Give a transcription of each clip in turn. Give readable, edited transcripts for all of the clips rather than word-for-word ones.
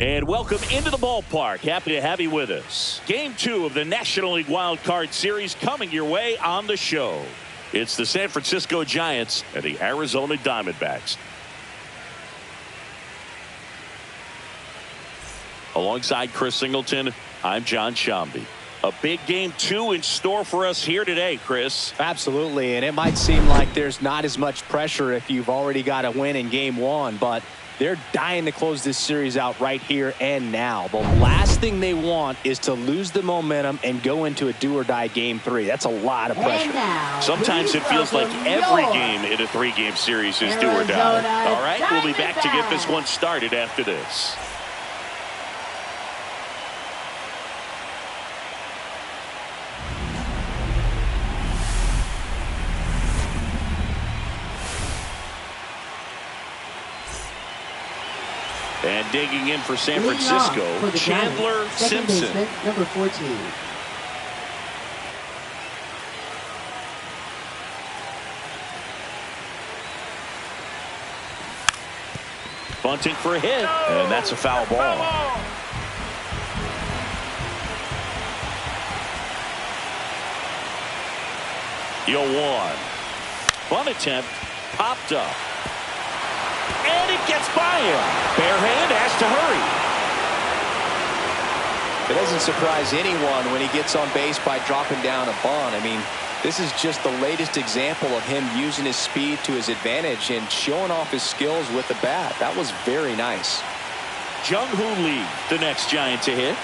And welcome into the ballpark. Happy to have you with us. Game 2 of the National League Wild Card Series coming your way on the show. It's the San Francisco Giants and the Arizona Diamondbacks. Alongside Chris Singleton, I'm John Shambi. A big game 2 in store for us here today, Chris. Absolutely, and it might seem like there's not as much pressure if you've already got a win in game 1, but they're dying to close this series out right here and now. The last thing they want is to lose the momentum and go into a do-or-die game 3. That's a lot of pressure. Sometimes it feels like every game in a 3-game series is do-or-die. All right, we'll be back to get this one started after this. And digging in for San Francisco, Chandler Simpson. Number 14. Bunting for a hit, and that's a foul ball. Yo, 1. Bunt attempt, popped up. And it gets by him. Bare hand has to hurry. It doesn't surprise anyone when he gets on base by dropping down a bunt. I mean, this is just the latest example of him using his speed to his advantage and showing off his skills with the bat. That was very nice. Jung-Hoo Lee, the next Giant to hit.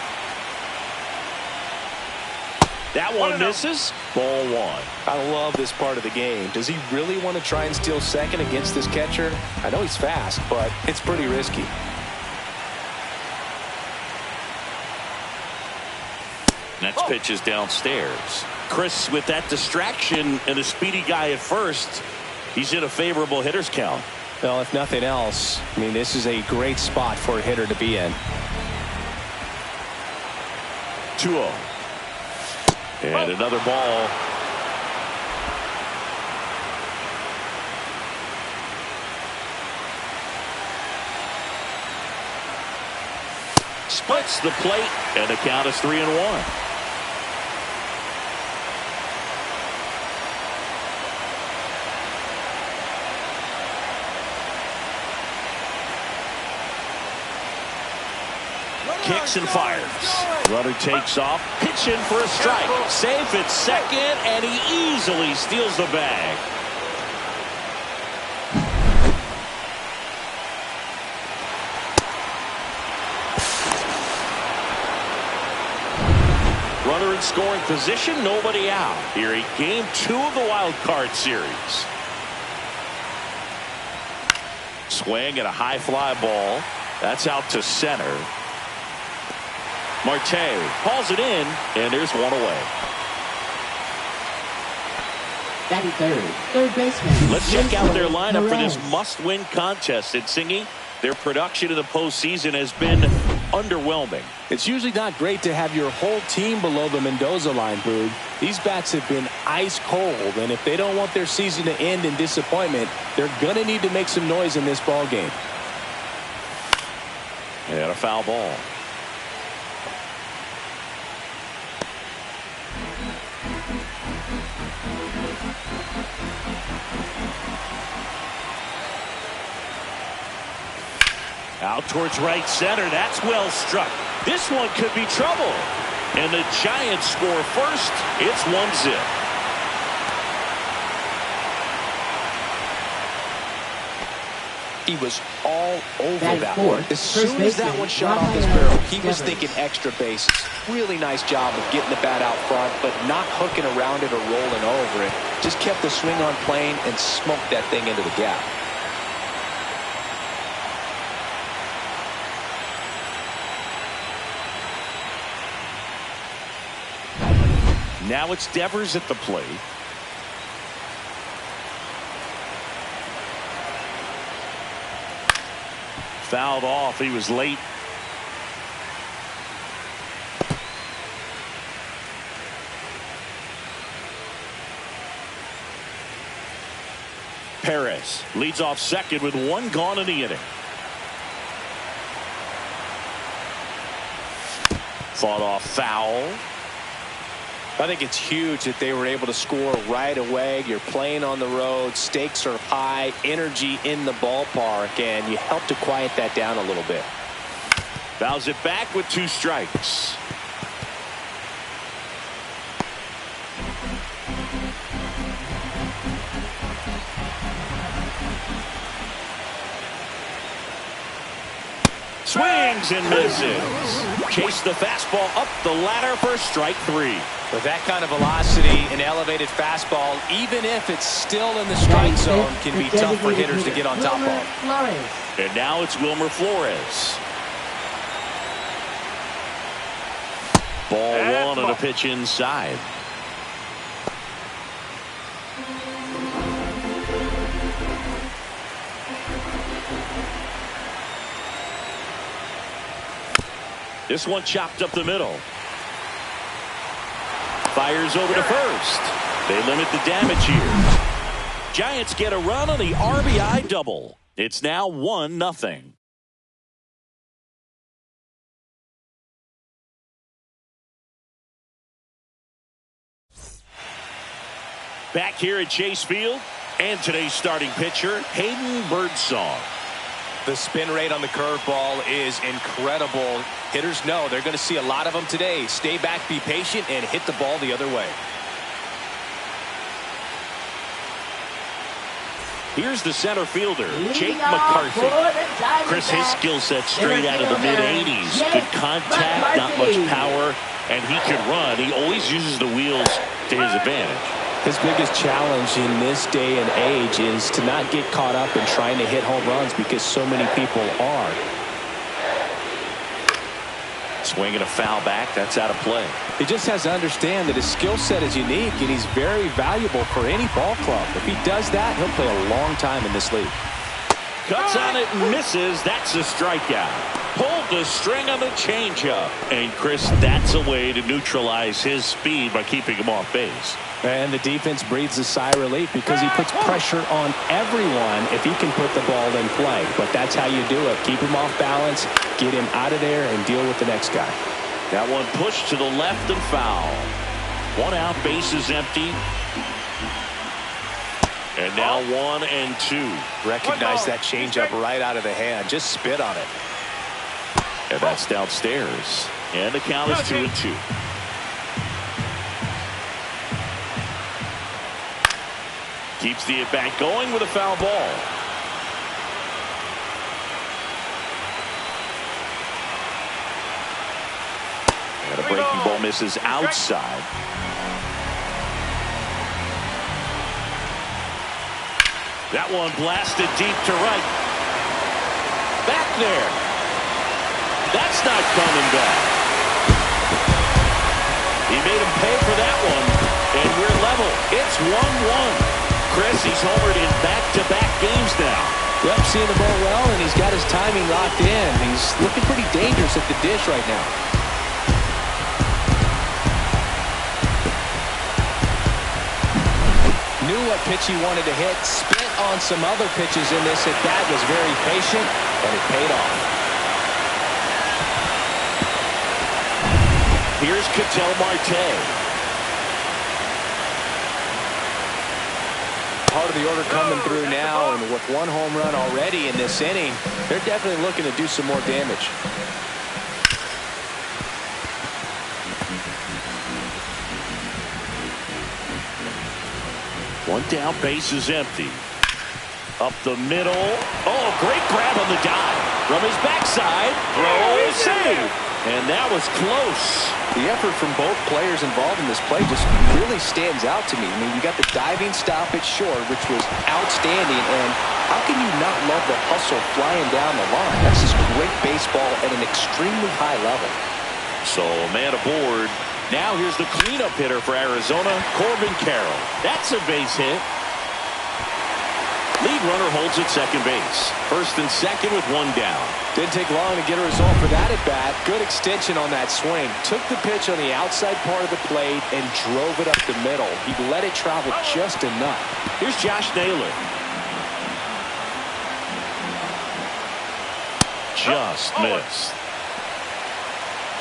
That one misses. Ball 1. I love this part of the game. Does he really want to try and steal second against this catcher? I know he's fast, but it's pretty risky. Next pitch is downstairs. Chris, with that distraction and a speedy guy at first, he's in a favorable hitter's count. Well, if nothing else, I mean, this is a great spot for a hitter to be in. 2-0. And another ball. Splits the plate, and the count is 3-1. Kicks and fires. Runner takes off, pitch in for a strike. Safe at second, and he easily steals the bag. Runner in scoring position, nobody out. Here in game 2 of the Wild Card Series. Swing and a high fly ball. That's out to center. Marte hauls it in, and there's one away. Batting third baseman. Let's check out their lineup for this must-win contest. And Singy, their production in the postseason has been underwhelming. It's usually not great to have your whole team below the Mendoza line, Boog. These bats have been ice cold, and if they don't want their season to end in disappointment, they're going to need to make some noise in this ball game. And a foul ball. Out towards right center. That's well struck. This one could be trouble. And the Giants score first. It's 1-0. He was all over that one. As First soon as that baseman, one shot off his barrel, he was thinking extra bases. Really nice job of getting the bat out front, but not hooking around it or rolling over it. Just kept the swing on plane and smoked that thing into the gap. Now it's Devers at the plate. Fouled off. He was late. Perez leads off second with one gone in the inning. Fought off foul. I think it's huge that they were able to score right away. You're playing on the road. Stakes are high. Energy in the ballpark. And you help to quiet that down a little bit. Fouls it back with 2 strikes. Swings and misses. Chase the fastball up the ladder for strike 3. With that kind of velocity, an elevated fastball, even if it's still in the strike zone, can be tough for hitters to get on top of. And now it's Wilmer Flores. Ball 1 on a pitch inside. This one chopped up the middle. Fires over to first. They limit the damage here. Giants get a run on the RBI double. It's now 1-0. Back here at Chase Field, and today's starting pitcher, Hayden Birdsong. The spin rate on the curveball is incredible. Hitters know they're going to see a lot of them today. Stay back, be patient, and hit the ball the other way. Here's the center fielder, Jake McCarthy. Chris, his skill set straight out of the mid-'80s. Good contact, not much power, and he can run. He always uses the wheels to his advantage. His biggest challenge in this day and age is to not get caught up in trying to hit home runs because so many people are. Swinging a foul back, that's out of play. He just has to understand that his skill set is unique and he's very valuable for any ball club. If he does that, he'll play a long time in this league. Cuts on it and misses. That's a strikeout. Pulled the string on the changeup. And Chris, that's a way to neutralize his speed by keeping him off base. And the defense breathes a sigh of relief because he puts pressure on everyone if he can put the ball in play. But that's how you do it. Keep him off balance, get him out of there, and deal with the next guy. That one pushed to the left and foul. 1 out, bases empty. And now 1-2. Recognize that changeup right out of the hand. Just spit on it. And that's downstairs. And the count is 2-2. Keeps the at-bat going with a foul ball. And a breaking ball misses outside. That one blasted deep to right. Back there. That's not coming back. He made him pay for that one. And we're level. It's 1-1. Chris, he's homered in back-to-back games now. Yep, seeing the ball well, and he's got his timing locked in. He's looking pretty dangerous at the dish right now. Knew what pitch he wanted to hit. Spent on some other pitches in this at-bat. Was very patient, and it paid off. Here's Ketel Marte. Part of the order coming through now, and with 1 home run already in this inning, they're definitely looking to do some more damage. One down, base is empty. Up the middle. Oh, great grab on the dive. From his backside. Throw, save. And that was close. The effort from both players involved in this play just really stands out to me. I mean, you got the diving stop at short, which was outstanding, and how can you not love the hustle flying down the line? That's just great baseball at an extremely high level. So, man aboard. Now here's the cleanup hitter for Arizona, Corbin Carroll. That's a base hit. Lead runner holds at second base. First and second with 1 down. Didn't take long to get a result for that at bat. Good extension on that swing. Took the pitch on the outside part of the plate and drove it up the middle. He let it travel just enough. Here's Josh Naylor. Just missed.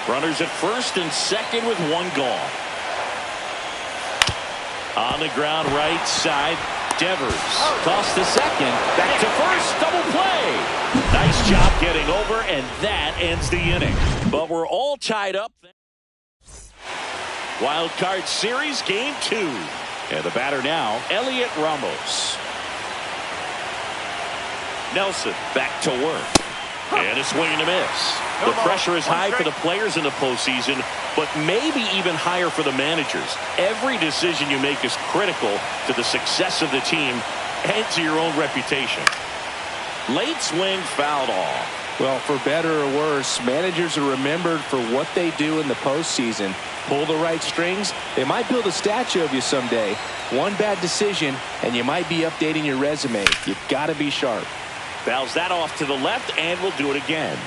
Runners at first and second with one gone. On the ground right side. Devers toss to second. Back to first. Double play. Nice job getting over, and that ends the inning. But we're all tied up. Wild card series game 2. And the batter now, Elliot Ramos. Nelson back to work. And a swing and a miss. The pressure is high for the players in the postseason, but maybe even higher for the managers. Every decision you make is critical to the success of the team and to your own reputation. Late swing fouled off. Well, for better or worse, managers are remembered for what they do in the postseason. Pull the right strings, they might build a statue of you someday. One bad decision, and you might be updating your resume. You've got to be sharp. Fouls that off to the left, and we'll do it again.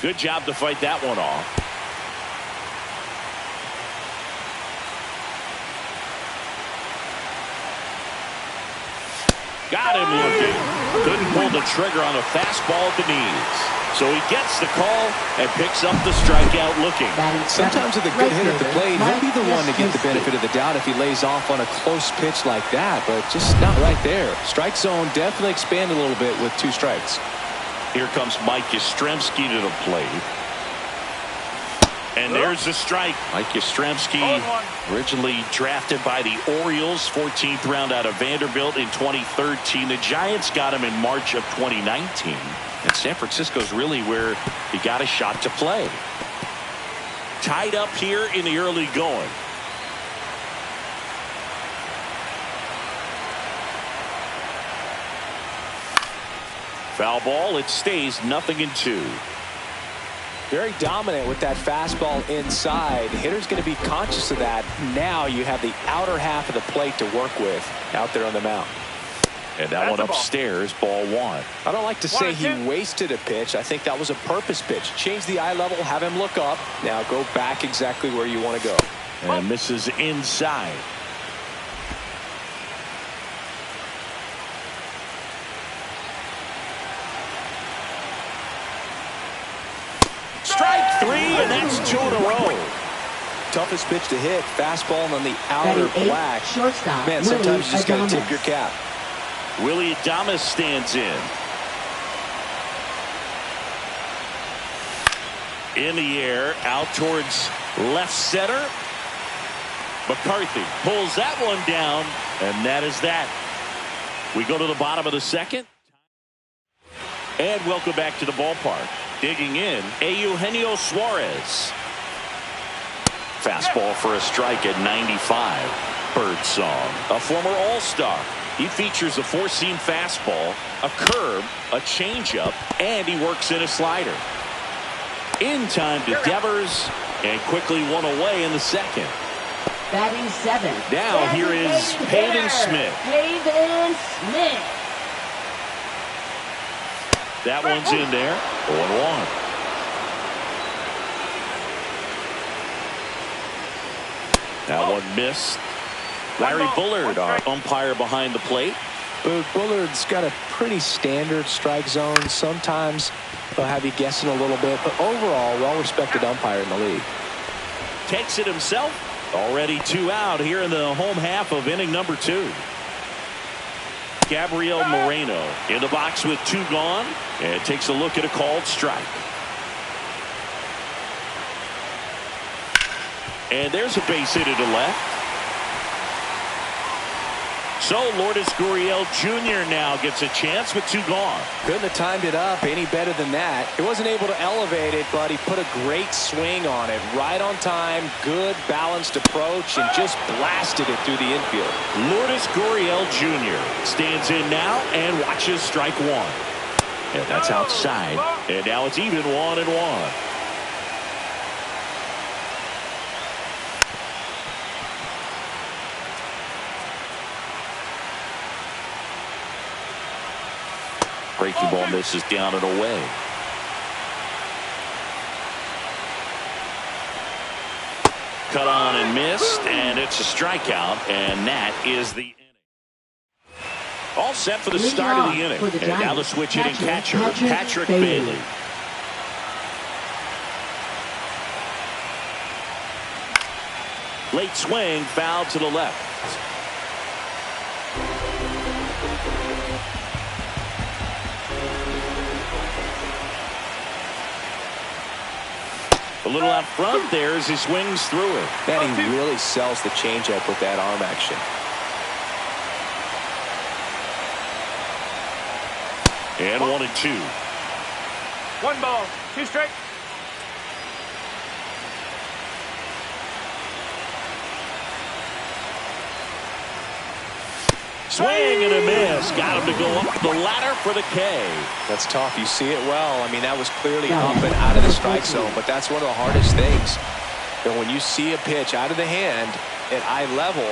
Good job to fight that one off. Got him looking. Couldn't pull the trigger on a fastball at the knees. So he gets the call and picks up the strikeout looking. Sometimes with a good hitter at the plate, he'll be the one to get the benefit of the doubt if he lays off on a close pitch like that, but just not right there. Strike zone definitely expanded a little bit with 2 strikes. Here comes Mike Yastrzemski to the plate. And there's the strike. Mike Yastrzemski, originally drafted by the Orioles, 14th round out of Vanderbilt in 2013. The Giants got him in March of 2019. And San Francisco's really where he got a shot to play. Tied up here in the early going. Foul ball. It stays 0-2. Very dominant with that fastball inside. The hitter's going to be conscious of that. Now you have the outer half of the plate to work with out there on the mound. And that one upstairs, ball 1. I don't like to say he wasted a pitch. I think that was a purpose pitch. Change the eye level, have him look up. Now go back exactly where you want to go. And misses inside. Strike 3, and that's 2 in a row. Toughest pitch to hit, fastball on the outer black. Shortstop. Man, sometimes you just got to tip your cap. Willie Adames stands in. In the air, out towards left center. McCarthy pulls that one down, and that is that. We go to the bottom of the second. And welcome back to the ballpark. Digging in, Eugenio Suarez. Fastball for a strike at 95. Birdsong, a former All-Star. He features a 4-seam fastball, a curve, a changeup, and he works in a slider. In time to Devers, and quickly one away in the second. Batting 7. Now here is Pavin Smith. Pavin Smith. That one's in there. 0-1. That one missed. Larry Bullard, our umpire behind the plate. Bullard's got a pretty standard strike zone. Sometimes they'll have you guessing a little bit, but overall, well-respected umpire in the league. Takes it himself. Already 2 out here in the home half of inning number 2. Gabriel Moreno in the box with 2 gone, and takes a look at a called strike. And there's a base hit to the left. So Lourdes Gurriel Jr. now gets a chance with 2 gone. Couldn't have timed it up any better than that. He wasn't able to elevate it, but he put a great swing on it. Right on time, good balanced approach, and just blasted it through the infield. Lourdes Gurriel Jr. stands in now and watches strike 1. And that's outside. And now it's even 1-1. Breaking ball misses down and away. Cut on and missed, and it's a strikeout, and that is the all set for the start of the inning. And now the switch hitting catcher, Patrick Bailey. Late swing, foul to the left. A little out front there as he swings through it. Man, he really sells the changeup with that arm action. And 1-2. 1 ball, 2 strikes. Swing and a miss. Got him to go up the ladder for the K. That's tough. You see it well. I mean, that was clearly up and out of the strike zone, but that's one of the hardest things. And when you see a pitch out of the hand at eye level,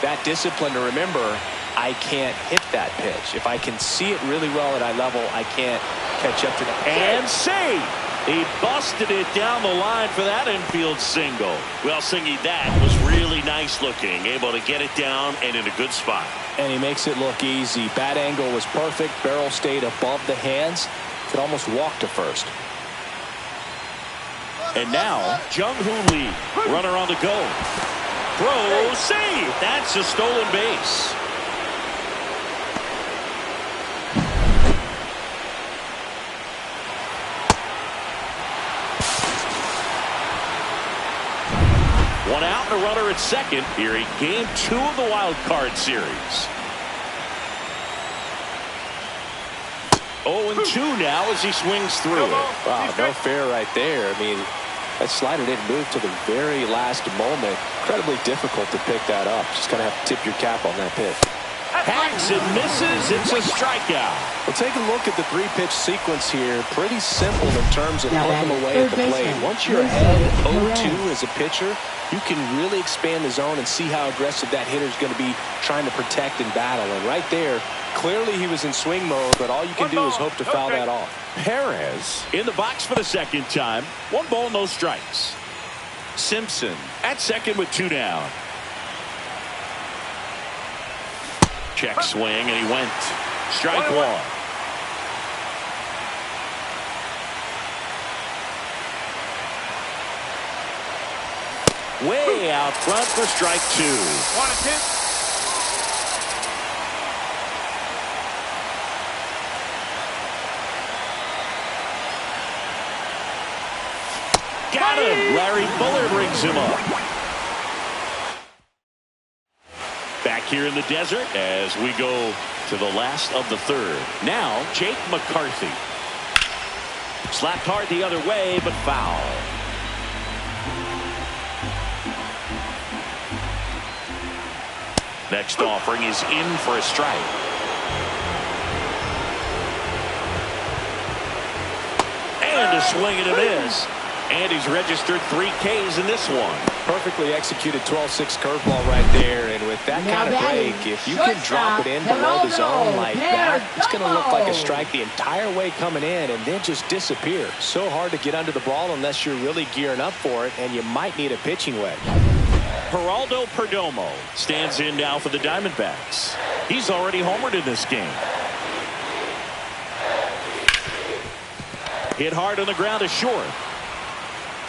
that discipline to remember, I can't hit that pitch. If I can see it really well at eye level, I can't catch up to that. And see, he busted it down the line for that infield single. Well, Singy, that was really nice looking. Able to get it down and in a good spot. And he makes it look easy. Bat angle was perfect. Barrel stayed above the hands. Could almost walk to first. And now, Jung-Hoo Lee, runner on the go. Throw, save. That's a stolen base. One out and a runner at second here in Game 2 of the Wild Card Series. 0-2 now as he swings through it. Wow, no fair right there. I mean, that slider didn't move to the very last moment. Incredibly difficult to pick that up. Just going to have to tip your cap on that pitch. Hacks and misses. It's a strikeout. Well, take a look at the 3-pitch sequence here. Pretty simple in terms of putting them away at the plate. Once you're ahead 0-2 as a pitcher, you can really expand the zone and see how aggressive that hitter is going to be trying to protect and battle. And right there, clearly he was in swing mode, but all you can do is hope to foul that off. Perez in the box for the second time. 1 ball, no strikes. Simpson at second with 2 down. Check swing, and he went. Strike 1. Way out front for strike 2. 1-2. Got him. Larry Bullard rings him up. Back here in the desert as we go to the last of the third. Now, Jake McCarthy. Slapped hard the other way, but foul. Next offering is in for a strike. And a swing and a miss. And he's registered 3 Ks in this one. Perfectly executed 12-6 curveball right there. And with that kind of break, if you can drop it in below the zone like that, it's going to look like a strike the entire way coming in and then just disappear. So hard to get under the ball unless you're really gearing up for it, and you might need a pitching wedge. Geraldo Perdomo stands in now for the Diamondbacks. He's already homered in this game. Hit hard on the ground to short.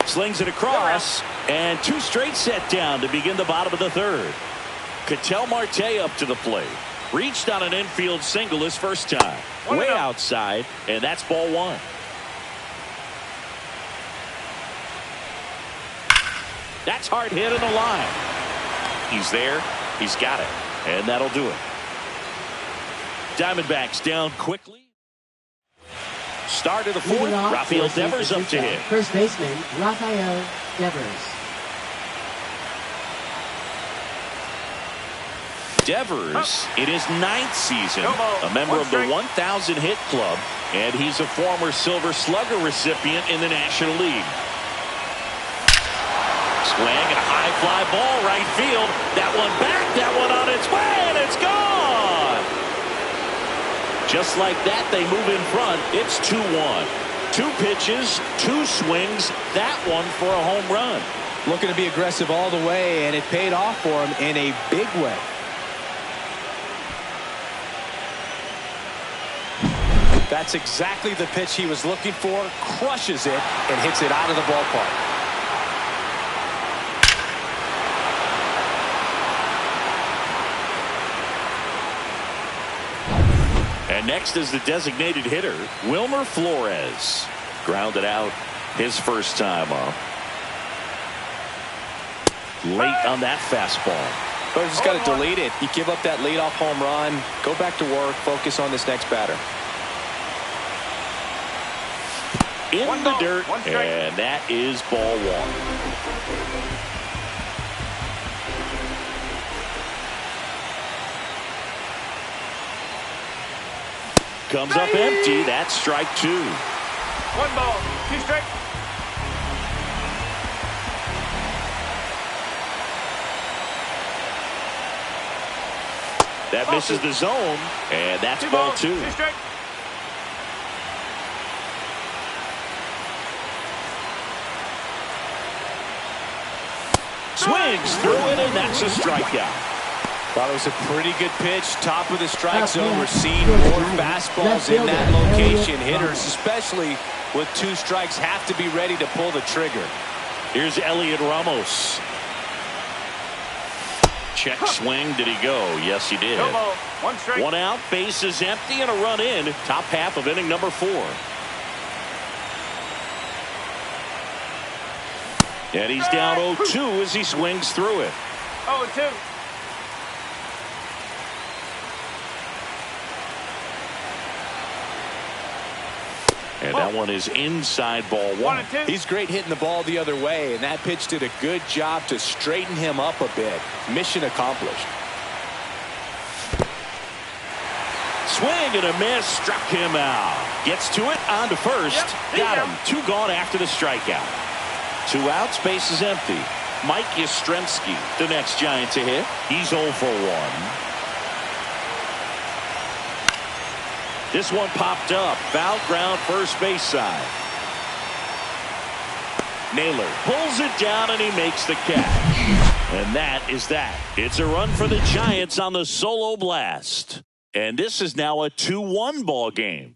Slings it across, and 2 straight set down to begin the bottom of the third. Ketel Marte up to the plate. Reached on an infield single his first time. Way outside, and that's ball 1. That's hard hit in the line. He's there. He's got it. And that'll do it. Diamondbacks down quickly. Start of the 4th. Rafael Devers up to hit. First baseman, Rafael Devers. Devers in his 9th season, a member of the 1,000 hit club, and he's a former Silver Slugger recipient in the National League. Swing and a high fly ball right field. That one back, that one on its way, and it's gone. Just like that, they move in front. It's 2-1. 2 pitches, 2 swings. That one for a home run. Looking to be aggressive all the way, and it paid off for him in a big way. That's exactly the pitch he was looking for. Crushes it and hits it out of the ballpark. And next is the designated hitter, Wilmer Flores. Grounded out his first time up. Late on that fastball. But just got to delete it. You give up that leadoff home run. Go back to work. Focus on this next batter. In the dirt, and that is ball one. Comes up empty. That's strike two. 1 ball, 2 strikes. That misses the zone, and that's ball two. 2 strikes. Swings through it, and that's a strikeout. Thought it was a pretty good pitch. Top of the strike zone. We're seeing more fastballs in that location. Hitters, especially with 2 strikes, have to be ready to pull the trigger. Here's Elliot Ramos. Check swing. Did he go? Yes, he did. 2 ball, 1 strike. 1 out, base is empty, and a run in. Top half of inning number 4. And he's down 0-2 as he swings through it. 0-2. And that one is inside ball 1. 1-2. He's great hitting the ball the other way, and that pitch did a good job to straighten him up a bit. Mission accomplished. Swing and a miss, struck him out. Gets to it, on to first. Got him. 2 gone after the strikeout. 2 outs, base is empty. Mike Yastrzemski, the next Giant to hit. He's 0 for 1. This one popped up. Foul ground, first base side. Naylor pulls it down, and he makes the catch. And that is that. It's a run for the Giants on the solo blast. And this is now a 2-1 ball game.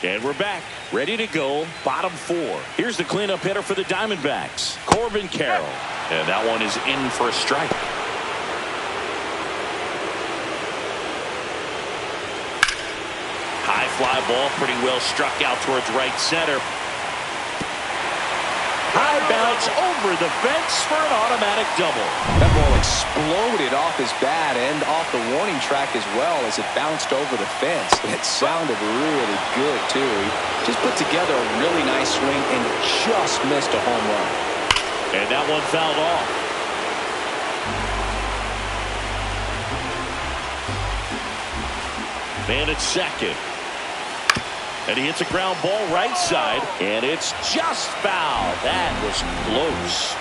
And we're back, ready to go, bottom 4. Here's the cleanup hitter for the Diamondbacks, Corbin Carroll. And that one is in for a strike. High fly ball, pretty well struck out towards right center. High bounce over the fence for an automatic double. That ball exploded off his bat and off the warning track as well as it bounced over the fence. It sounded really good, too. He just put together a really nice swing and just missed a home run. And that one fouled off. Man at second. And he hits a ground ball right side, and it's just foul. That was close.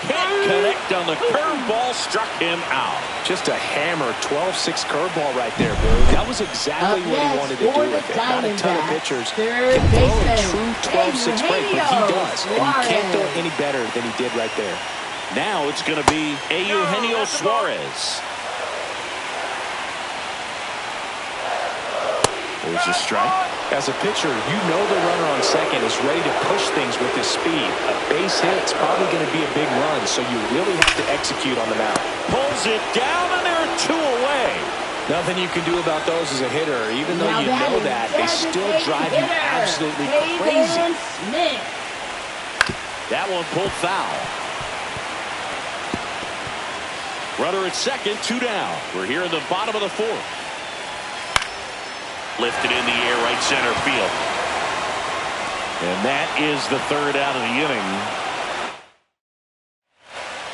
Can't connect on the curveball, struck him out. Just a hammer, 12-6 curveball right there, bro. That was exactly what he wanted to do with it. Not a ton of pitchers can throw a true 12-6 break, but he does. And you can't throw it any better than he did right there. Now it's going to be Eugenio Suarez. There's a strike. As a pitcher, you know the runner on second is ready to push things with his speed. A base hit's probably going to be a big run, so you really have to execute on the mound. Pulls it down, and there are 2 away. Nothing you can do about those as a hitter. Even though you know that, they still drive you absolutely crazy. That one pulled foul. Runner at second, 2 down. We're here in the bottom of the 4th. Lifted in the air, right center field. And that is the 3rd out of the inning.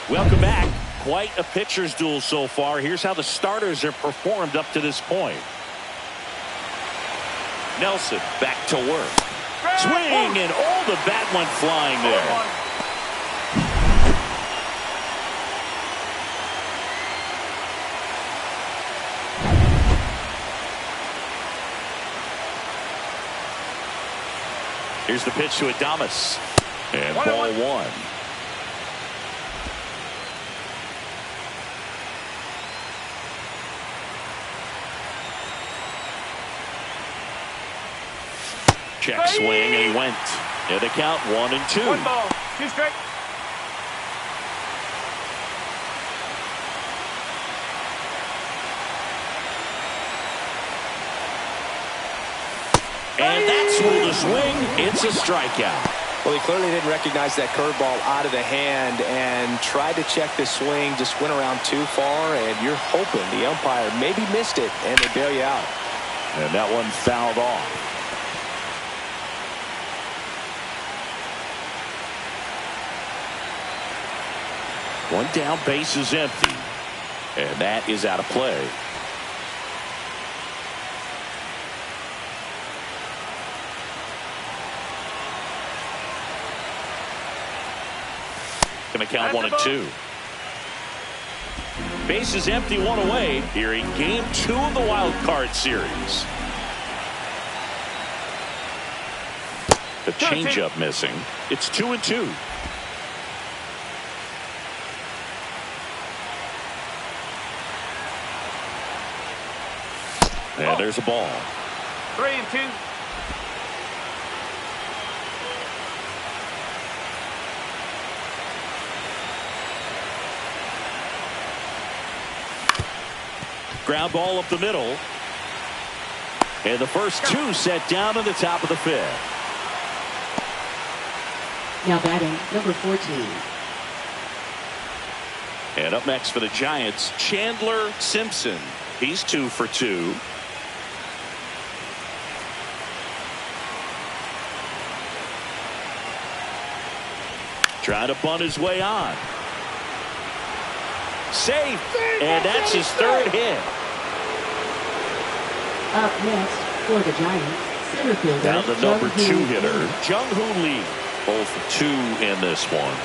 Welcome back. Quite a pitcher's duel so far. Here's how the starters have performed up to this point. Nelson back to work. Swing, and the bat went flying there. Here's the pitch to Adames. And One and ball one. one. Check swing, and he went. And the count 1-2. 1 ball, 2 strike. And that's smooth a swing. It's a strikeout. Well, he clearly didn't recognize that curveball out of the hand and tried to check the swing, just went around too far, and you're hoping the umpire maybe missed it, and they bail you out. And that one fouled off. One down, base is empty. And that is out of play. Going to count 1-2. Base is empty, one away here in game 2 of the wild card series. The changeup missing. It's 2-2. And there's a ball. 3-2. Ground ball up the middle. And the first 2 set down in the top of the 5th. Now batting, number 14. And up next for the Giants, Chandler Simpson. He's 2 for 2. Trying to bunt his way on. Safe. And that's his 3rd hit. Up next for the Giants, center fielder. Down the number 2 Jung-Hoo hitter, Lee. Jung-Hoo Lee. Both for 2 in this one.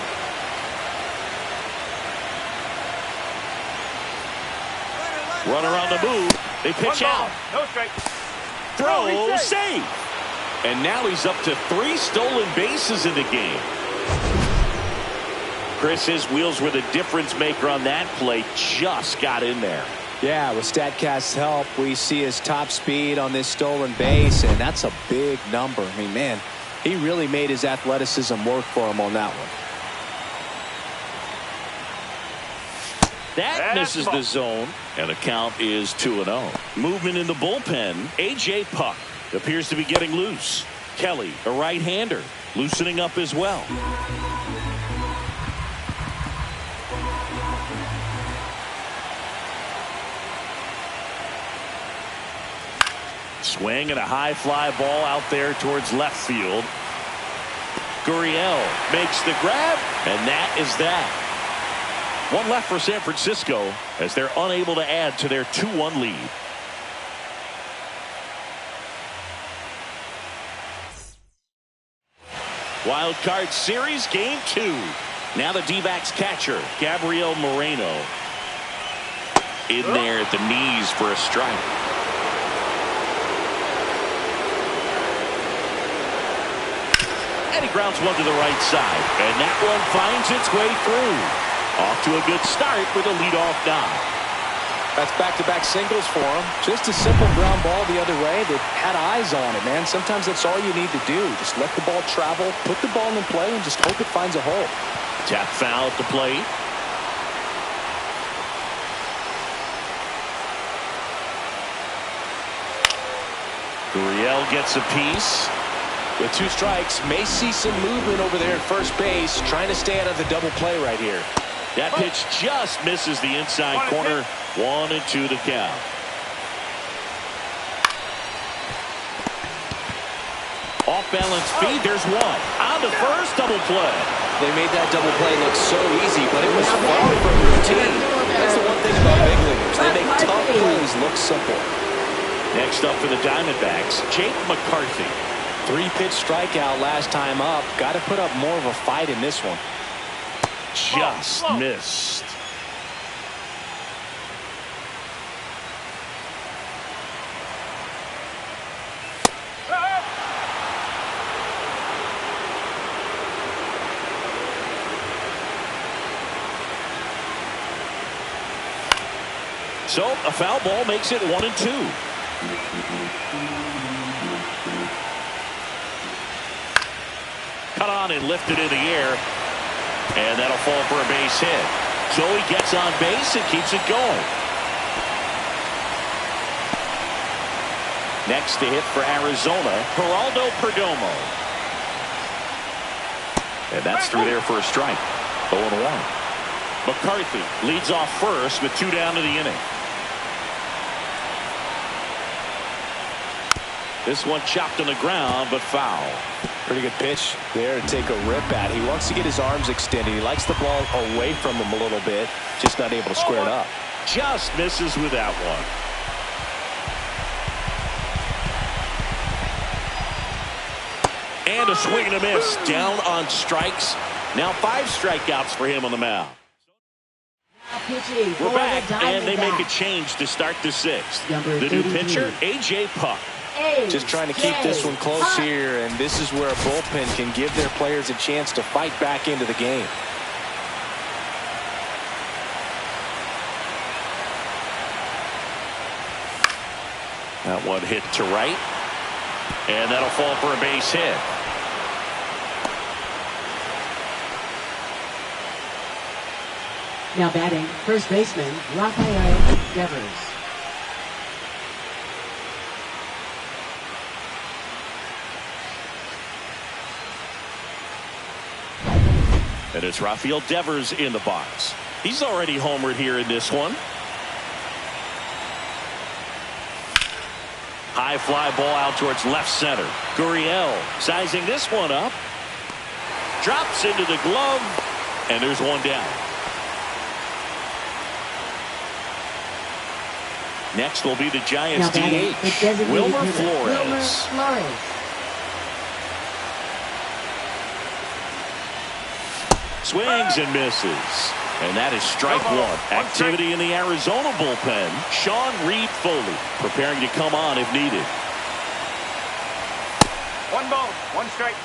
Runner on the move. They pitch 1 ball, out. no strike. Throw, he's safe. And now he's up to 3 stolen bases in the game. Chris, his wheels were the difference maker on that play. Just got in there. Yeah, with StatCast's help, we see his top speed on this stolen base, and that's a big number. I mean, man, he really made his athleticism work for him on that one. That misses the zone, and the count is 2-0. Movement in the bullpen. A.J. Puck appears to be getting loose. Kelly, a right-hander, loosening up as well. Swing and a high fly ball out there towards left field. Gurriel makes the grab, and that is that. One left for San Francisco as they're unable to add to their 2-1 lead. Wild card series game 2. Now the D-backs catcher Gabriel Moreno in there at the knees for a strike. And he grounds one to the right side, and that one finds its way through. Off to a good start with a leadoff knock. That's back-to-back singles for him. Just a simple ground ball the other way. They had eyes on it, man. Sometimes that's all you need to do. Just let the ball travel, put the ball in play, and just hope it finds a hole. Tap foul at the plate. Gurriel gets a piece. With 2 strikes, may see some movement over there at first base, trying to stay out of the double play right here. That pitch just misses the inside corner. 1-2 the count. Off balance feed. There's one. On to first, double play. They made that double play look so easy, but it was far from routine. That's the one thing about big leaguers. They make tough plays look simple. Next up for the Diamondbacks, Jake McCarthy. 3-pitch strikeout last time up. Got to put up more of a fight in this one. Just missed. So a foul ball makes it 1-2. Cut on and lifted in the air. And that'll fall for a base hit. So he gets on base and keeps it going. Next to hit for Arizona, Geraldo Perdomo. And that's through there for a strike. 0-1. McCarthy leads off first with 2 down to the inning. This one chopped on the ground, but foul. Pretty good pitch there to take a rip at. He wants to get his arms extended. He likes the ball away from him a little bit. Just not able to square it up. Just misses with that one. And a swing and a miss. Down on strikes. Now 5 strikeouts for him on the mound. We're back, and they make a change to start the 6th. The new pitcher, A.J. Puck. Just trying to keep this one close here, and this is where a bullpen can give their players a chance to fight back into the game. That one hit to right, and that'll fall for a base hit. Now batting, first baseman, Rafael Devers. And it's Rafael Devers in the box. He's already homered here in this one. High fly ball out towards left center. Gurriel sizing this one up. Drops into the glove, and there's one down. Next will be the Giants DH, Wilmer Flores. Swings and misses. And that is strike one. Activity in the Arizona bullpen. Sean Reed Foley preparing to come on if needed. 1 ball, 1 strike.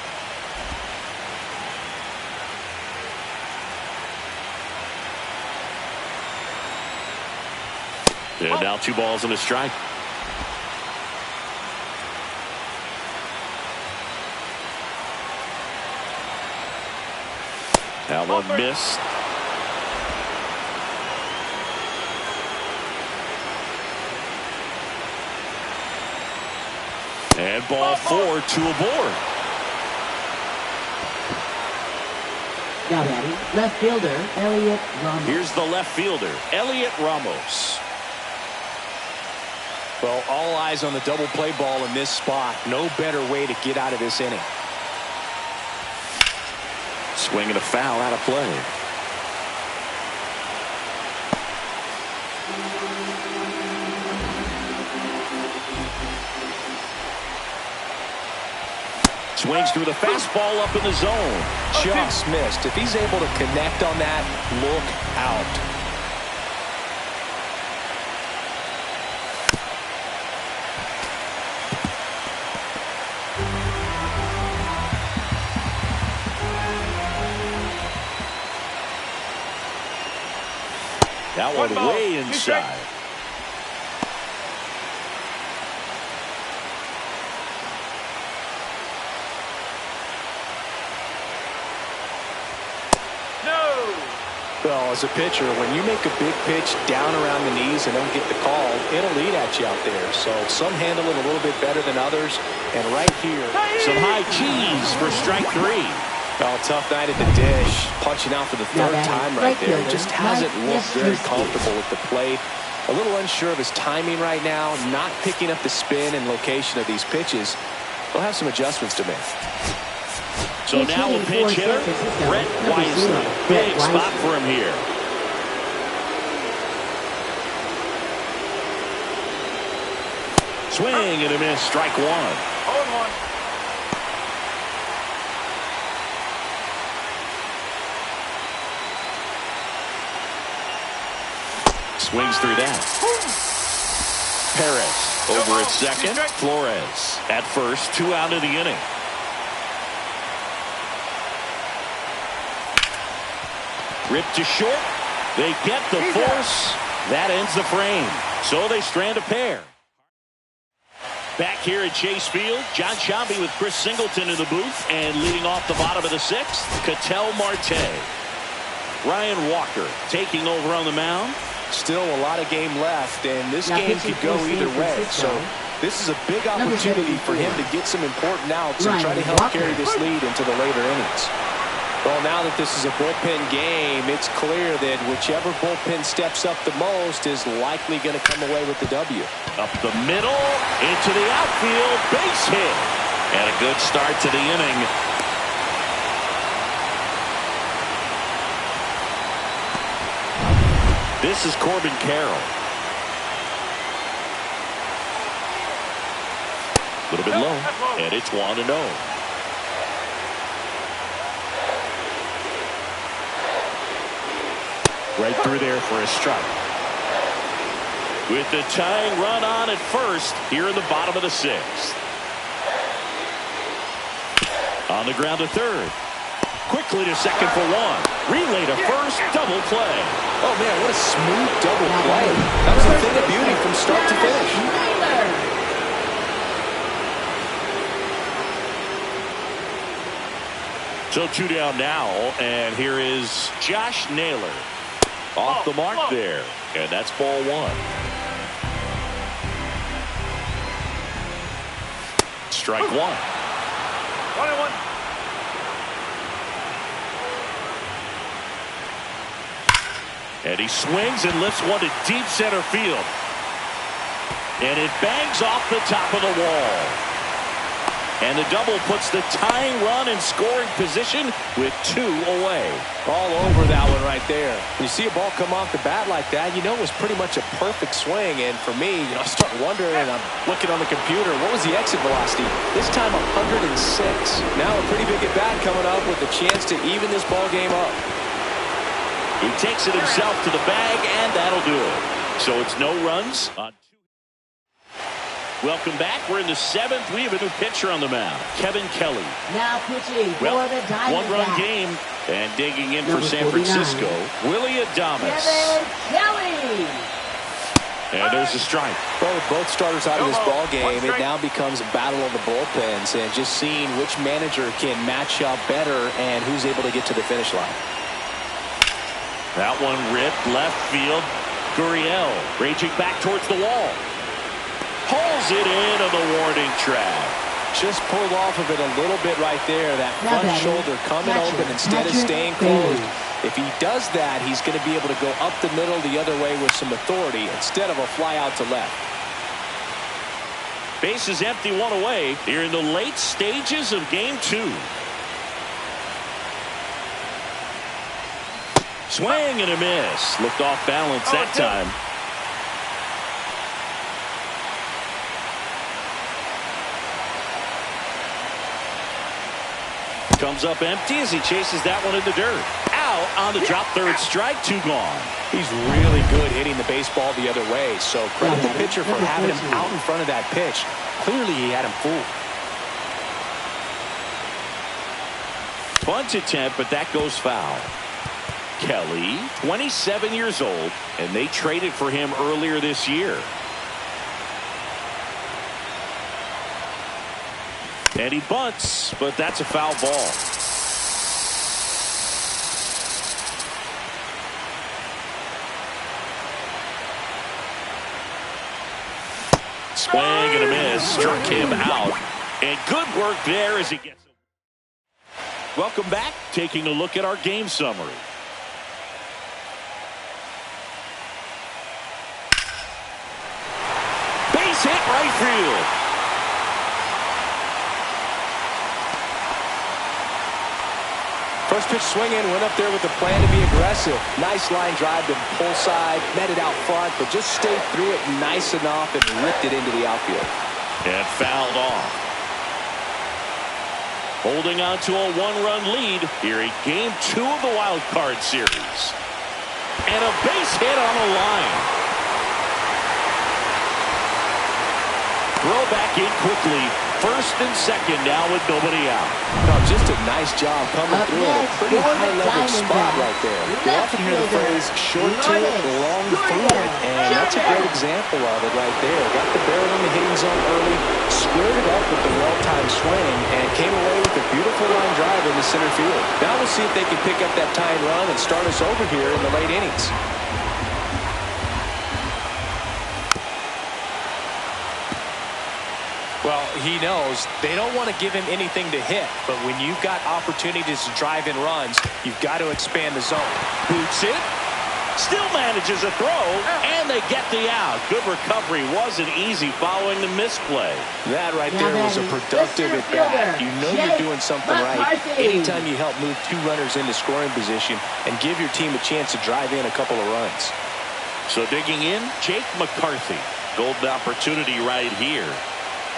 And now 2 balls and a strike. That one missed. And ball 4, 2 aboard. Now batting, left fielder, Elliot Ramos. Here's the left fielder, Elliot Ramos. Well, all eyes on the double play ball in this spot. No better way to get out of this inning. Swing and a foul out of play. Swings through the fastball up in the zone. Just missed. If he's able to connect on that, look out. That one way inside. Well, as a pitcher, when you make a big pitch down around the knees and don't get the call, it'll eat at you out there. So some handle it a little bit better than others. And right here, some high cheese for strike 3. Well, tough night at the dish. Punching out for the 3rd time right there. Just hasn't looked very comfortable with the plate. A little unsure of his timing right now. Not picking up the spin and location of these pitches. He'll have some adjustments to make. So now a pinch hitter, Brett Wisely. Big spot for him here. Swing and a miss, strike 1. 0-1. Swings through that. Perez over at second. Flores at first. 2 out of the inning. Ripped to short. They get the force, That ends the frame. So they strand a pair. Back here at Chase Field, John Shambi with Chris Singleton in the booth, and leading off the bottom of the sixth, Ketel Marte. Ryan Walker taking over on the mound. Still a lot of game left, and this game could go either way. So this is a big opportunity for him to get some important outs and try to help carry this lead into the later innings. Well, now that this is a bullpen game, it's clear that whichever bullpen steps up the most is likely going to come away with the W. Up the middle, into the outfield, base hit. And a good start to the inning. This is Corbin Carroll. A little bit low, and it's 1-0. Right through there for a strike. With the tying run on at first here in the bottom of the sixth. On the ground to third. Quickly to second for one. Relay to first, double play. Oh, man, what a smooth double play. That was a thing of beauty from start to finish. So 2 down now, and here is Josh Naylor. Off the mark there, and that's ball one. Strike one. 1-1. And he swings and lifts one to deep center field. And it bangs off the top of the wall. And the double puts the tying run in scoring position with 2 away. All over that one right there. When you see a ball come off the bat like that, you know it was pretty much a perfect swing. And for me, I start wondering, and I'm looking on the computer, what was the exit velocity? This time 106. Now a pretty big at bat coming up with a chance to even this ball game up. He takes it himself to the bag, and that'll do it. So it's no runs on 2. Welcome back. We're in the 7th. We have a new pitcher on the mound, Kevin Kelly. Now pitching for the Diamondbacks. One-run game, and digging in for San Francisco, Willie Adames. Kevin Kelly. And there's a strike. Well, with both starters out of this ball game, it now becomes a battle of the bullpens, and just seeing which manager can match up better and who's able to get to the finish line. That one ripped left field. Gurriel raging back towards the wall. Pulls it into the warning track. Just pulled off of it a little bit right there. That front shoulder coming open instead of staying closed. If he does that, he's going to be able to go up the middle the other way with some authority instead of a fly out to left. Base is empty, 1 away. Here in the late stages of game 2. Swing and a miss. Looked off balance that time. Comes up empty as he chases that one in the dirt. Out on the drop, third strike, 2 gone. He's really good hitting the baseball the other way, so credit the pitcher for having him out in front of that pitch. Clearly he had him fooled. Bunt attempt, but that goes foul. Kelly, 27 years old, and they traded for him earlier this year. And he bunts, but that's a foul ball. Swing and a miss, struck him out. And good work there as he gets it. Welcome back, taking a look at our game summary. Base hit right field. First pitch swinging, went up there with the plan to be aggressive. Nice line drive to pull side, met it out front, but just stayed through it nice enough and ripped it into the outfield. And fouled off. Holding on to a 1-run lead here in game 2 of the wild card series. And a base hit on the line. Throw back in quickly. first and second now with nobody out. No, just a nice job coming through in a pretty high-leverage spot right there. You often hear the phrase, short to it, long through it, and that's a great example of it right there. Got the barrel in the hitting zone early, squared it up with the well-timed swing, and came away with a beautiful line drive into center field. Now we'll see if they can pick up that tying run and start us over here in the late innings. Well, he knows they don't want to give him anything to hit, but when you've got opportunities to drive in runs, you've got to expand the zone. Boots it, still manages a throw, and they get the out. Good recovery. Wasn't easy following the misplay. That right there was a productive at bat. You know you're doing something right anytime you help move two runners into scoring position and give your team a chance to drive in a couple of runs. So digging in, Jake McCarthy. Golden opportunity right here.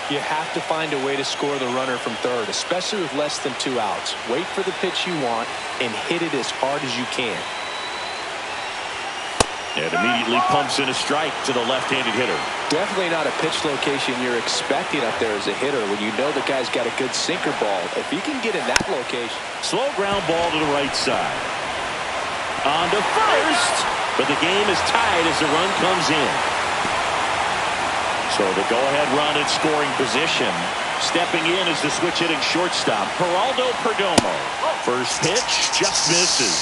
You have to find a way to score the runner from third, especially with less than 2 outs. Wait for the pitch you want and hit it as hard as you can. And immediately pumps in a strike to the left-handed hitter. Definitely not a pitch location you're expecting up there as a hitter when you know the guy's got a good sinker ball. If he can get in that location. Slow ground ball to the right side. On to first, but the game is tied as the run comes in. So the go-ahead run in scoring position. Stepping in is the switch-hitting shortstop, Geraldo Perdomo. First pitch just misses.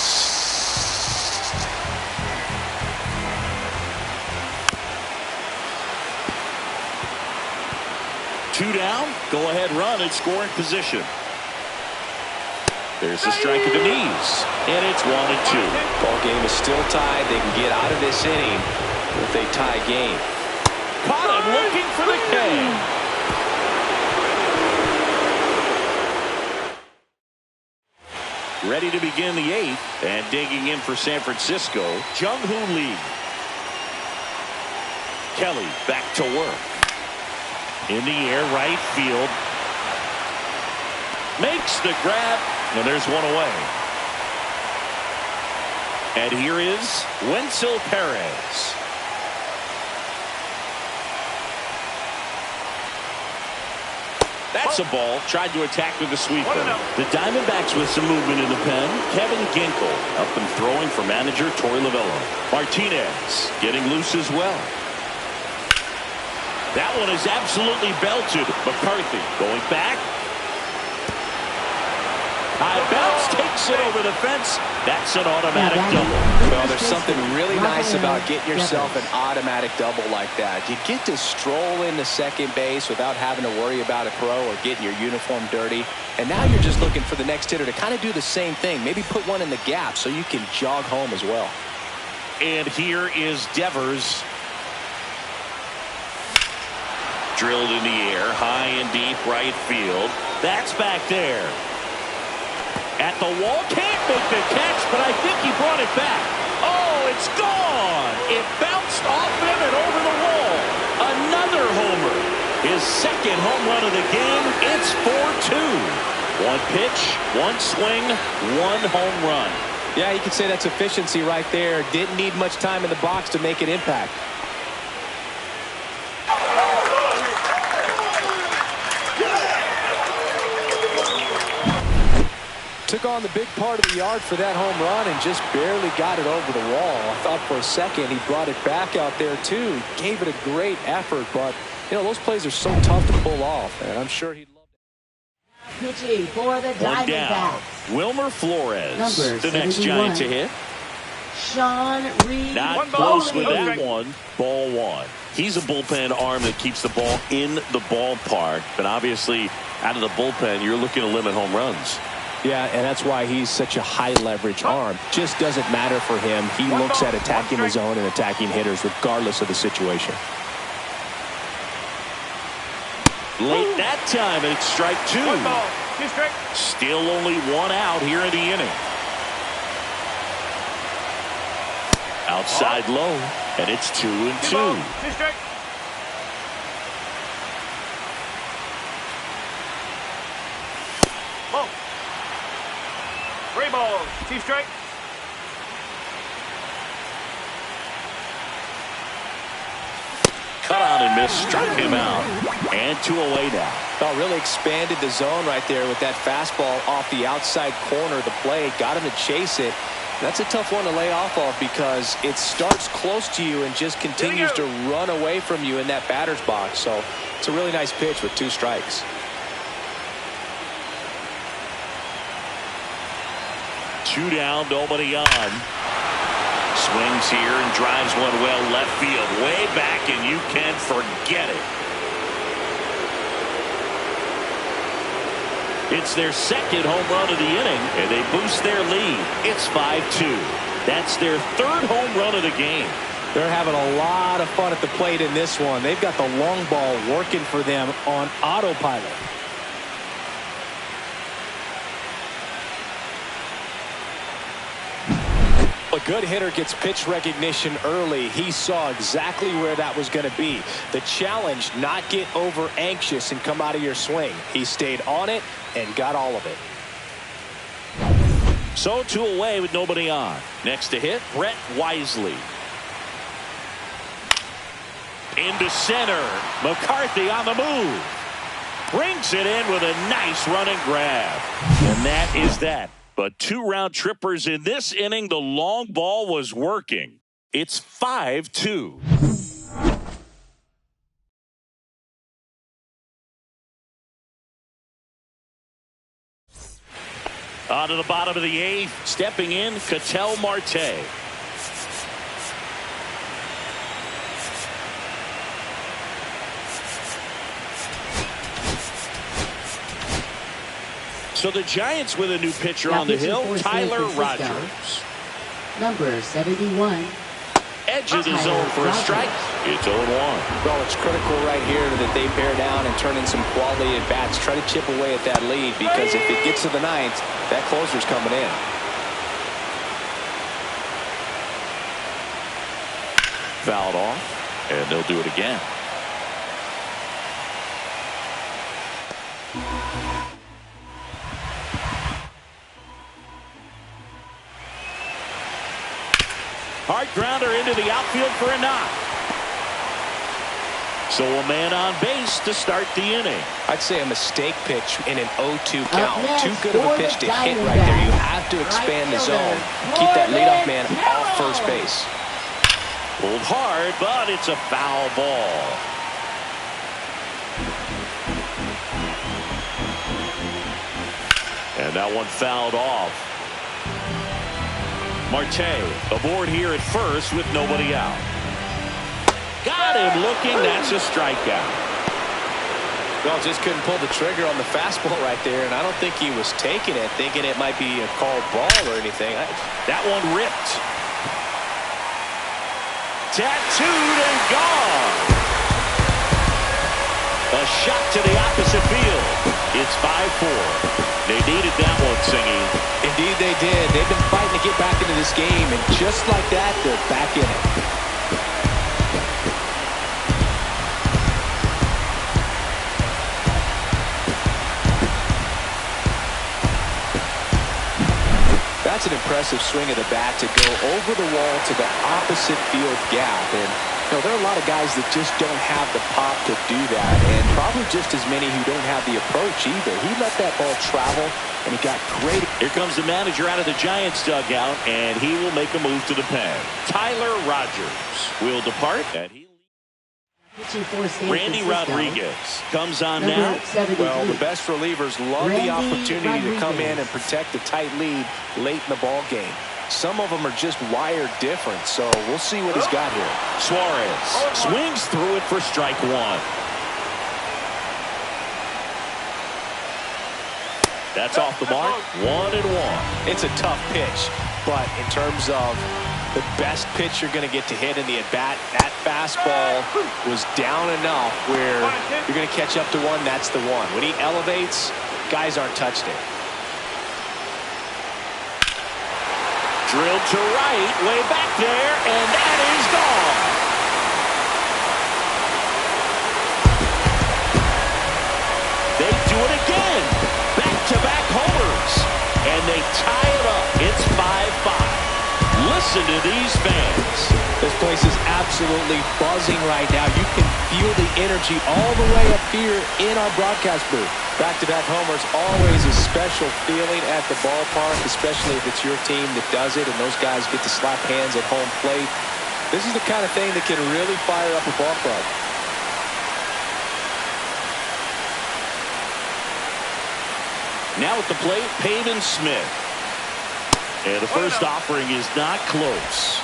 Two down, go-ahead run in scoring position. There's the strike at the knees, and it's 1-2. Ball game is still tied. They can get out of this inning with a tie game. Caught him looking for the K. Ready to begin the 8th, and digging in for San Francisco, Jung-Hoo Lee. Kelly back to work. In the air, right field. Makes the grab, and there's one away. And here is Wenzel Perez. That's a ball. Tried to attack with the sweeper. The Diamondbacks with some movement in the pen. Kevin Ginkel up and throwing for manager Torey Lovullo. Martinez getting loose as well. That one is absolutely belted. McCarthy going back. High bounce takes it over the fence. That's an automatic double. Well, there's something really nice about getting yourself an automatic double like that. You get to stroll into second base without having to worry about a throw or getting your uniform dirty. And now you're just looking for the next hitter to kind of do the same thing. Maybe put one in the gap so you can jog home as well. And here is Devers. Drilled in the air, high and deep right field. That's back there. At the wall, can't make the catch, but I think he brought it back. Oh, it's gone. It bounced off him and over the wall. Another homer. His second home run of the game. It's 4-2. One pitch, one swing, one home run. Yeah, you could say that's efficiency right there. Didn't need much time in the box to make an impact. Took on the big part of the yard for that home run and just barely got it over the wall. I thought for a second he brought it back out there too. He gave it a great effort, but you know those plays are so tough to pull off, and I'm sure he'd love it. Pitching for the One down. Diamondbacks. Wilmer Flores, Number the next 71. Giant to hit. Sean Reed. Not close with that one. Ball one. He's a bullpen arm that keeps the ball in the ballpark, but obviously out of the bullpen, you're looking to limit home runs. Yeah, and that's why he's such a high leverage arm. Just doesn't matter for him. He looks at attacking the zone and attacking hitters regardless of the situation. Late that time, and it's strike two. Still only one out here in the inning. Outside low, and it's 2-2. 3 balls, 2 strikes. Cut on and miss, struck him out. And 2 away now. Oh, really expanded the zone right there with that fastball off the outside corner of the plate. Got him to chase it. That's a tough one to lay off of because it starts close to you and just continues to run away from you in that batter's box. So it's a really nice pitch with 2 strikes. Two down, nobody on. Swings here and drives one well left field. Way back, and you can forget it. It's their second home run of the inning, and they boost their lead. It's 5-2. That's their 3rd home run of the game. They're having a lot of fun at the plate in this one. They've got the long ball working for them on autopilot. A good hitter gets pitch recognition early. He saw exactly where that was going to be. The challenge, not get over anxious and come out of your swing. He stayed on it and got all of it. So 2 away with nobody on. Next to hit, Brett Wisely. Into center. McCarthy on the move. Brings it in with a nice running grab. And that is that. But 2 round trippers in this inning. The long ball was working. It's 5-2. On to the bottom of the 8th. Stepping in, Ketel Marte. So the Giants with a new pitcher on the hill, Tyler Rogers. Number 71. Edge of the zone for a strike. It's 0-1. Well, it's critical right here that they bear down and turn in some quality at bats. Try to chip away at that lead because if it gets to the 9th, that closer's coming in. Fouled off, and they'll do it again. Hard grounder into the outfield for a knock. So a man on base to start the inning. I'd say a mistake pitch in an 0-2 count. Too good of a pitch to hit right there. You have to expand the zone. Keep that leadoff man off first base. Pulled hard, but it's a foul ball. And that one fouled off. Marte aboard here at first with nobody out. Got him looking. That's a strikeout. Well, just couldn't pull the trigger on the fastball right there, and I don't think he was taking it, thinking it might be a called ball or anything. That one ripped. Tattooed and gone. A shot to the opposite field. It's 5-4. They needed that one, Singy. Indeed they did. They've been fighting to get back into this game, and just like that, they're back in it. That's an impressive swing of the bat to go over the wall to the opposite field gap. And you know, there are a lot of guys that just don't have the pop to do that, and probably just as many who don't have the approach either. He let that ball travel, and he got great. Here comes the manager out of the Giants dugout, and he will make a move to the pen. Tyler Rogers will depart, and he Randy Rodriguez comes on now. Well, the best relievers love the opportunity to come in and protect a tight lead late in the ball game. Some of them are just wired different, so we'll see what he's got here. Suarez swings through it for strike 1. That's off the mark. 1-1. It's a tough pitch, but in terms of the best pitch you're going to get to hit in the at-bat, that fastball was down enough where you're going to catch up to one. That's the one. When he elevates, guys aren't touching it. Drilled to right, way back there, and that is gone. They do it again. Back-to-back homers, and they tie it up. It's 5-5. Listen Listen to these fans. This place is absolutely buzzing right now. You can feel the energy all the way up here in our broadcast booth. Back-to-back homers, always a special feeling at the ballpark, especially if it's your team that does it and those guys get to slap hands at home plate. This is the kind of thing that can really fire up a ball club. Now at the plate, Pavin Smith. And the first offering is not close.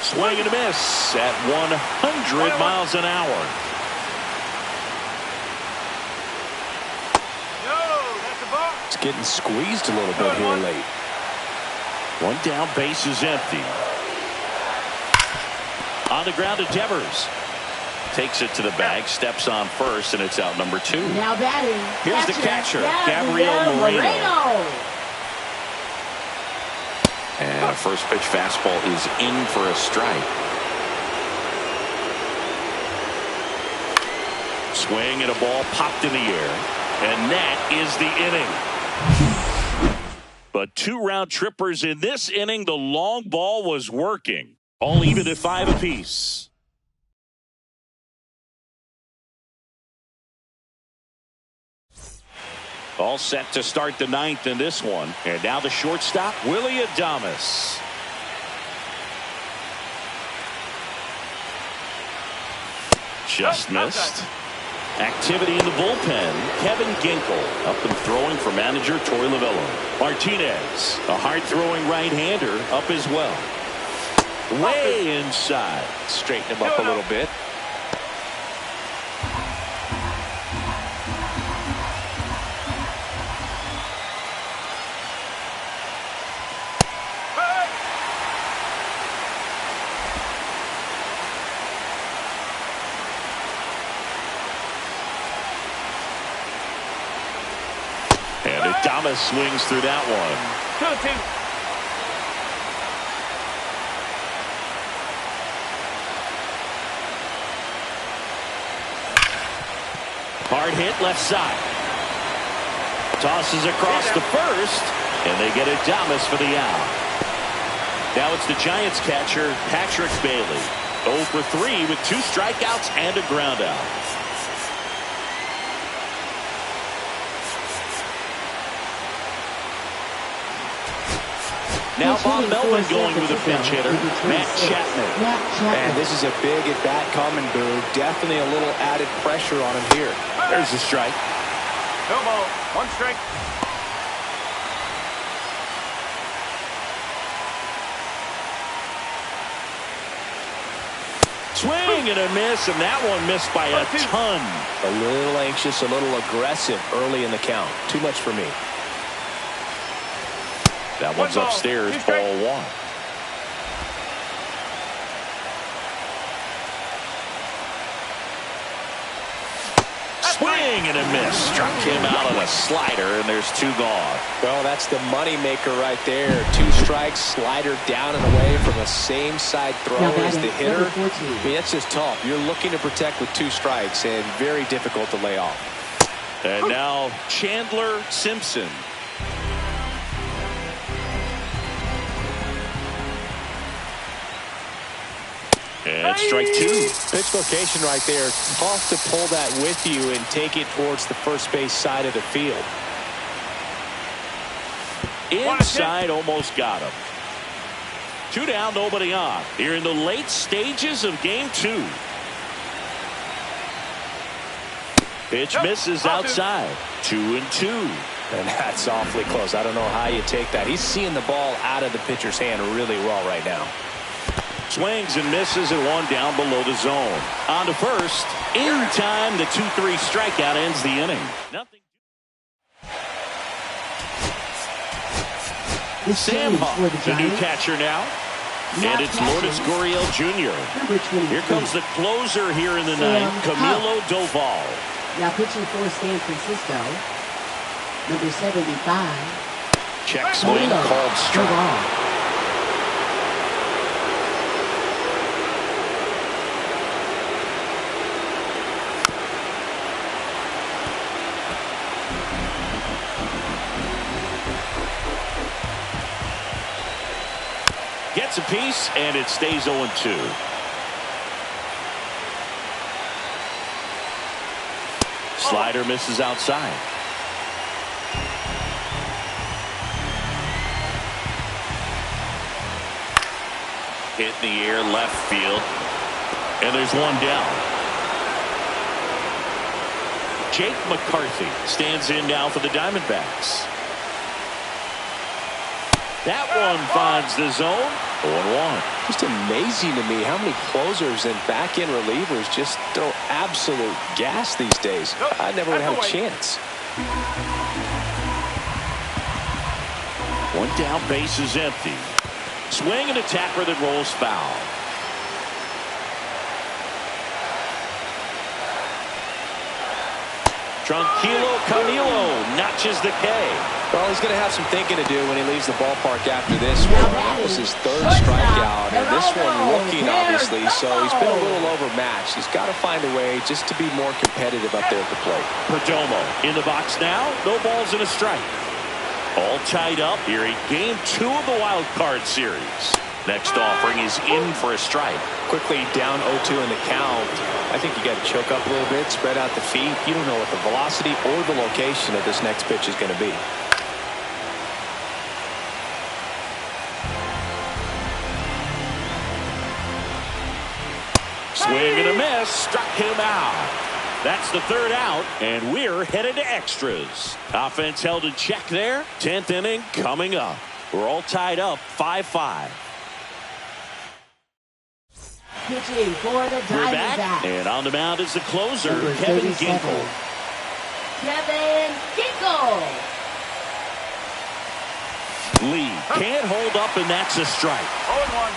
Swing and a miss at 100 miles an hour. It's getting squeezed a little bit here late. One down, base is empty. On the ground to Devers. Takes it to the bag, steps on first, and it's out number 2. Now batting. Here's the catcher, Gabriel Moreno. And a first pitch fastball is in for a strike. Swing and a ball popped in the air. And that is the inning. But 2 round trippers in this inning. The long ball was working. All even at 5 apiece. All set to start the 9th in this one. And now the shortstop, Willie Adames. Just missed. Activity in the bullpen. Kevin Ginkel up and throwing for manager Torey Lovullo. Martinez, a hard-throwing right-hander, up as well. Way inside. Straighten him up a little bit. And Adames swings through that one. 2-2. Hard hit left side. Tosses across to first, and they get Adames for the out. Now it's the Giants catcher, Patrick Bailey. 0 for 3 with 2 strikeouts and a ground out. Now Bob Melvin going with a pinch hitter, Matt Chapman. And this is a big at-bat coming, Boo. Definitely a little added pressure on him here. There's the strike. No ball. 1 strike. Swing and a miss, and that one missed by a ton. A little anxious, a little aggressive early in the count. Too much for me. That one's upstairs, ball 1. Swing and a miss. Struck him out on a slider, and there's 2 gone. Well, that's the money maker right there. 2 strikes, slider down and away from the same side throw as the hitter. I mean, that's just tough. You're looking to protect with 2 strikes, and very difficult to lay off. And now Chandler Simpson. And strike 2. Pitch location right there. Tough to pull that with you and take it towards the first base side of the field. Inside, almost got him. 2 down, nobody on. Here in the late stages of game 2. Pitch misses outside. 2-2. And that's awfully close. I don't know how you take that. He's seeing the ball out of the pitcher's hand really well right now. Swings and misses and 1 down below the zone. On to first. In time, the 2-3 strikeout ends the inning. Nothing. Sam Huff, the new catcher now. And it's Lourdes Gurriel Jr. Here comes the closer here in the 9th, Camilo Doval. Now pitching for San Francisco, number 75. Check swing, called strike. gets a piece, and it stays 0-2. Slider misses outside. Hit in the air, left field. And there's one down. Jake McCarthy stands in now for the Diamondbacks. That one finds the zone. 0-1. Just amazing to me how many closers and back-end relievers just throw absolute gas these days. I never would have a chance. One down, base is empty. Swing and a tapper that rolls foul. Tranquilo Camilo notches the K. Well, he's going to have some thinking to do when he leaves the ballpark after this one. That was his third strikeout, and this one looking, obviously, so he's been a little overmatched. He's got to find a way just to be more competitive up there at the plate. Perdomo in the box now. No balls and a strike. All tied up here in Game 2 of the Wild Card Series. Next offering is in for a strike. Quickly down 0-2 in the count. I think you got to choke up a little bit, spread out the feet. You don't know what the velocity or the location of this next pitch is going to be. Swing and a miss. Struck him out. That's the third out, and we're headed to extras. Offense held in check there. 10th inning coming up. We're all tied up 5-5. Pitching for the We're back, Diamondbacks. and on the mound is the closer, Number Kevin 37. Ginkel. Kevin Ginkel. Lee can't hold up, and that's a strike. 0-1.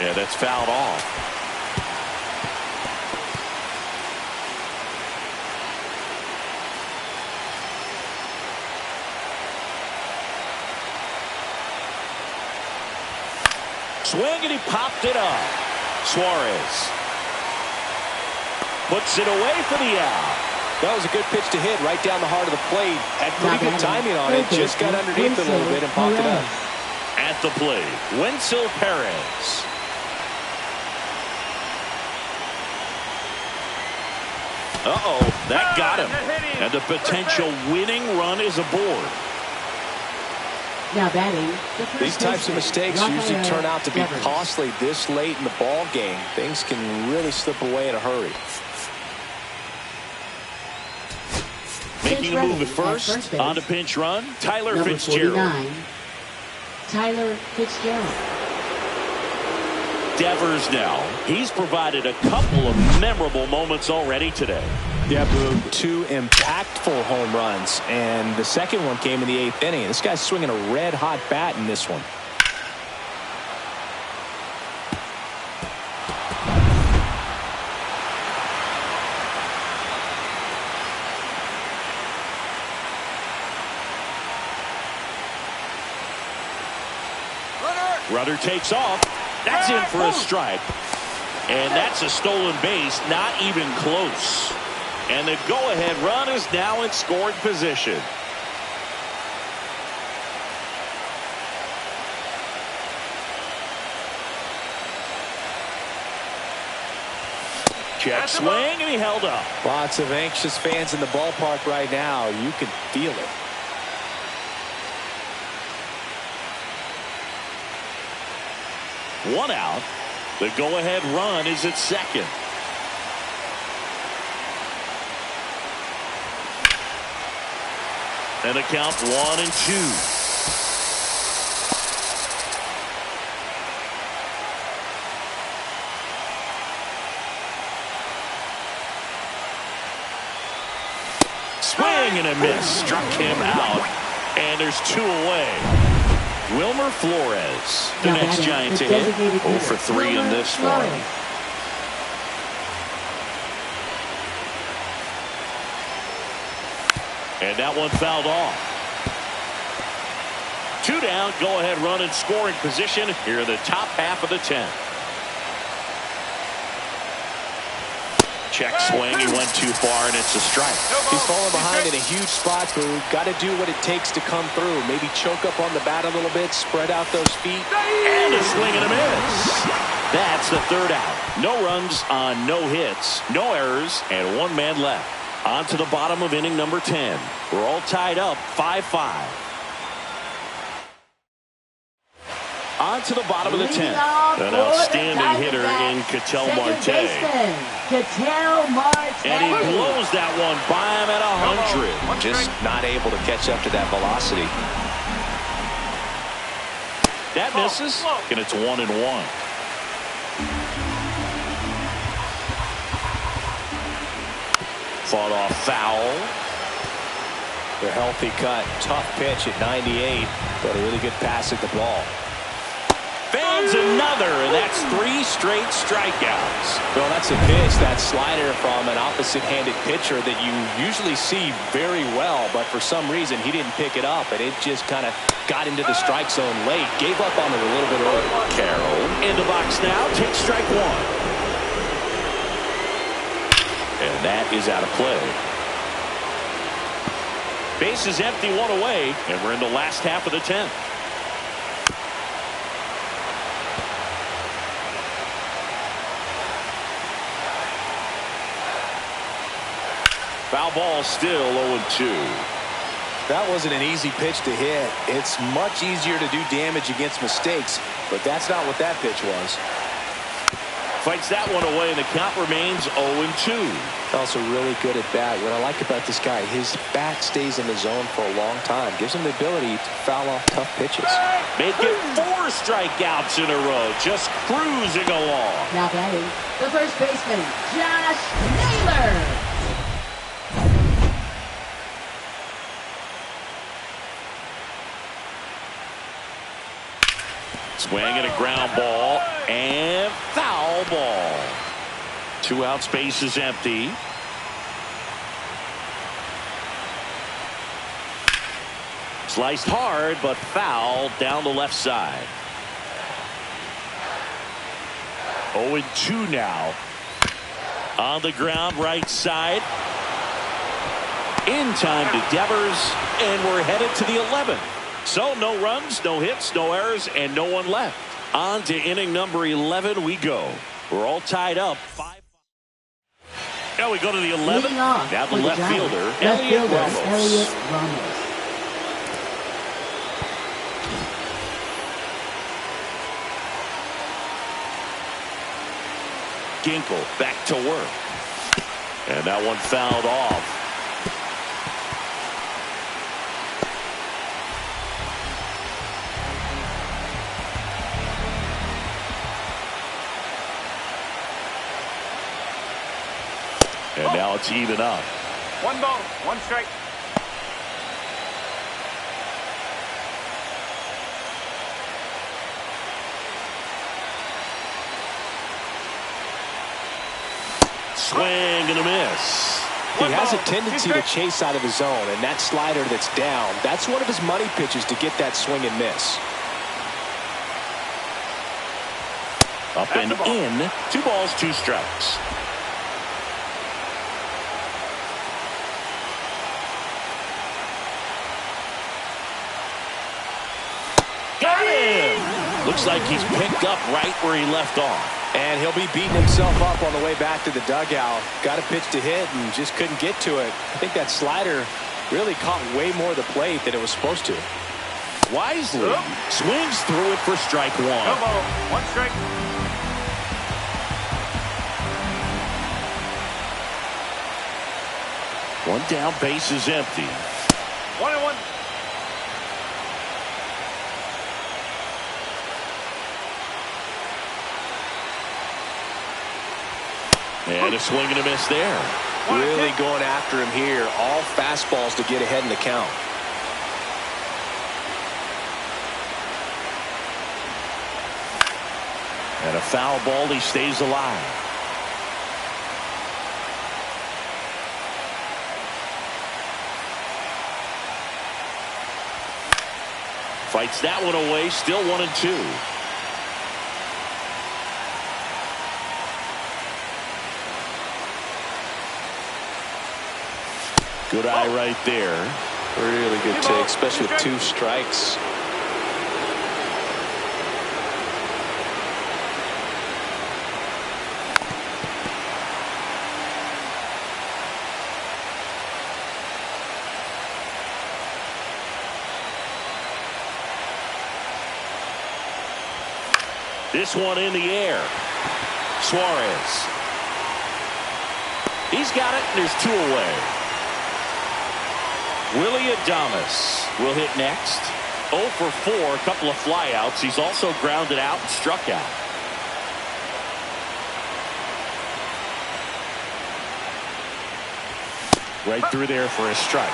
Yeah, that's fouled off. Swing, and he popped it up. Suarez puts it away for the out. That was a good pitch to hit right down the heart of the plate. Had pretty good timing on it. Just got underneath it a little bit and popped it up. At the plate, Wenzel Perez. Uh-oh, that got him. And the potential winning run is aboard. Now batting. The first These types of baseman, mistakes usually Rafael turn out to be Devers. costly this late in the ball game. Things can really slip away in a hurry. Making a move at first. base. On to pinch run, Tyler Number Fitzgerald. 49, Tyler Fitzgerald. Devers now. He's provided a couple of memorable moments already today. Yeah, Boo. 2 impactful home runs, and the second one came in the 8th inning. This guy's swinging a red-hot bat in this one. Runner takes off. That's in for a strike. And that's a stolen base, not even close. And the go-ahead run is now in scoring position. Check swing, and he held up. Lots of anxious fans in the ballpark right now. You can feel it. One out. The go-ahead run is at second. And the count 1-2. Swing and a miss. Struck him out. And there's 2 away. Wilmer Flores, the Now next batting, Giant to the hit. designated 0 for hitter, 3 in Wilmer this Flores. one. And that one fouled off. 2 down, go ahead run in scoring position here in the top half of the 10th. Check swing. He went too far, and it's a strike. He's falling behind in a huge spot, but we've got to do what it takes to come through. Maybe choke up on the bat a little bit, spread out those feet. And a swing and a miss. That's the third out. No runs on no hits, no errors, and one man left. On to the bottom of inning number 10. We're all tied up 5-5. On to the bottom of the 10th. An outstanding hitter in Ketel Marte. And he blows that one by him at 100. Just not able to catch up to that velocity. That misses, and it's 1-1. Fought off foul. The healthy cut. Tough pitch at 98, but a really good pass at the ball. Fans another, and that's 3 straight strikeouts. Well, that's a pitch, that slider from an opposite-handed pitcher that you usually see very well, but for some reason he didn't pick it up, and it just kind of got into the strike zone late. Gave up on it a little bit early. Carroll in the box now, takes strike 1. And that is out of play. Base is empty, 1 away, and we're in the last half of the 10th. Foul ball, still 0-2. That wasn't an easy pitch to hit. It's much easier to do damage against mistakes, but that's not what that pitch was. Fights that one away, and the count remains 0-2. Also really good at bat. What I like about this guy, his bat stays in the zone for a long time. Gives him the ability to foul off tough pitches. Make it 4 strikeouts in a row. Just cruising along. Now batting, the first baseman, Josh Naylor. Swing and a ground ball, and foul ball. 2 outs, base is empty. Sliced hard, but foul down the left side. 0-2 now. On the ground, right side. In time to Devers, and we're headed to the 11th. So no runs, no hits, no errors, and no one left. On to inning number 11 we go. We're all tied up 5. Now we go to the 11th. Now the left fielder, Elliot Ramos. Ginkel back to work. And that one fouled off. And now it's even up. 1 ball, 1 strike. Swing and a miss. He has a tendency to chase out of his zone, and that slider that's down, that's one of his money pitches to get that swing and miss. Up and in. 2 balls, 2 strikes. Got him! Looks like he's picked up right where he left off. And he'll be beating himself up on the way back to the dugout. Got a pitch to hit and just couldn't get to it. I think that slider really caught way more of the plate than it was supposed to. Wisely swings through it for strike 1. No ball, 1 strike. One down, base is empty. 1-1. And a swing and a miss there. Really going after him here. All fastballs to get ahead in the count. And a foul ball, he stays alive. Fights that one away, still 1-2. Good eye right there. Really good take, especially with 2 strikes. This one in the air. Suarez. He's got it, and there's 2 away. Willie Adames will hit next. 0 for 4, a couple of flyouts. He's also grounded out and struck out. Right through there for a strike.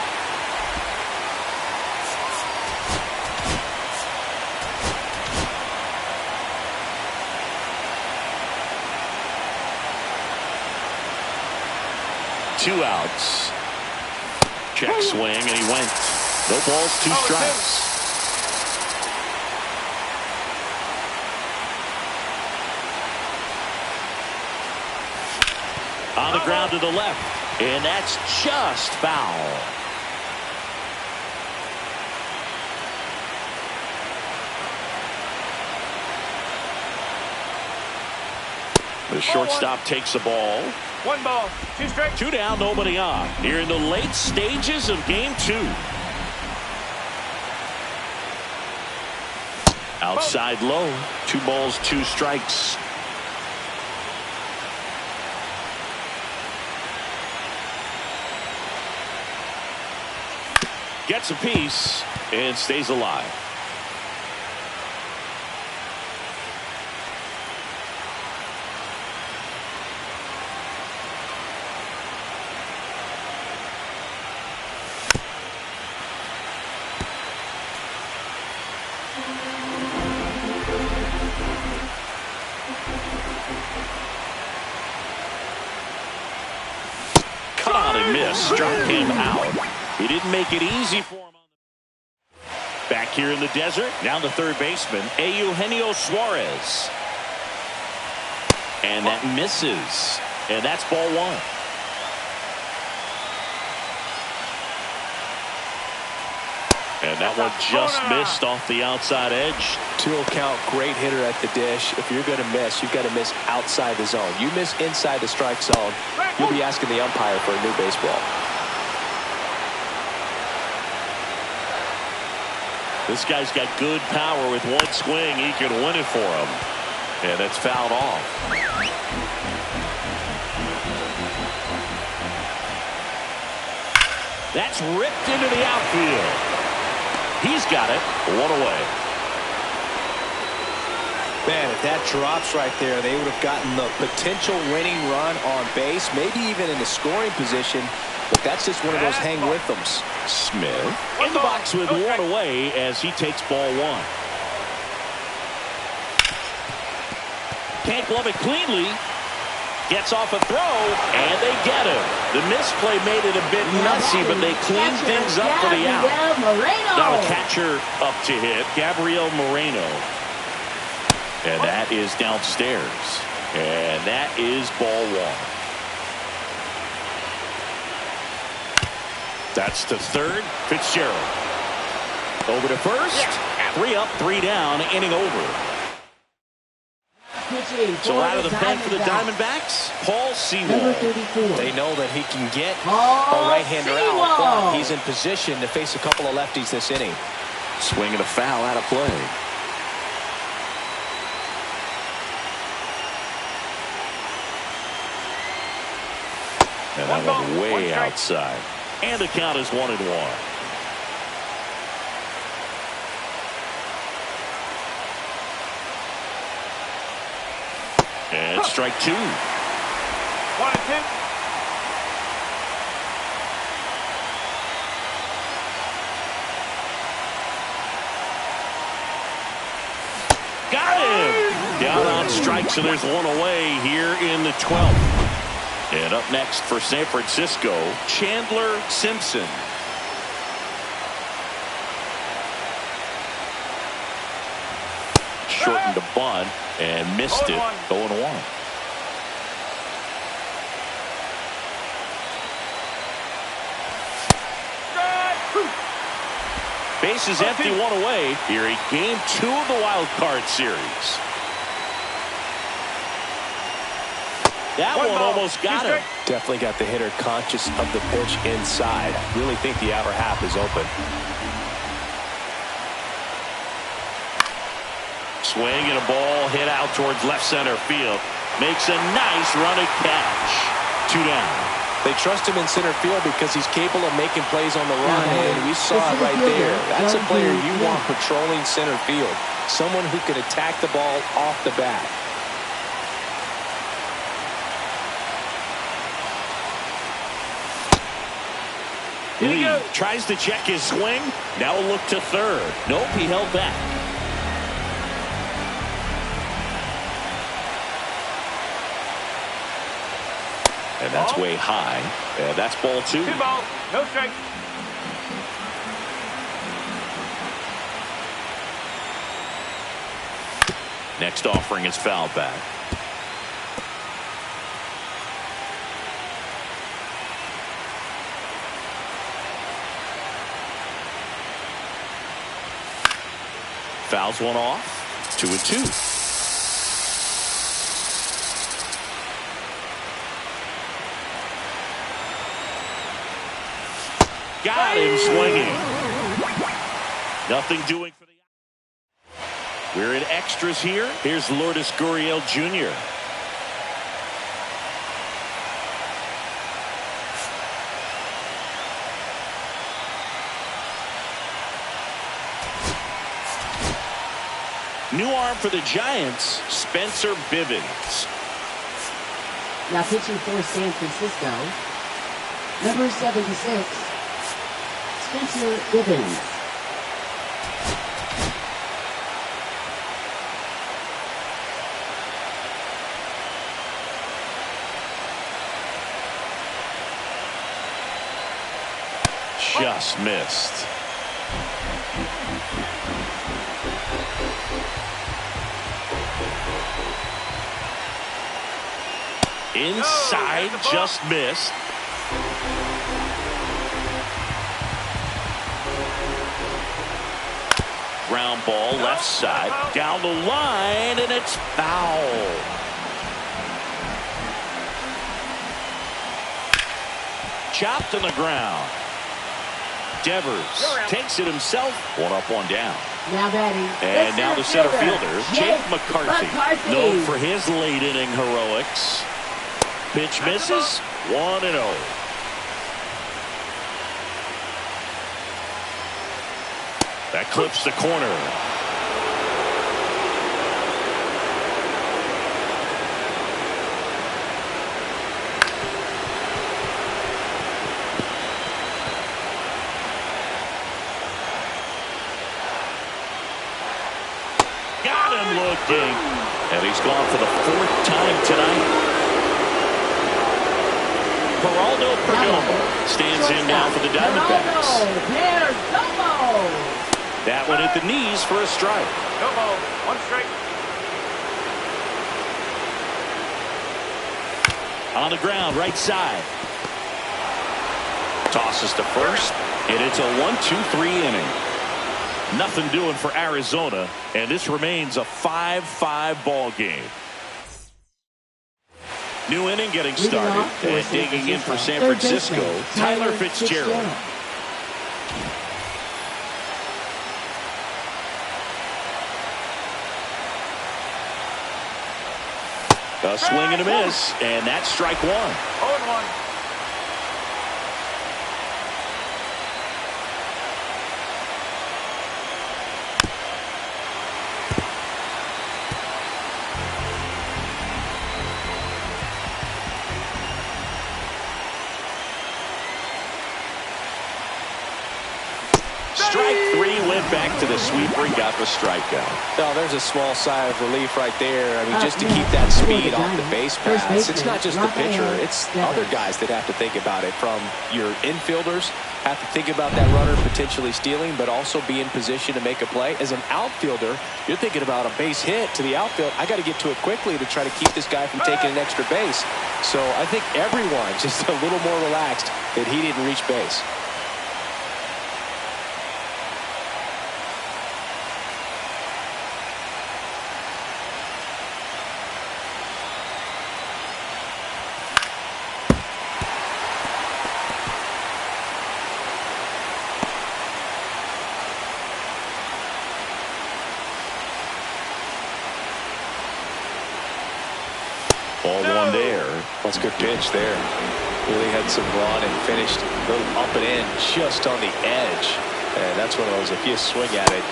Two outs. Check swing, and he went. No balls, 2 strikes. On the ground to the left, and that's just foul. The shortstop takes the ball. 1 ball, 2 strikes. 2 down, nobody on. Here in the late stages of game 2. Outside low. 2 balls, 2 strikes. Gets a piece and stays alive. Caught and missed. Struck him out. He didn't make it easy for him. Back here in the desert. Now the third baseman, Eugenio Suarez. And that misses. And that's ball 1. And that one just missed off the outside edge. 2 count, great hitter at the dish. If you're going to miss, you've got to miss outside the zone. You miss inside the strike zone, you'll be asking the umpire for a new baseball. This guy's got good power. With 1 swing, he can win it for him. And it's fouled off. That's ripped into the outfield. He's got it. 1 away. Man, if that drops right there, they would have gotten the potential winning run on base, maybe even in the scoring position. But that's just one of those hang with thems. Smith in the box with 1 away as he takes ball 1. Can't glove it cleanly. Gets off a throw, and they get him. The misplay made it a bit messy, but they cleaned things up for the out. Now a catcher up to hit, Gabriel Moreno. And that is downstairs. And that is ball 1. That's to third, Fitzgerald. Over to first. 3 up, 3 down, inning over. So out of the pen for the Diamondbacks, Paul Sewell. They know that he can get a right-hander out, but he's in position to face a couple of lefties this inning. Swinging a foul out of play. And that one way outside. And the count is 1-1. And strike 2. 1-2. Got him! Down on strikes, and there's 1 away here in the 12th. And up next for San Francisco, Chandler Simpson. Shortened a bunt and missed it. 0-1. Base is empty, one away here in Game 2 of the Wild Card Series. That one almost got him. Definitely got the hitter conscious of the pitch inside. Really think the outer half is open. Swing and a ball hit out towards left center field. Makes a nice running catch. 2 down. They trust him in center field because he's capable of making plays on the run, and we saw it right there. That's a player you want patrolling center field. Someone who can attack the ball off the bat. Lee tries to check his swing. Now a look to third. Nope, he held back. And that's way high. And that's ball 2. 2 ball, no strike. Next offering is foul back. Fouls one off. 2-2. Got him swinging. Nothing doing for the. We're in extras here. Here's Lourdes Gurriel Jr. New arm for the Giants, Spencer Bivens. Now pitching for San Francisco, number 76, Spencer Bivens. Just missed. Inside, just missed. Ground ball, left side, down the line, and it's foul. Chopped on the ground. Devers takes it himself. 1 up, 1 down. Now batting. And now the center fielder, Jake McCarthy. Known for his late inning heroics. Pitch misses. 1-0. That clips the corner. Got him looking. And he's gone for the 4th time tonight. Geraldo Perdomo stands in now for the Diamondbacks. That one at the knees for a strike. No ball, 1 strike. On the ground, right side. Tosses to first, and it's a 1-2-3 inning. Nothing doing for Arizona, and this remains a 5-5 ball game. New inning getting started, and digging in for San Francisco, Tyler Fitzgerald. A swing and a miss, and that's strike 1. 0-1. Strike 3, went back to the sweeper and got the strikeout. No, there's a small sigh of relief right there. I mean, just to keep that speed off the base pass. It's not just the pitcher. It's other guys that have to think about it. From your infielders, have to think about that runner potentially stealing, but also be in position to make a play. As an outfielder, you're thinking about a base hit to the outfield. I got to get to it quickly to try to keep this guy from taking an extra base. So I think everyone's just a little more relaxed that he didn't reach base. Ball one there. That's a good pitch there. Really had some run and finished a little up and in just on the edge. And that's one of those, if you swing at it.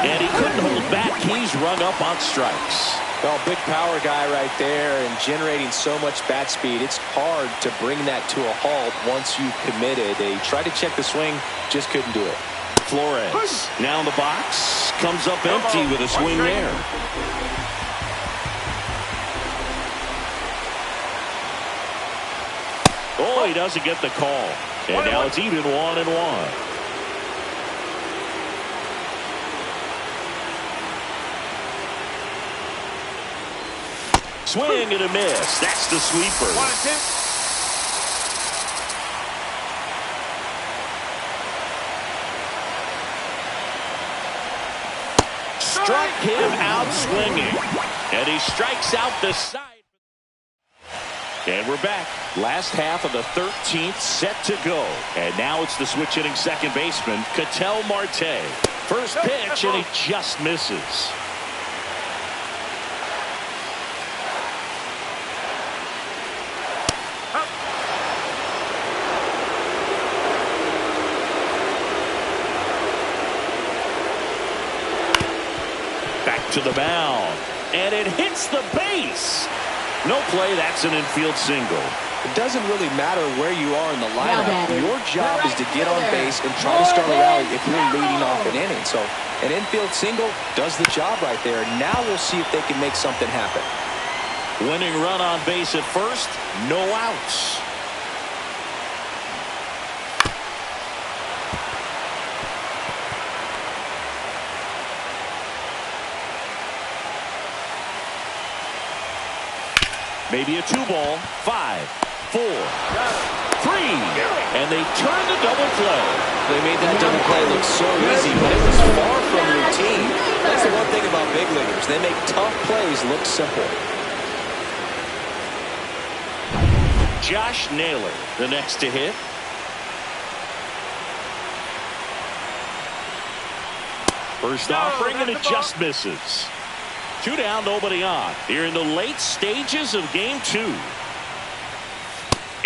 And he couldn't hold back. He's rung up on strikes. Well, big power guy right there and generating so much bat speed. It's hard to bring that to a halt once you've committed. They tried to check the swing, just couldn't do it. Flores now in the box. Comes up empty with a swing there. Oh, he doesn't get the call. And now it's even 1-1. Swing and a miss. That's the sweeper. 1-2. Struck him out swinging. And he strikes out the side. And we're back. Last half of the 13th set to go. And now it's the switch hitting second baseman, Ketel Marte. First pitch, and he just misses. Back to the mound. And it hits the base. No play, that's an infield single. It doesn't really matter where you are in the lineup. Your job is to get on base and try to start a rally if you're leading off an inning. So an infield single does the job right there. Now we'll see if they can make something happen. Winning run on base at first, no outs. Maybe a 2-ball. 5, 4, 3. And they turn the double play. They made that double play look so easy, but it was far from routine. That's the one thing about big leaguers. They make tough plays look simple. Josh Naylor, the next to hit. First offering, and it just misses. 2 down, nobody on. Here in the late stages of game 2.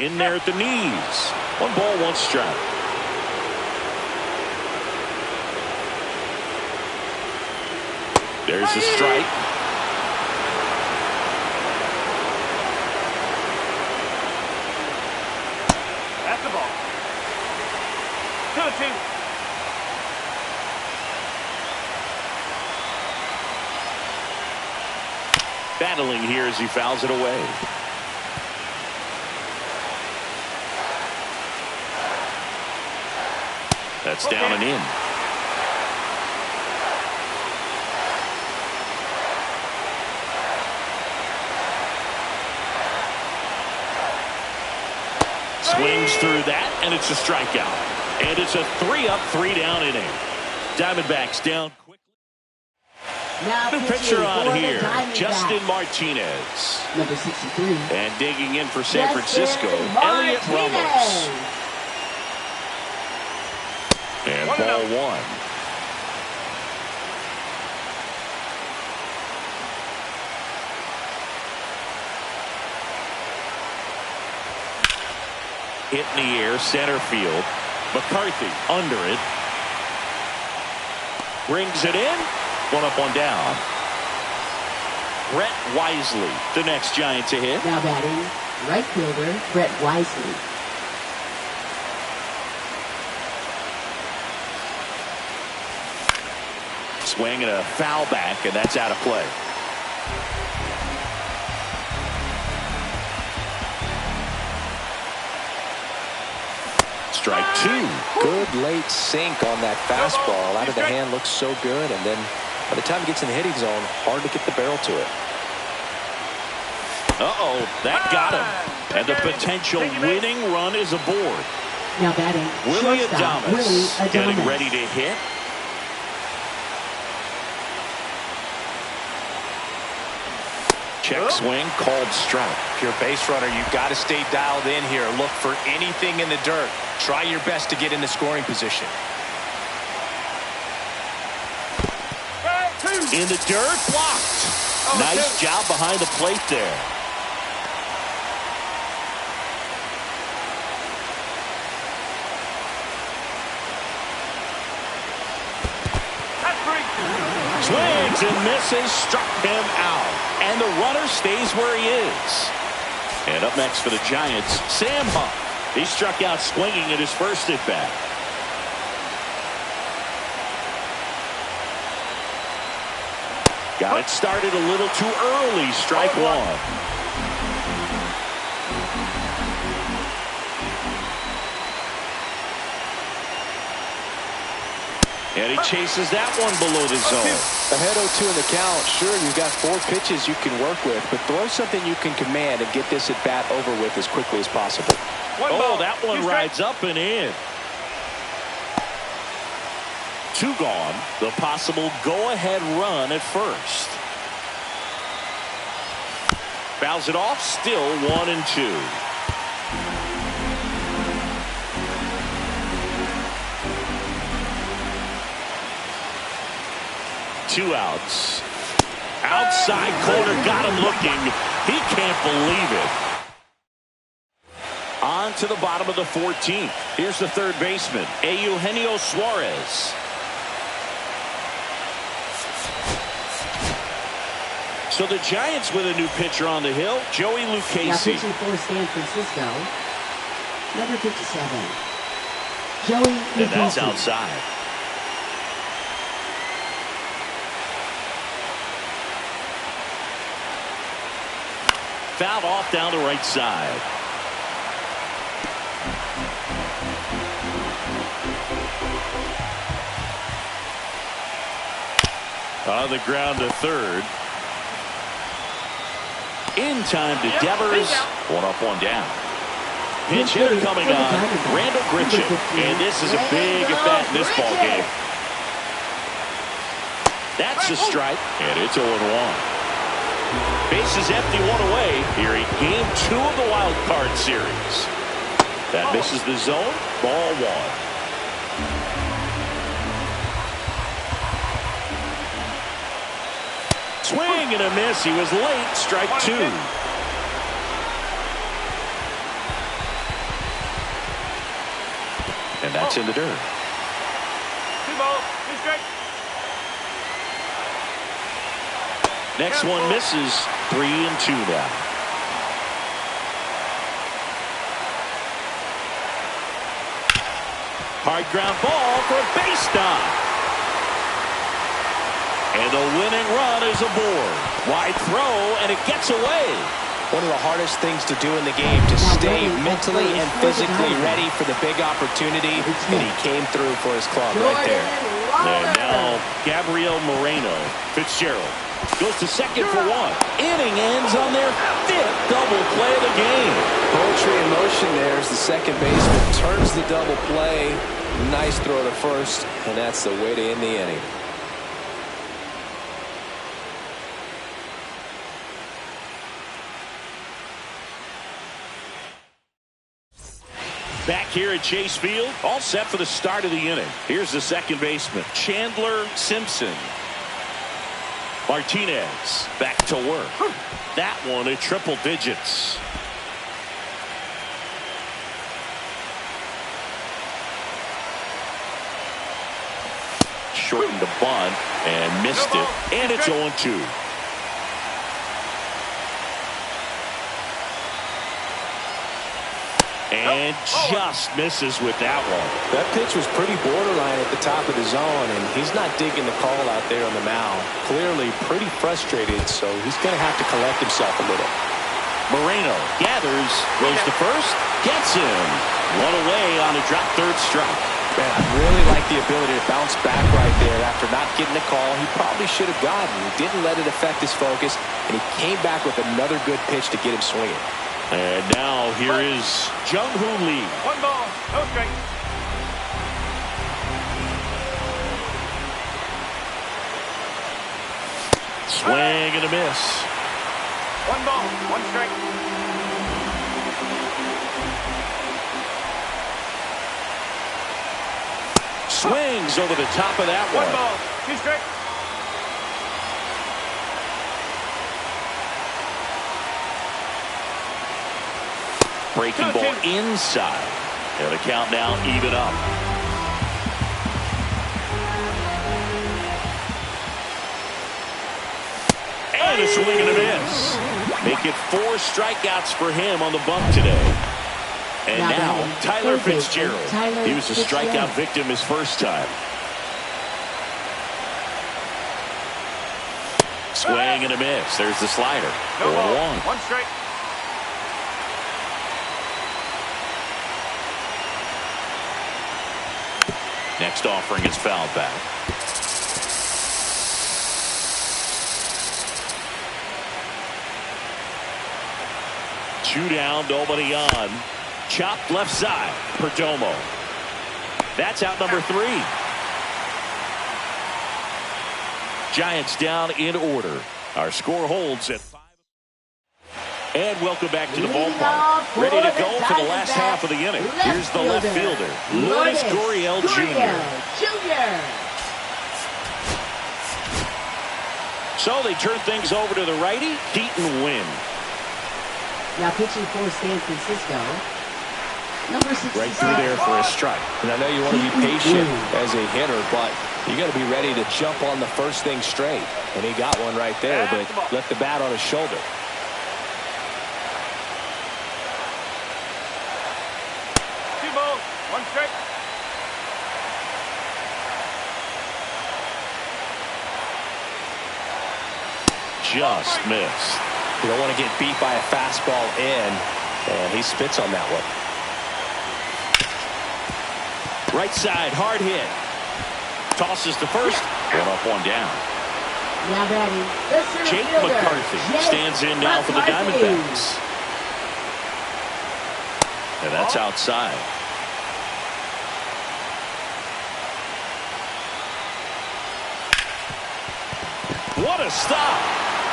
In there at the knees. 1 ball, 1 strike. There's the strike. That's the ball. 2-2. Battling here as he fouls it away. That's down and in. Swings through that, and it's a strikeout. And it's a 3-up, 3-down inning. Diamondbacks down quickly. Now New pitcher on here, Justin Martinez. Number 63. And digging in for San Francisco, Elliot Ramos. And ball 1. Hit in the air, center field. McCarthy under it. Brings it in. 1 up, 1 down. Brett Wisely, the next Giant to hit. Now batting, right fielder, Brett Wisely. Swing and a foul back, and that's out of play. Strike 2. Good late sink on that fastball. Out of the hand, looks so good. And then by the time it gets in the hitting zone, hard to get the barrel to it. Uh-oh, that got him. And the potential winning run is aboard. Now batting, Willie shortstop, Adames getting ready to hit. Check swing, called strike. If you're a base runner, you've got to stay dialed in here. Look for anything in the dirt. Try your best to get in the scoring position. In the dirt, blocked. Nice job behind the plate there. Swings and misses, struck him out. And the runner stays where he is. And up next for the Giants, Sam Huff. He struck out swinging at his first at bat. Got it started a little too early. Strike one. And he chases that one below the zone. Ahead 0-2 in the count. Sure, you've got 4 pitches you can work with, but throw something you can command and get this at bat over with as quickly as possible. That one rides up and in. 2 gone. The possible go-ahead run at first. Fouls it off. Still 1-2. 2 outs. Outside corner, got him looking. He can't believe it. On to the bottom of the 14th. Here's the third baseman, Eugenio Suarez. So the Giants with a new pitcher on the hill, Joey Now Lucchesi. pitching for San Francisco, number 57, Joey And that's Lucchesi. outside. Fouled off down the right side. On the ground to third. In time to Devers. 1 up, 1 down. Pitch hit coming on. Randall Grichuk. And this is a big at bat in this ball game. That's a strike. And it's 0-1. Bases empty, 1 away here in game 2 of the wild card series. That misses the zone. Ball 1. Swing and a miss. He was late. Strike 2. And that's in the dirt. 2 balls, 2 strikes. Next one misses. 3-2 now. Hard ground ball for a base stop. And the winning run is aboard. Wide throw, and it gets away. One of the hardest things to do in the game, to stay mentally and physically ready for the big opportunity, and he came through for his club right there. And now Gabriel Moreno. Fitzgerald goes to second for 1. Inning ends on their 5th double play of the game. Poetry in motion there as the second baseman turns the double play. Nice throw to first, and that's the way to end the inning. Back here at Chase Field, all set for the start of the inning. Here's the second baseman, Chandler Simpson. Martinez back to work. That one at triple digits. Shortened the bunt and missed it. And it's 0-2. And just misses with that one. That pitch was pretty borderline at the top of the zone, and he's not digging the call out there on the mound. Clearly pretty frustrated, so he's going to have to collect himself a little. Moreno gathers, goes to first, gets him. 1 away on a drop third strike. Man, I really like the ability to bounce back right there after not getting the call he probably should have gotten. He didn't let it affect his focus, and he came back with another good pitch to get him swinging. And now here is Jung-Hoo Lee. 1 ball, no strike. Swing and a miss. 1 ball, 1 strike. Swings over the top of that 1 one. ball, 2 strikes. Breaking ball inside. And the count now even up. And a swing and a miss. Make it 4 strikeouts for him on the bump today. And now Tyler Fitzgerald. He was a strikeout victim his first time. Swing and a miss. There's the slider. No ball. 1-1. 1 strike. Next offering is fouled back. Two down, nobody on. Chopped left side. Perdomo. That's out number 3. Giants down in order. Our score holds at 5. And welcome back to the ballpark. Ready to go for the last half of the inning. Here's the left fielder, Lourdes Gurriel Jr. So they turn things over to the righty, Keaton Wynn. Now pitching for San Francisco, number 63. Right through there for a strike. And I know you want to be patient as a hitter, but you got to be ready to jump on the first thing straight. And he got one right there, but left the bat on his shoulder. Two balls. 1 strike. Just missed. You don't want to get beat by a fastball in, and he spits on that one. Right side, hard hit. Tosses to first. 1 up, 1 down. Now batting, the center Jake fielder, McCarthy Jake stands in now for the McCarthy. Diamondbacks. And that's outside. What a stop.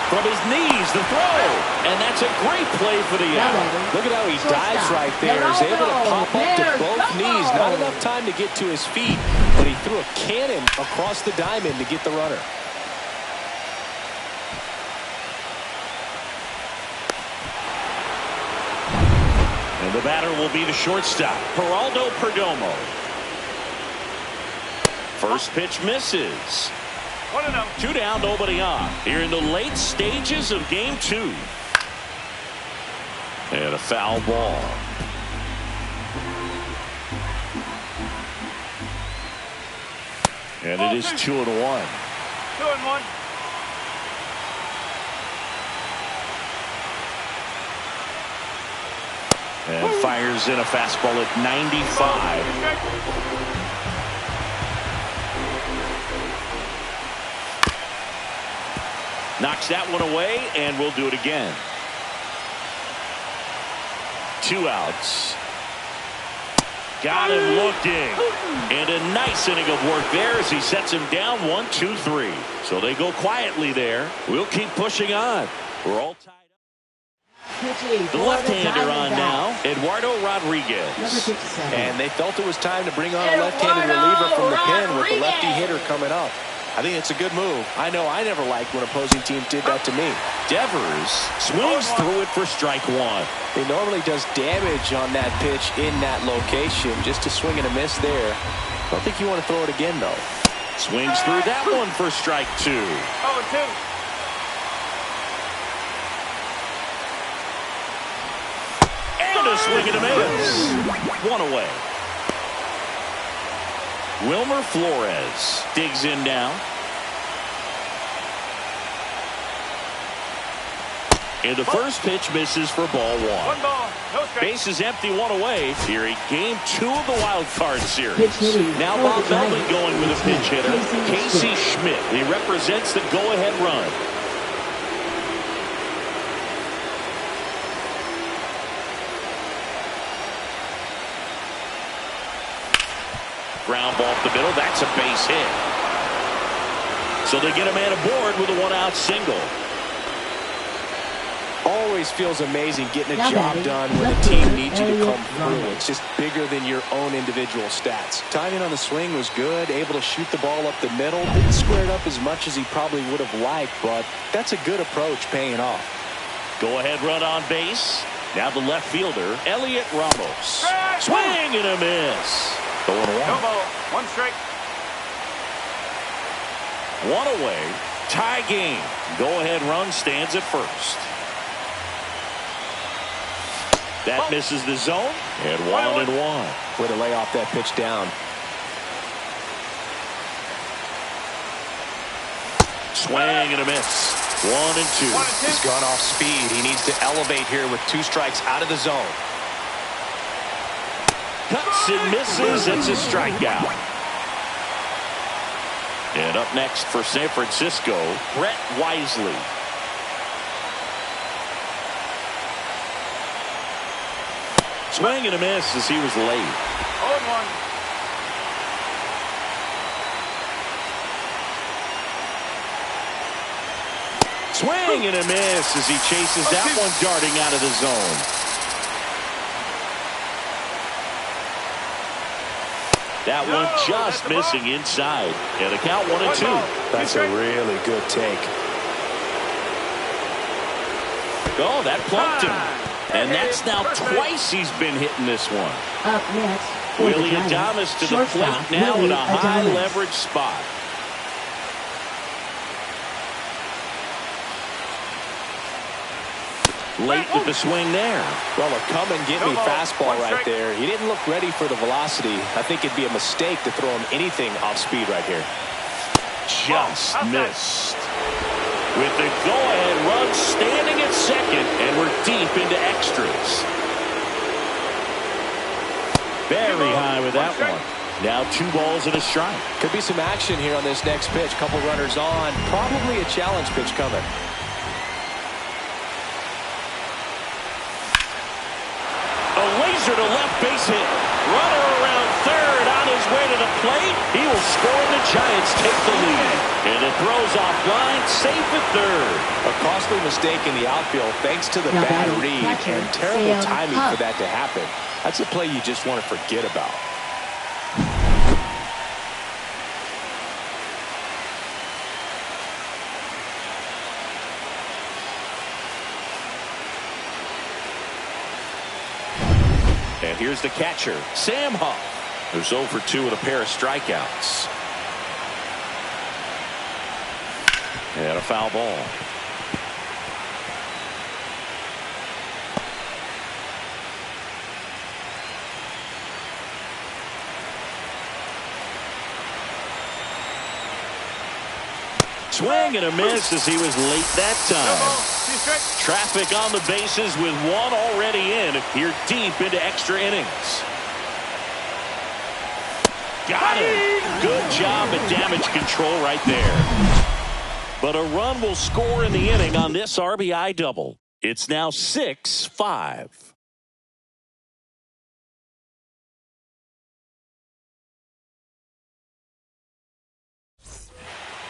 From his knees, the throw. And that's a great play for the out. Look at how he dives right there. He's able to pop up to both knees. Not enough time to get to his feet, but he threw a cannon across the diamond to get the runner. And the batter will be the shortstop, Geraldo Perdomo. First pitch misses. 1-0. 2 down, nobody on. Here in the late stages of game 2. And a foul ball. And it is 2-1. 2-1. And fires in a fastball at 95. Knocks that one away, and we'll do it again. 2 outs. Got him looking. And a nice inning of work there as he sets him down 1-2-3. So they go quietly there. We'll keep pushing on. We're all tied up. The left-hander on now, Eduardo Rodriguez. Number 57. And they felt it was time to bring on a left-handed reliever from the pen with the lefty hitter coming up. I think it's a good move. I know I never liked when opposing teams did that to me. Devers swings through it for strike 1. He normally does damage on that pitch in that location. Just a swing and a miss there. I don't think you want to throw it again, though. Swings through that one for strike 2. 0-2. And a swing and a miss. 1 away. Wilmer Flores digs in now. And the first pitch misses for ball 1. 1 ball. No strike. Base is empty, 1 away. Here in game 2 of the wild card series. Pitch hitting Now for Bob the Melvin Giants. going with a pitch hitter, Casey Schmidt. He represents the go-ahead run. Ground ball up the middle. That's a base hit. So they get a man aboard with a 1-out single. Always feels amazing getting a Now job batting, done when the left team fielder, needs you to come Elliott through. Ramos. It's just bigger than your own individual stats. Timing on the swing was good, able to shoot the ball up the middle. Didn't square it up as much as he probably would have liked, but that's a good approach paying off. Go ahead run on base. Now the left fielder, Elliott Ramos. Swing and a miss. The 1-1. No ball. 1 strike. 1 away. Tie game. Go-ahead run stands at first. That misses the zone. And 1-1. Way to lay off that pitch down. Swing and a miss. 1-2. He's gone off speed. He needs to elevate here with 2 strikes out of the zone. Cuts and misses. It's a strikeout. And up next for San Francisco, Brett Wisely. Swing and a miss as he was late. 0-1. Swing and a miss as he chases that one darting out of the zone. That one just missing inside. And a count 1-2. That's a really good take. Oh, that plunked him. And that's now twice he's been hitting this one. Up next, Willie Adames to the plate now in a high leverage spot. Late with the swing there. Well, a come and get me fastball right there. He didn't look ready for the velocity. I think it'd be a mistake to throw him anything off speed right here. Just missed. With the go-ahead run standing at second, and we're deep into extras. Very high with that one. Now 2 balls and a strike. Could be some action here on this next pitch. Couple runners on. Probably a challenge pitch coming. A laser to left base hit. Runner around third on his way to the plate. He will score and the Giants take the lead. And it throws off line, safe at third. A costly mistake in the outfield thanks to the bad read and terrible timing for that to happen. That's a play you just want to forget about. And here's the catcher, Sam Huff, who's 0 for 2 with a pair of strikeouts. And a foul ball. Swing and a miss as he was late that time. Traffic on the bases with 1 already in. You're deep into extra innings. Got him. Good job at damage control right there. But a run will score in the inning on this RBI double. It's now 6-5.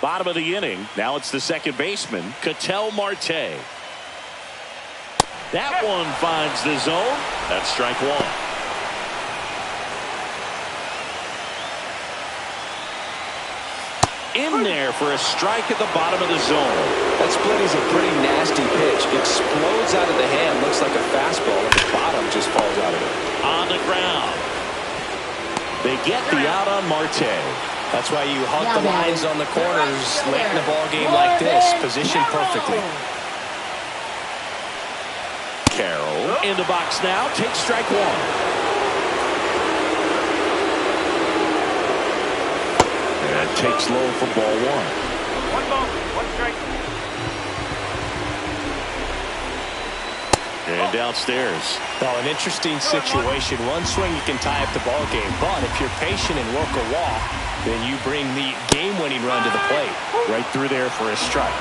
Bottom of the inning. Now it's the second baseman, Ketel Marte. That one finds the zone. That's strike 1. In there for a strike at the bottom of the zone. That split is a pretty nasty pitch. Explodes out of the hand. Looks like a fastball, and the bottom just falls out of it. On the ground. They get the out on Marte. That's why you hunt the lines on the corners late in the ball game like this. Positioned perfectly. Carroll in the box now. Takes strike 1. And takes low for ball 1. 1 ball, 1 strike. And downstairs. Well, an interesting situation. One swing you can tie up the ball game, but if you're patient and work a walk, then you bring the game-winning run to the plate. Right through there for a strike.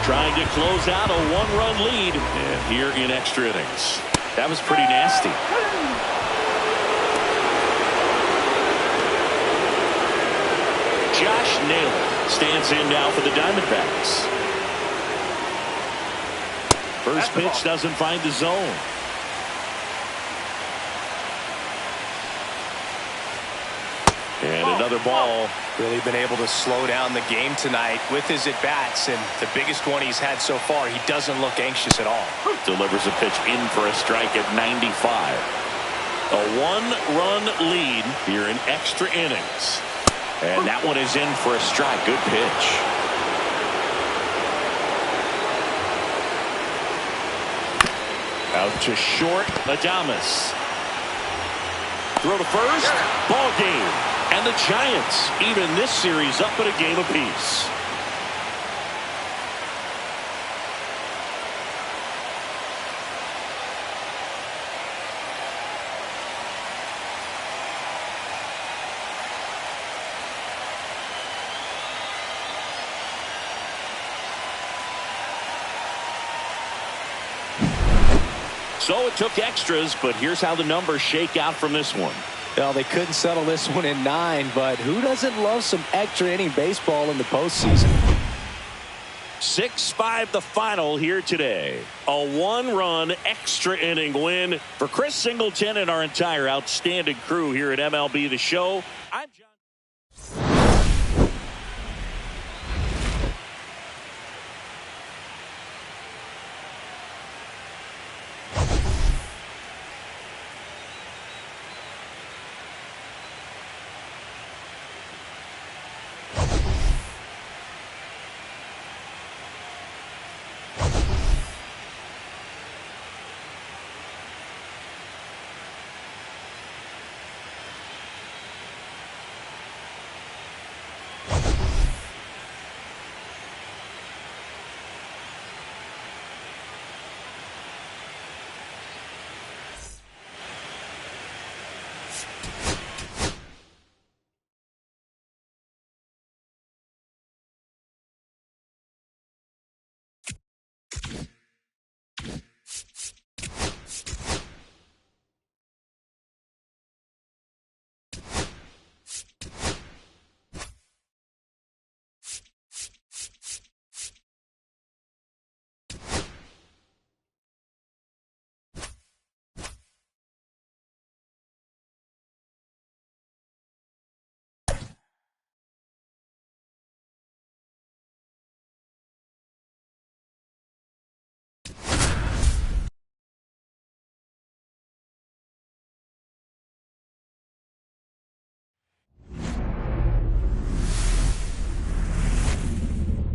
Trying to close out a 1-run lead. And here in extra innings. That was pretty nasty. Josh Naylor stands in now for the Diamondbacks. First pitch doesn't find the zone. And another ball. Really been able to slow down the game tonight with his at-bats, and the biggest one he's had so far. He doesn't look anxious at all. Delivers a pitch in for a strike at 95. A 1-run lead here in extra innings. And that one is in for a strike. Good pitch. Out to short, Adames. Throw to first, ball game. And the Giants even this series up at a game apiece. So it took extras, but here's how the numbers shake out from this one. Well, they couldn't settle this one in 9, but who doesn't love some extra inning baseball in the postseason? 6-5 the final here today. A one-run extra inning win for Chris Singleton and our entire outstanding crew here at MLB The Show. I'm John.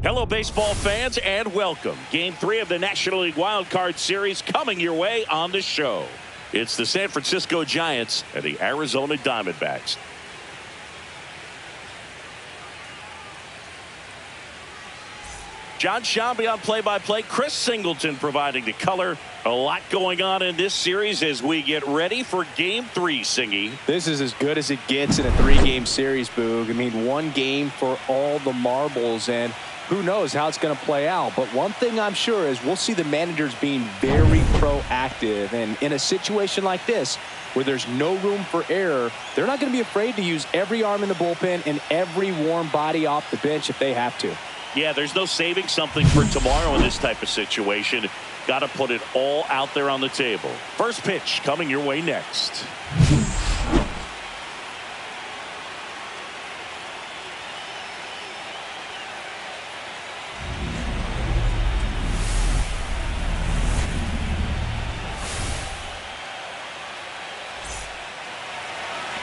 Hello, baseball fans, and welcome. Game 3 of the National League Wild Card Series coming your way on the show. It's the San Francisco Giants and the Arizona Diamondbacks. John Shambi on play-by-play. Chris Singleton providing the color. A lot going on in this series as we get ready for Game 3, Singy. This is as good as it gets in a 3-game series, Boog. I mean, one game for all the marbles, and who knows how it's going to play out. But one thing I'm sure is we'll see the managers being very proactive. And in a situation like this, where there's no room for error, they're not going to be afraid to use every arm in the bullpen and every warm body off the bench if they have to. Yeah, there's no saving something for tomorrow in this type of situation. Got to put it all out there on the table. First pitch coming your way next.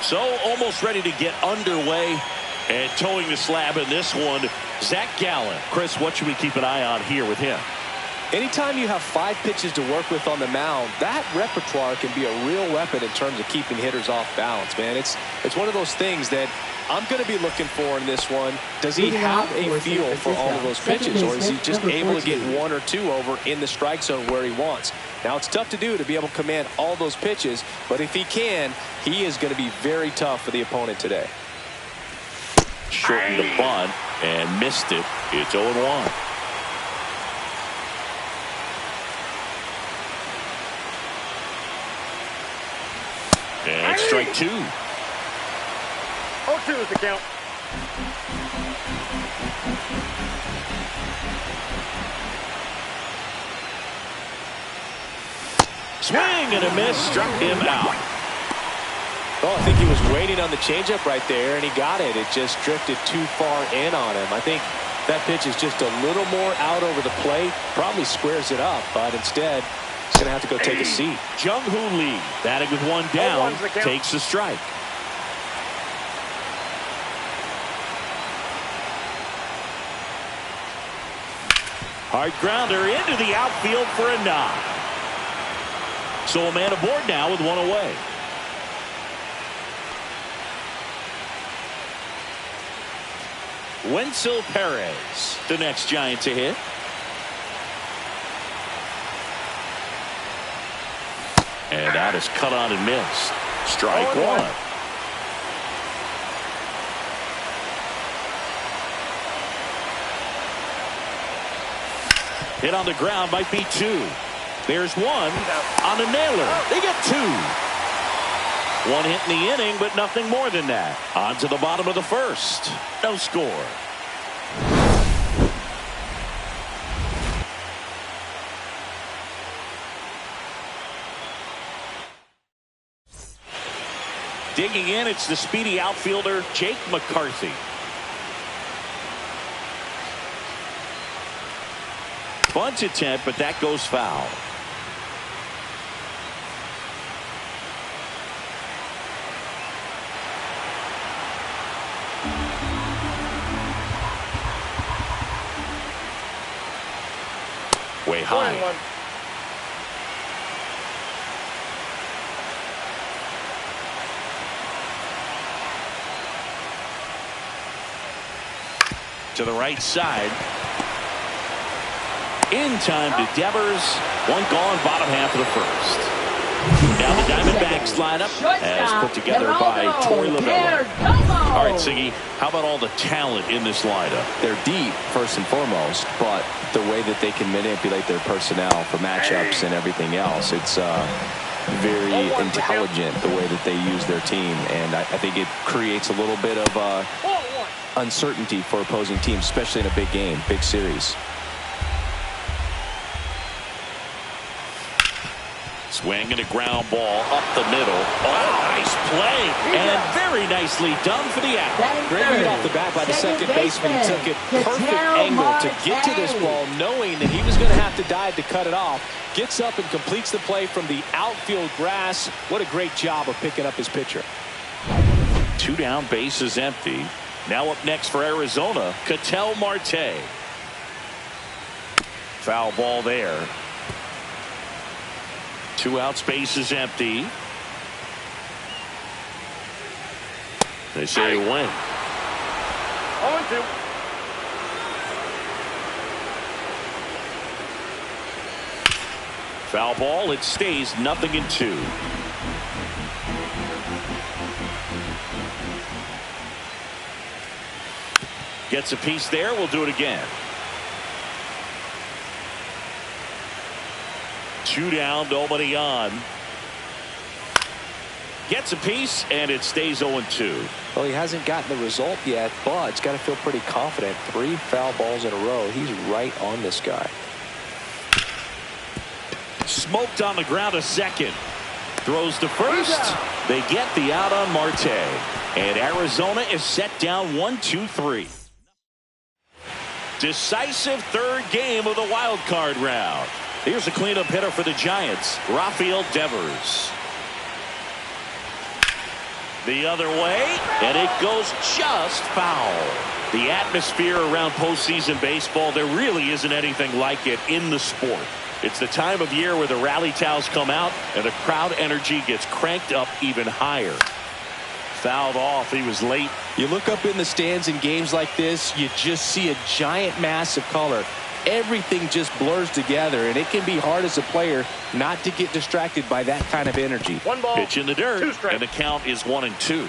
So almost ready to get underway and towing the slab in this one, Zach Gallen. Chris, what should we keep an eye on here with him? Anytime you have 5 pitches to work with on the mound, that repertoire can be a real weapon in terms of keeping hitters off balance, man. It's one of those things that I'm going to be looking for in this one. Does he have a feel for all of those pitches, or is he just able to get 1 or 2 over in the strike zone where he wants? Now, it's tough to do to be able to command all those pitches, but if he can, he is going to be very tough for the opponent today. Shortened the bunt and missed it. It's 0-1. And strike 2. 0-2 is the count. Swing and a miss. Struck him out. Well, I think he was waiting on the changeup right there, and he got it. It just drifted too far in on him. I think that pitch is just a little more out over the plate. Probably squares it up, but instead, he's going to have to go take a seat. Jung-Hoo Lee, batting with 1 down, takes the strike. Hard grounder into the outfield for a nod. So a man aboard now with one away. Wenzel Perez, the next Giant to hit. And that is cut on and missed. Strike one. Hit on the ground might be two. There's one on a nailer. They get two. One hit in the inning, but nothing more than that. On to the bottom of the first. No score. Digging in, it's the speedy outfielder, Jake McCarthy. Bunt attempt, but that goes foul. Way high. 1-1. To the right side. In time to Devers. One gone, bottom half of the first. Now the Diamondbacks lineup as put together by Torey Lovullo. All right, Siggy, how about all the talent in this lineup? They're deep, first and foremost, but the way that they can manipulate their personnel for matchups and everything else, it's very intelligent the way that they use their team, and I think it creates a little bit of uncertainty for opposing teams, especially in a big game, big series. Swing and a ground ball up the middle. Oh, nice play. And very nicely done for the out. Great read off the bat by the second baseman. He took it perfect angle to get to this ball, knowing that he was going to have to dive to cut it off. Gets up and completes the play from the outfield grass. What a great job of picking up his pitcher. Two down, bases empty. Now up next for Arizona, Ketel Marte. Foul ball there. Two outs, bases empty. They say win. 0-2. Foul ball, it stays 0-2. Gets a piece there. We'll do it again. Two down, nobody on. Gets a piece, and it stays 0-2. Well, he hasn't gotten the result yet, but he's got to feel pretty confident. 3 foul balls in a row. He's right on this guy. Smoked on the ground a second. Throws to first. They get the out on Marte. And Arizona is set down 1-2-3. Decisive third game of the wild card round. Here's a cleanup hitter for the Giants, Rafael Devers. The other way, and it goes just foul. The atmosphere around postseason baseball, there really isn't anything like it in the sport. It's the time of year where the rally towels come out and the crowd energy gets cranked up even higher. Fouled off. He was late. You look up in the stands in games like this, you just see a giant mass of color. Everything just blurs together, and it can be hard as a player not to get distracted by that kind of energy. 1 ball. Pitch in the dirt, 2 strikes. and the count is 1-2.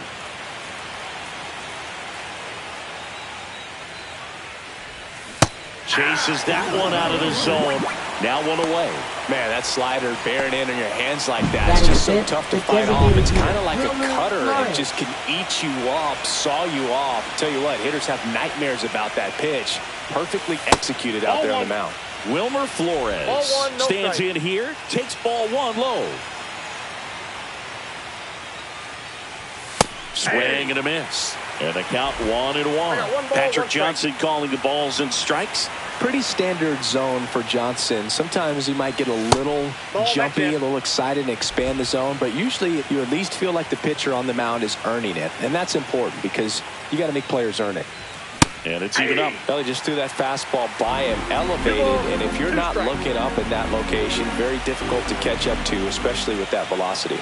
Chases that one out of the zone. Now one away. Man, that slider bearing in on your hands like that, it's just so tough to fight off. It's kind of like a cutter. It just can eat you up, saw you off. Tell you what, hitters have nightmares about that pitch. Perfectly executed out there on the mound. Wilmer Flores Ball 1, no stands strike. in here, takes ball 1 low. Swing and a miss. And the count 1-1. One ball, Patrick 1 strike. Johnson calling the balls and strikes. Pretty standard zone for Johnson. Sometimes he might get a little Ball jumpy, back a in. little excited and expand the zone, but usually you at least feel like the pitcher on the mound is earning it. And that's important because you got to make players earn it. And it's even up. Well, he just threw that fastball by him, elevated, and if you're not looking up in that location, very difficult to catch up to, especially with that velocity.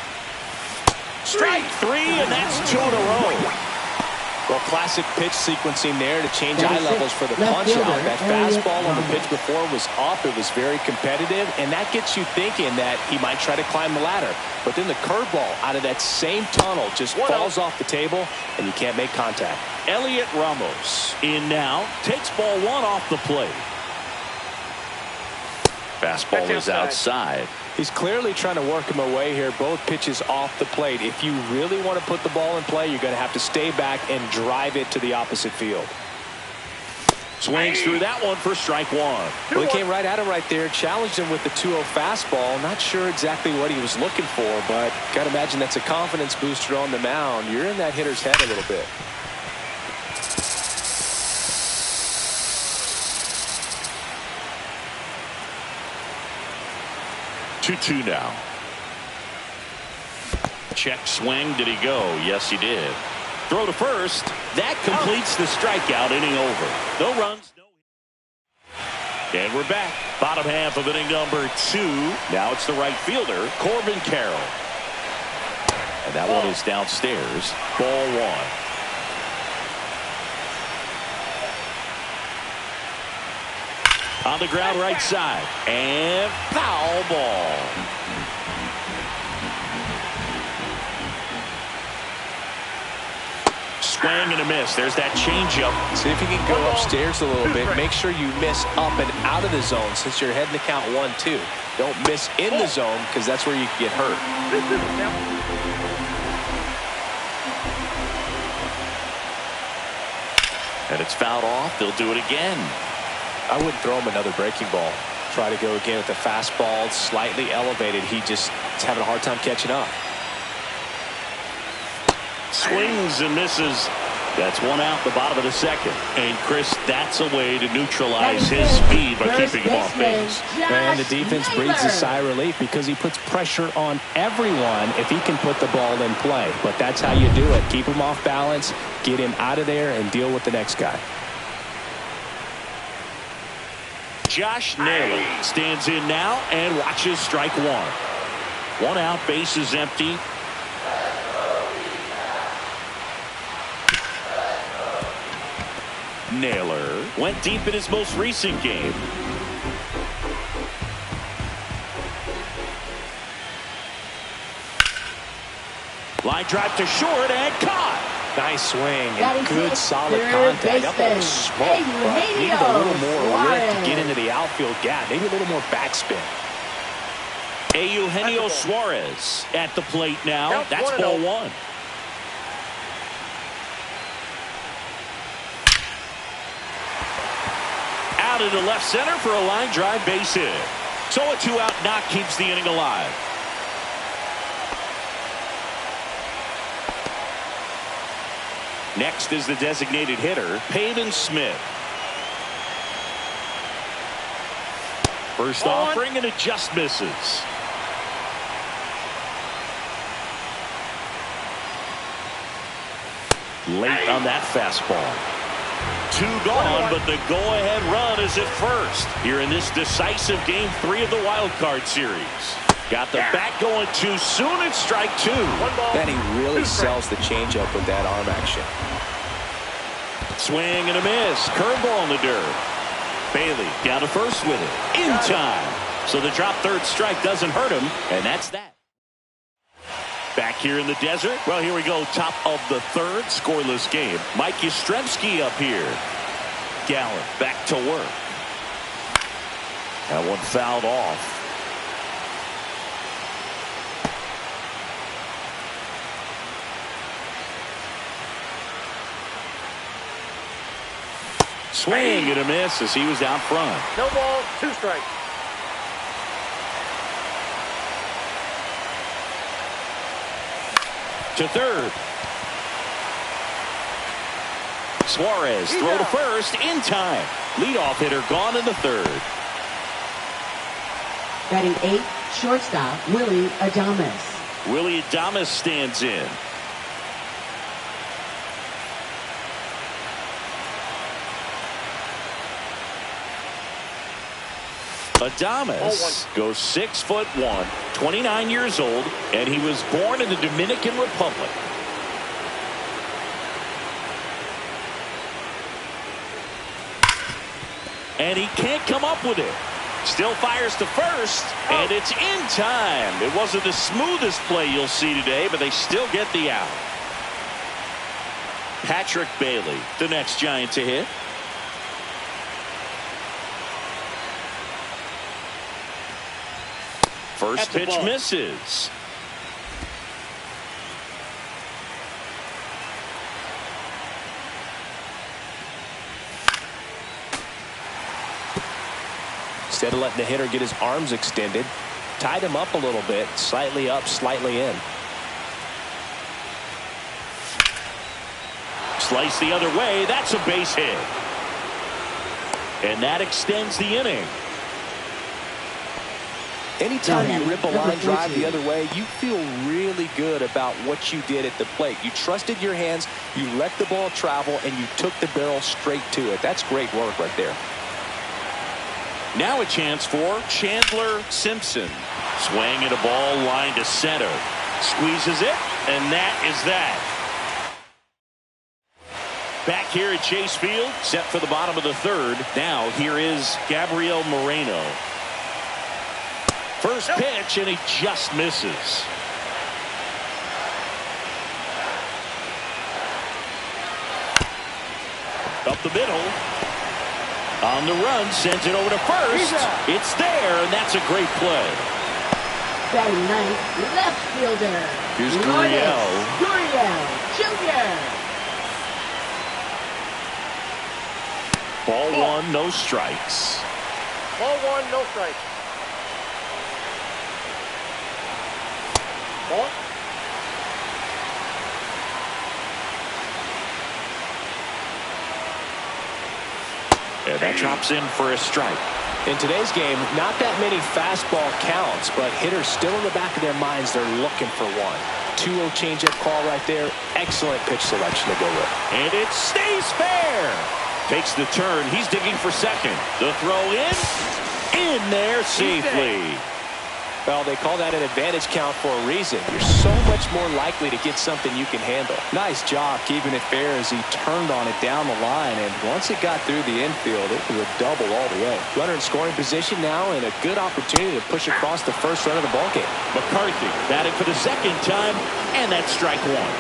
Strike three, and that's 2 in a row. Well, classic pitch sequencing there to change eye levels for the punch-out. That fastball on the pitch before was up. It was very competitive, and that gets you thinking that he might try to climb the ladder. But then the curveball out of that same tunnel just falls off the table, and you can't make contact. Elliot Ramos in now, takes ball 1 off the plate. Fastball is outside. He's clearly trying to work him away here. Both pitches off the plate. If you really want to put the ball in play, you're going to have to stay back and drive it to the opposite field. Swings through that one for strike 1. Well, he came right at him right there, challenged him with the 2-0 fastball. Not sure exactly what he was looking for, but got to imagine that's a confidence booster on the mound. You're in that hitter's head a little bit. 2-2 now. Check swing. Did he go? Yes, he did. Throw to first. That completes the strikeout. Inning over. No runs. No. And we're back. Bottom half of inning number 2. Now it's the right fielder, Corbin Carroll. And that one is downstairs. Ball 1. On the ground right side. And foul ball. Swing and a miss. There's that changeup. See if you can go upstairs a little bit. Make sure you miss up and out of the zone since you're heading to count 1-2. Don't miss in the zone because that's where you can get hurt. And it's fouled off. They'll do it again. I wouldn't throw him another breaking ball. Try to go again with the fastball, slightly elevated. He just is having a hard time catching up. Swings and misses. That's one out, the bottom of the second. And Chris, that's a way to neutralize his speed by keeping him off base. And the defense breathes a sigh of relief because he puts pressure on everyone if he can put the ball in play. But that's how you do it. Keep him off balance, get him out of there, and deal with the next guy. Josh Naylor stands in now and watches strike 1. 1 out, base is empty. Naylor went deep in his most recent game. Line drive to short and caught. Nice swing and good solid contact. That ball was smoked, but needed a little more lift to get into the outfield gap. Maybe a little more backspin. Eugenio Suarez at the plate now. That's ball 1. Out into left center for a line drive base hit. So a 2-out knock keeps the inning alive. Next is the designated hitter, Peyton Smith. First offering, and it just misses. Late on that fastball. 2 gone, but the go-ahead run is at first here in this decisive Game 3 of the Wild Card Series. Got the bat going too soon and strike 2. And he really sells the changeup with that arm action. Swing and a miss. Curveball in the dirt. Bailey down to first with it. In time. So the drop third strike doesn't hurt him, and that's that. Back here in the desert. Well, here we go. Top of the 3rd. Scoreless game. Mike Yastrzemski up here. Gallen back to work. That one fouled off. Swing and a miss as he was out front. No ball, 2 strikes. To third. Suarez throw to first in time. Leadoff hitter gone in the 3rd. Batting 8, shortstop Willie Adames. Willie Adames stands in. Adames goes 6'1", 29 years old, and he was born in the Dominican Republic. And he can't come up with it. Still fires to first, and it's in time. It wasn't the smoothest play you'll see today, but they still get the out. Patrick Bailey, the next Giant to hit. First pitch misses. Instead of letting the hitter get his arms extended, tied him up a little bit, slightly up, slightly in. Slice the other way. That's a base hit. And that extends the inning. Anytime you rip a line drive the other way, you feel really good about what you did at the plate. You trusted your hands, you let the ball travel, and you took the barrel straight to it. That's great work right there. Now a chance for Chandler Simpson. Swing and a ball line to center. Squeezes it, and that is that. Back here at Chase Field, set for the bottom of the third. Now here is Gabriel Moreno. First pitch, and he just misses. Up the middle. On the run, sends it over to first. It's there, and that's a great play. Batting ninth, left fielder. Here's Gurriel. Gurriel Jr. Ball one, no strikes. Ball one, no strikes. Ball. And that drops in for a strike. In today's game, not that many fastball counts, but hitters still in the back of their minds, they're looking for one. 2-0 changeup call right there. Excellent pitch selection to go with. And it stays fair. Takes the turn. He's digging for second. The throw in there safely. Well, they call that an advantage count for a reason. You're so much more likely to get something you can handle. Nice job keeping it fair as he turned on it down the line, and once it got through the infield, it was a double all the way. Runner in scoring position now, and a good opportunity to push across the first run of the ballgame. McCarthy batting for the second time, and that's strike one.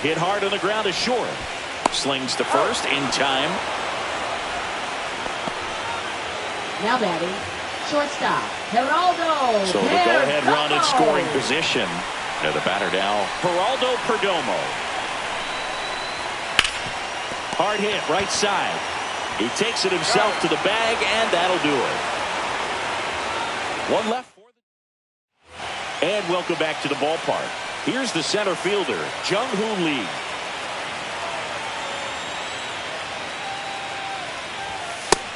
Hit hard on the ground to short. Slings to first in time. Now batting, shortstop, Geraldo. So the go-ahead run in scoring position. And the batter now, Geraldo Perdomo. Hard hit, right side. He takes it himself to the bag, and that'll do it. One left. And welcome back to the ballpark. Here's the center fielder, Jung-Hoo Lee.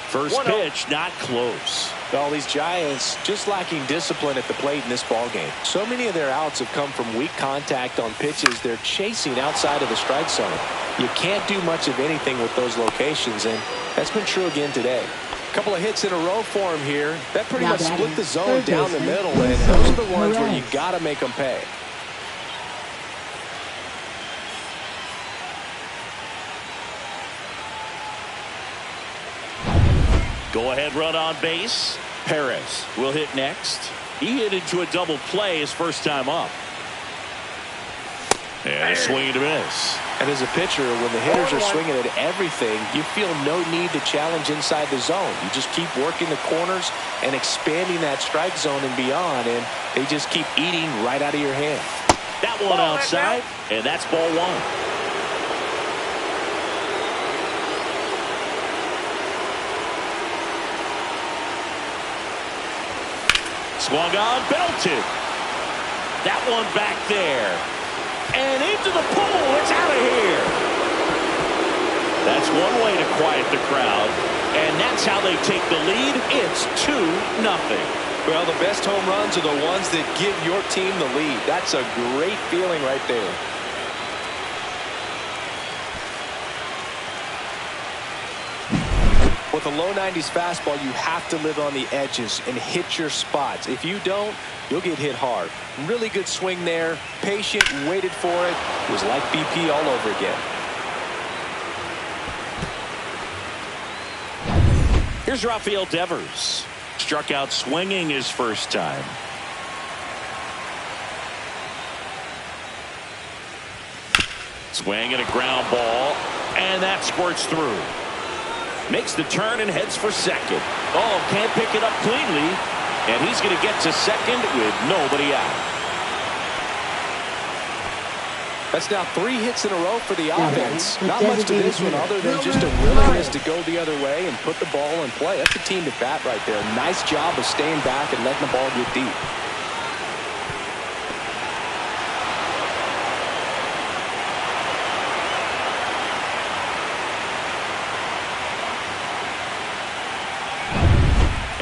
First pitch, not close. Well, these Giants just lacking discipline at the plate in this ballgame. So many of their outs have come from weak contact on pitches they're chasing outside of the strike zone. You can't do much of anything with those locations, and that's been true again today. A couple of hits in a row for him here. That pretty much split the zone down the middle, and those are the ones where you got to make them pay. Go-ahead run on base. Perez will hit next. He hit into a double play his first time up. And a swing and a miss. And as a pitcher, when the hitters are swinging at everything, you feel no need to challenge inside the zone. You just keep working the corners and expanding that strike zone and beyond, and they just keep eating right out of your hand. That one outside, and that's ball one. Swung on, belted. That one back there. And into the pool. It's out of here. That's one way to quiet the crowd. And that's how they take the lead. It's 2-0. Well, the best home runs are the ones that give your team the lead. That's a great feeling right there. With a low 90s fastball, you have to live on the edges and hit your spots. If you don't, you'll get hit hard. Really good swing there. Patient, waited for it. It was like BP all over again. Here's Rafael Devers. Struck out swinging his first time. Swing and a ground ball, and that squirts through. Makes the turn and heads for second. Oh, can't pick it up cleanly, and he's going to get to second with nobody out. That's now 3 hits in a row for the offense. Not much to this one other than just a willingness to go the other way and put the ball in play. That's a team to bat right there. Nice job of staying back and letting the ball get deep.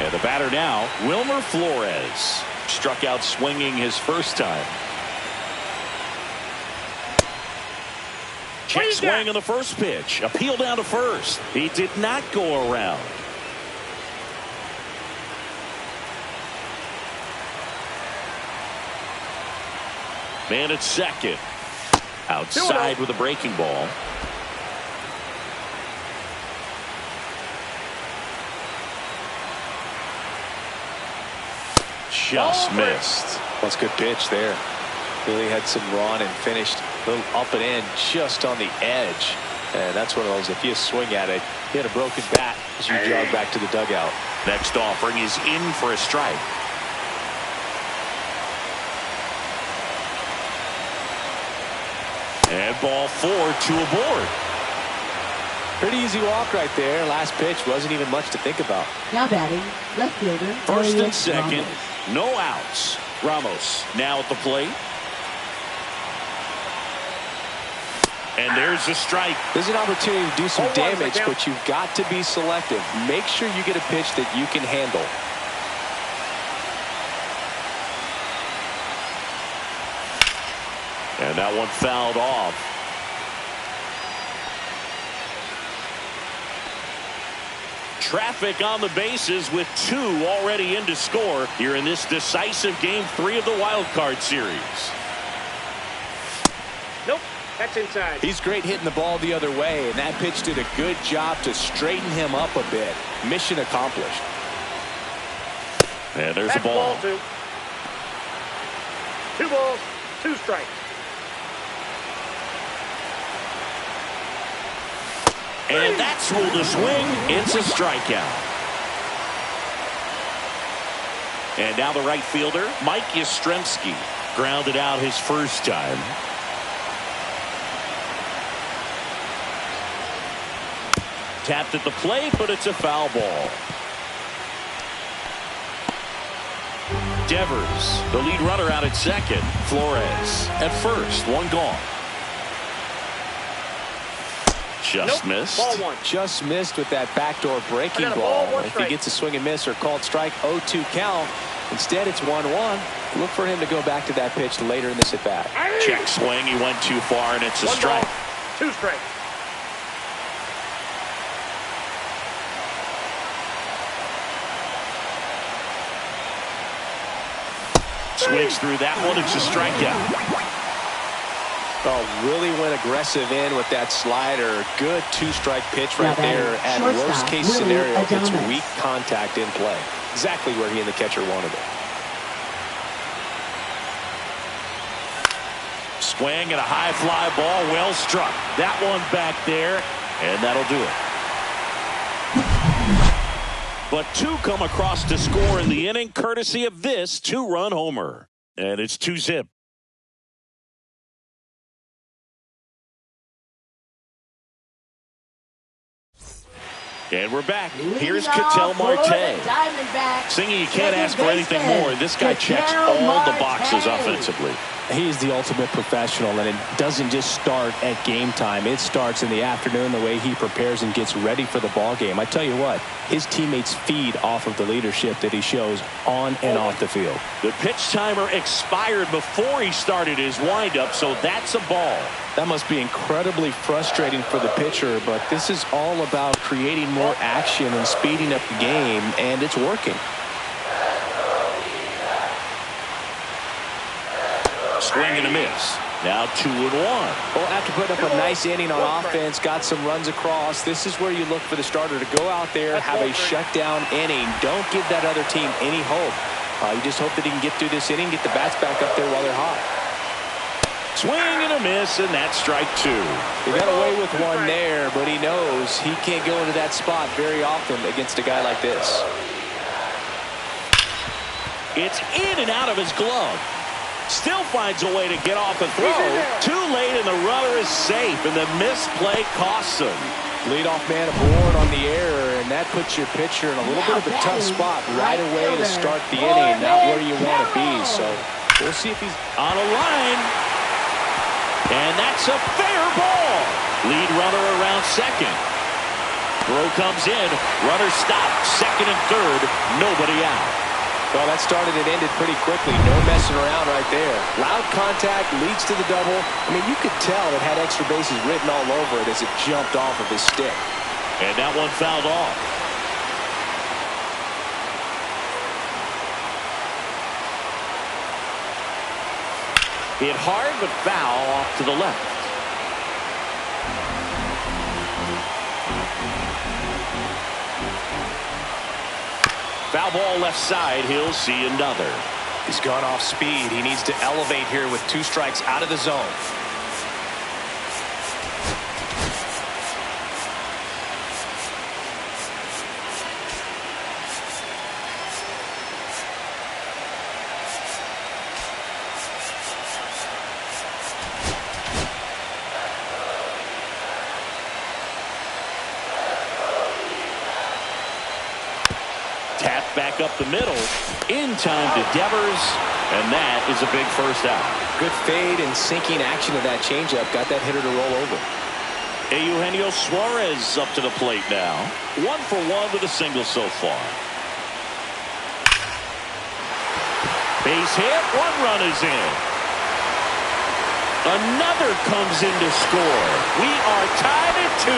And the batter now, Wilmer Flores. Struck out swinging his first time. Check swing on the first pitch. Appeal down to first. He did not go around. Man at second. Outside with a breaking ball. Just missed. That's a good pitch there. Really had some run and finished a little up and in just on the edge. And that's one of those, if you swing at it, you had a broken bat as you jog back to the dugout. Next offering is in for a strike. And ball 4, 2 aboard. Pretty easy walk right there. Last pitch wasn't even much to think about. Now batting, left fielder. First and second, no outs. Ramos now at the plate. And there's a strike. There's an opportunity to do some damage, but you've got to be selective. Make sure you get a pitch that you can handle. And that one fouled off. Traffic on the bases with 2 already in to score here in this decisive Game 3 of the Wild Card Series. Nope, that's inside. He's great hitting the ball the other way, and that pitch did a good job to straighten him up a bit. Mission accomplished. And there's That's a ball. 2. 2 balls, 2 strikes. And that's ruled a swing. It's a strikeout. And now the right fielder, Mike Yastrzemski, grounded out his first time. Tapped at the plate, but it's a foul ball. Devers, the lead runner out at second. Flores at first, 1 gone. Just missed. Ball 1. Just missed with that backdoor breaking ball. If he gets a swing and miss or called strike, 0-2 count. Instead, it's 1-1. Look for him to go back to that pitch later in this at bat. Check swing. He went too far, and it's a 1 strike. ball, 2 strikes. Swings through that one. It's a strikeout. Oh, really went aggressive in with that slider. Good 2-strike pitch right there. At worst case scenario, it's weak contact in play. Exactly where he and the catcher wanted it. Swing and a high fly ball. Well struck. That one back there, and that'll do it. But 2 come across to score in the inning, courtesy of this 2-run homer. And it's 2-zip. And we're back. Here's Ketel Marte. Singing, you can't ask for anything more. This guy checks all the boxes offensively. He is the ultimate professional, and it doesn't just start at game time. It starts in the afternoon, the way he prepares and gets ready for the ball game. I tell you what, his teammates feed off of the leadership that he shows on and off the field. The pitch timer expired before he started his windup, so that's a ball. That must be incredibly frustrating for the pitcher, but this is all about creating more action and speeding up the game, and it's working. Swing and a miss. Now 2-1. Well, after putting up a nice inning on offense, got some runs across, this is where you look for the starter to go out there, have a shutdown inning. Don't give that other team any hope. You just hope that he can get through this inning, get the bats back up there while they're hot. Swing and a miss, and that's strike 2. He got away with one there, but he knows he can't go into that spot very often against a guy like this. It's in and out of his glove. Still finds a way to get off a throw. Too late, and the runner is safe, and the misplay costs him. Leadoff man aboard on the error, and that puts your pitcher in a little bit of a tough spot right away to start the inning. Not where you want to be, so we'll see if he's on a line. And that's a fair ball. Lead runner around second. Throw comes in. Runner stopped. Second and third. Nobody out. Well, that started and ended pretty quickly. No messing around right there. Loud contact leads to the double. I mean, you could tell it had extra bases written all over it as it jumped off of his stick. And that one fouled off. Hit hard, but foul off to the left. Foul ball left side. He'll see another. He's gone off speed. He needs to elevate here with 2 strikes out of the zone. Back up the middle. In time to Devers, and that is a big first out. Good fade and sinking action of that changeup got that hitter to roll over. Eugenio Suarez up to the plate now. 1 for 1 with a single so far. Base hit. 1 run is in. Another comes in to score. We are tied at 2.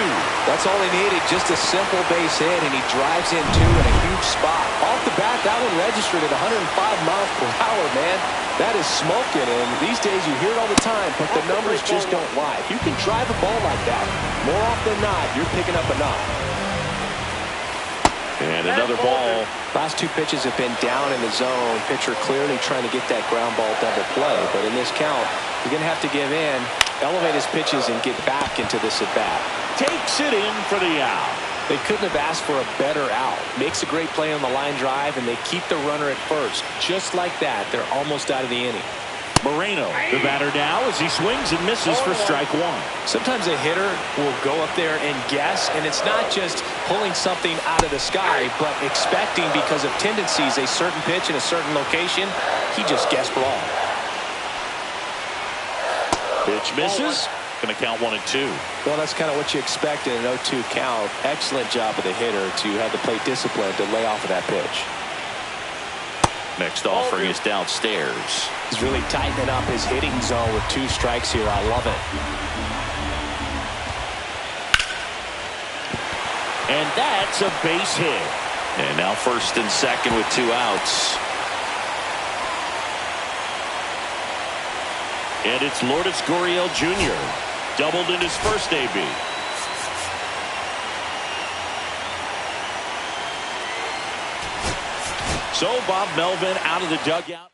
That's all he needed, just a simple base hit, and he drives in 2 in a huge spot. Off the bat, that one registered at 105 miles per hour, man. That is smoking, and these days you hear it all the time, but the numbers just don't lie. If you can drive a ball like that, more often than not, you're picking up enough. And another ball. Last 2 pitches have been down in the zone. Pitcher clearly trying to get that ground ball double play, but in this count, you're going to have to give in, elevate his pitches, and get back into this at-bat. Takes it in for the out. They couldn't have asked for a better out. Makes a great play on the line drive, and they keep the runner at first. Just like that, they're almost out of the inning. Moreno, the batter now, as he swings and misses for strike 1. Sometimes a hitter will go up there and guess, and it's not just pulling something out of the sky, but expecting, because of tendencies, a certain pitch in a certain location. He just guessed wrong. Pitch misses. Going to count 1 and 2. Well, that's kind of what you expect in an 0-2 count. Excellent job of the hitter to have the plate discipline to lay off of that pitch. Next offering is downstairs. He's really tightening up his hitting zone with 2 strikes here. I love it. And that's a base hit. And now first and second with 2 outs. And it's Lourdes Gurriel Jr. Doubled in his first AB. So Bob Melvin out of the dugout.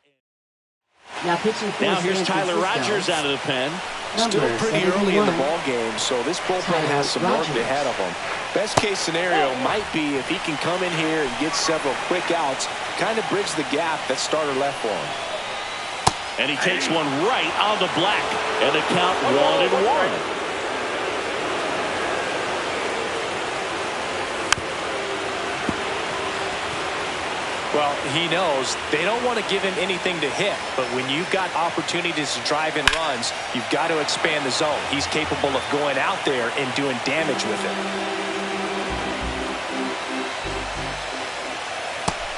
Now pitching for Now here's San Tyler Francisco. Rogers out of the pen. Still pretty early in the 71. ball game, so this bullpen has some work ahead of him. Best case scenario might be if he can come in here and get several quick outs, kind of bridge the gap that starter left for him. And he takes one right on the black. And the count 1-1. Well, he knows they don't want to give him anything to hit, but when you've got opportunities to drive in runs, you've got to expand the zone. He's capable of going out there and doing damage with it.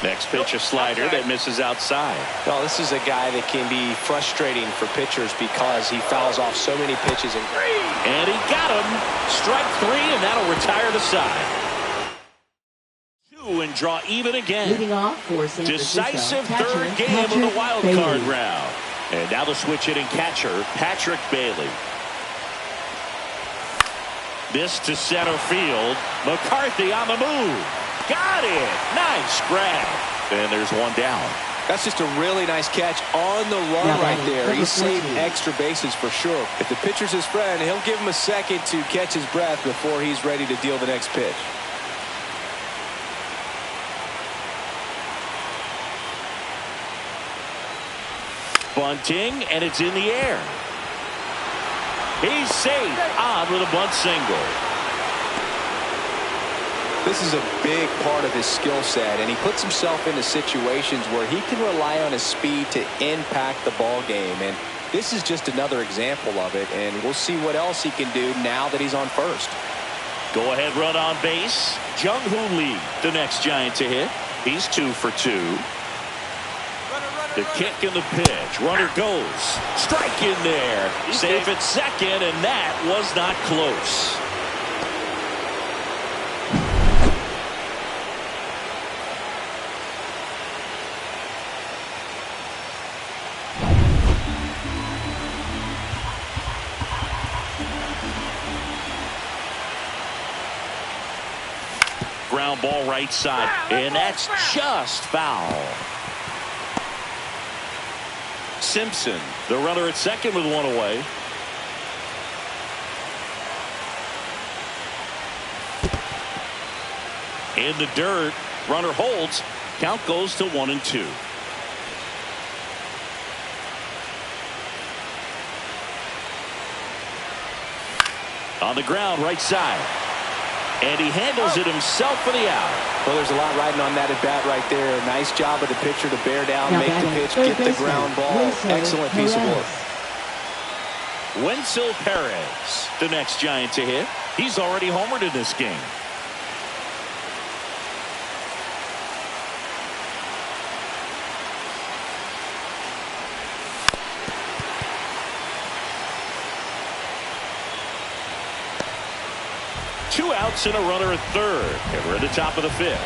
Next pitch, a slider that misses outside. Well, this is a guy that can be frustrating for pitchers because he fouls off so many pitches. And he got him. Strike 3, and that'll retire the side. 2 and draw even again. Leading off for San Decisive Francisco, third catcher, game of the wild Bailey. card round. And now the switch hitting catcher, Patrick Bailey. This to center field. McCarthy on the move. Got it. Nice grab. And there's one down. that's just a really nice catch on the run right there. He saved extra bases for sure. If the pitcher's his friend, he'll give him a second to catch his breath before he's ready to deal the next pitch. Bunting, and it's in the air. He's safe on with a bunt single. This is a big part of his skill set, and he puts himself into situations where he can rely on his speed to impact the ball game. And this is just another example of it, and we'll see what else he can do now that he's on first. Go ahead run on base. Jung-Hoo Lee, the next Giant to hit. He's 2 for 2. The kick and the pitch. Runner goes. Strike in there. Safe at second, and that was not close. Ground ball right side, and that's just foul. Simpson, the runner at second with one away. In the dirt, runner holds. Count goes to 1-2. On the ground, right side. And he handles it himself for the out. Well, there's a lot riding on that at bat right there. Nice job of the pitcher to bear down, make the pitch, get the ground ball. Excellent piece of work. Wenzel Perez, the next Giant to hit. He's already homered in this game. Two outs and a runner at third, and we're at the top of the fifth.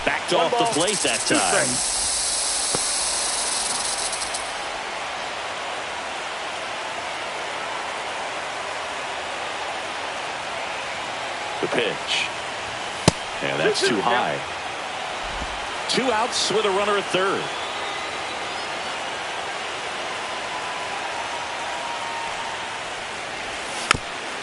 Backed off the plate that time. The pitch. And that's too high. 2 outs with a runner at third.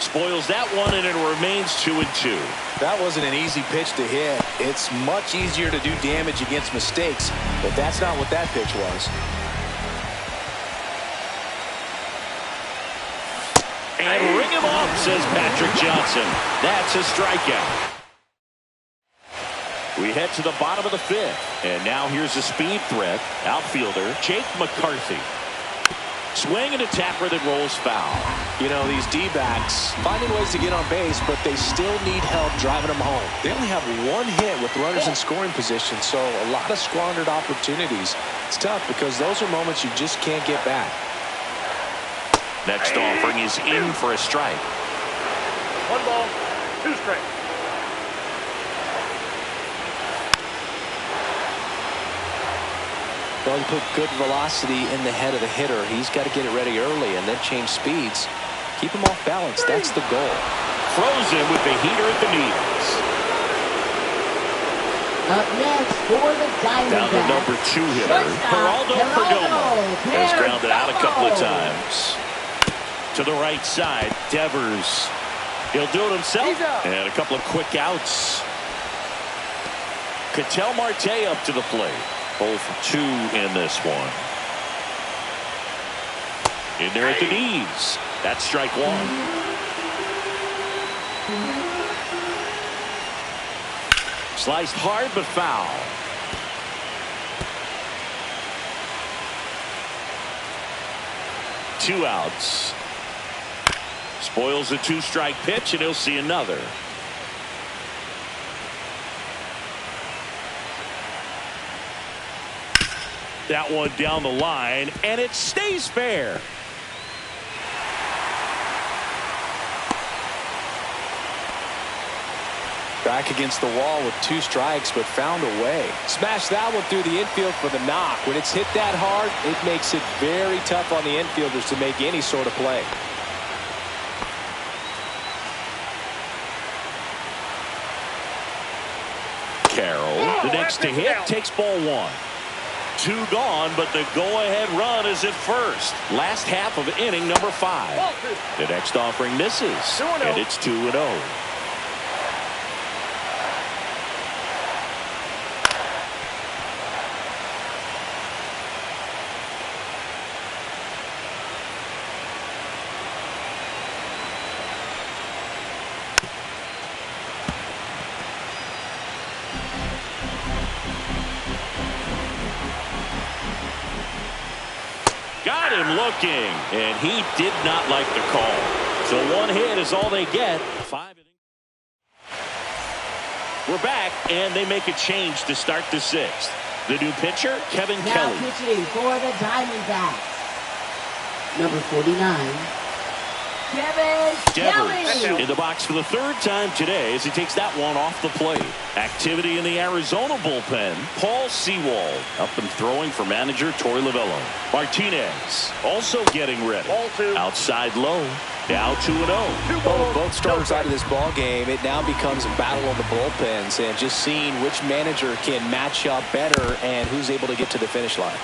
Spoils that one, and it remains 2-2. That wasn't an easy pitch to hit. It's much easier to do damage against mistakes, but that's not what that pitch was. And ring him off, says Patrick Johnson. That's a strikeout. We head to the bottom of the fifth. And now here's a speed threat. Outfielder Jake McCarthy. Swing and a tapper that rolls foul. You know, these D-backs finding ways to get on base, but they still need help driving them home. They only have one hit with runners in scoring position, so a lot of squandered opportunities. It's tough because those are moments you just can't get back. Next offering is in for a strike. 1 ball, 2 strikes. Well, you put good velocity in the head of the hitter. He's got to get it ready early and then change speeds. Keep him off balance. That's the goal. Frozen with the heater at the knees. Up next for the Diamondbacks. Down to number 2 hitter, Geraldo Perdomo. Has grounded out a couple of times. To the right side, Devers. He'll do it himself. And a couple of quick outs. Ketel Marte up to the plate. 0 for 2 in this one. In there at the knees. That's strike one. Sliced hard but foul. Two outs. Spoils a 2-strike pitch, and he'll see another. That one down the line, and it stays fair. Back against the wall with 2 strikes, but found a way. Smashed that one through the infield for the knock. When it's hit that hard, it makes it very tough on the infielders to make any sort of play. Carroll, the next to hit, takes ball 1. 2 gone, but the go-ahead run is at first. Last half of inning number 5. The next offering misses, and it's 2-0. Got him looking, and he did not like the call. So 1 hit is all they get. 5 innings. We're back, and they make a change to start the 6th. The new pitcher, Kevin Kelly. Now pitching for the Diamondbacks, number 49, Kevin Kelly. In the box for the 3rd time today as he takes that one off the plate. Activity in the Arizona bullpen. Paul Sewald up and throwing for manager Torey Lovullo. Martinez also getting ready. Outside low. Now 2-0. Both starters out of this ball game. It now becomes a battle on the bullpens and just seeing which manager can match up better and who's able to get to the finish line.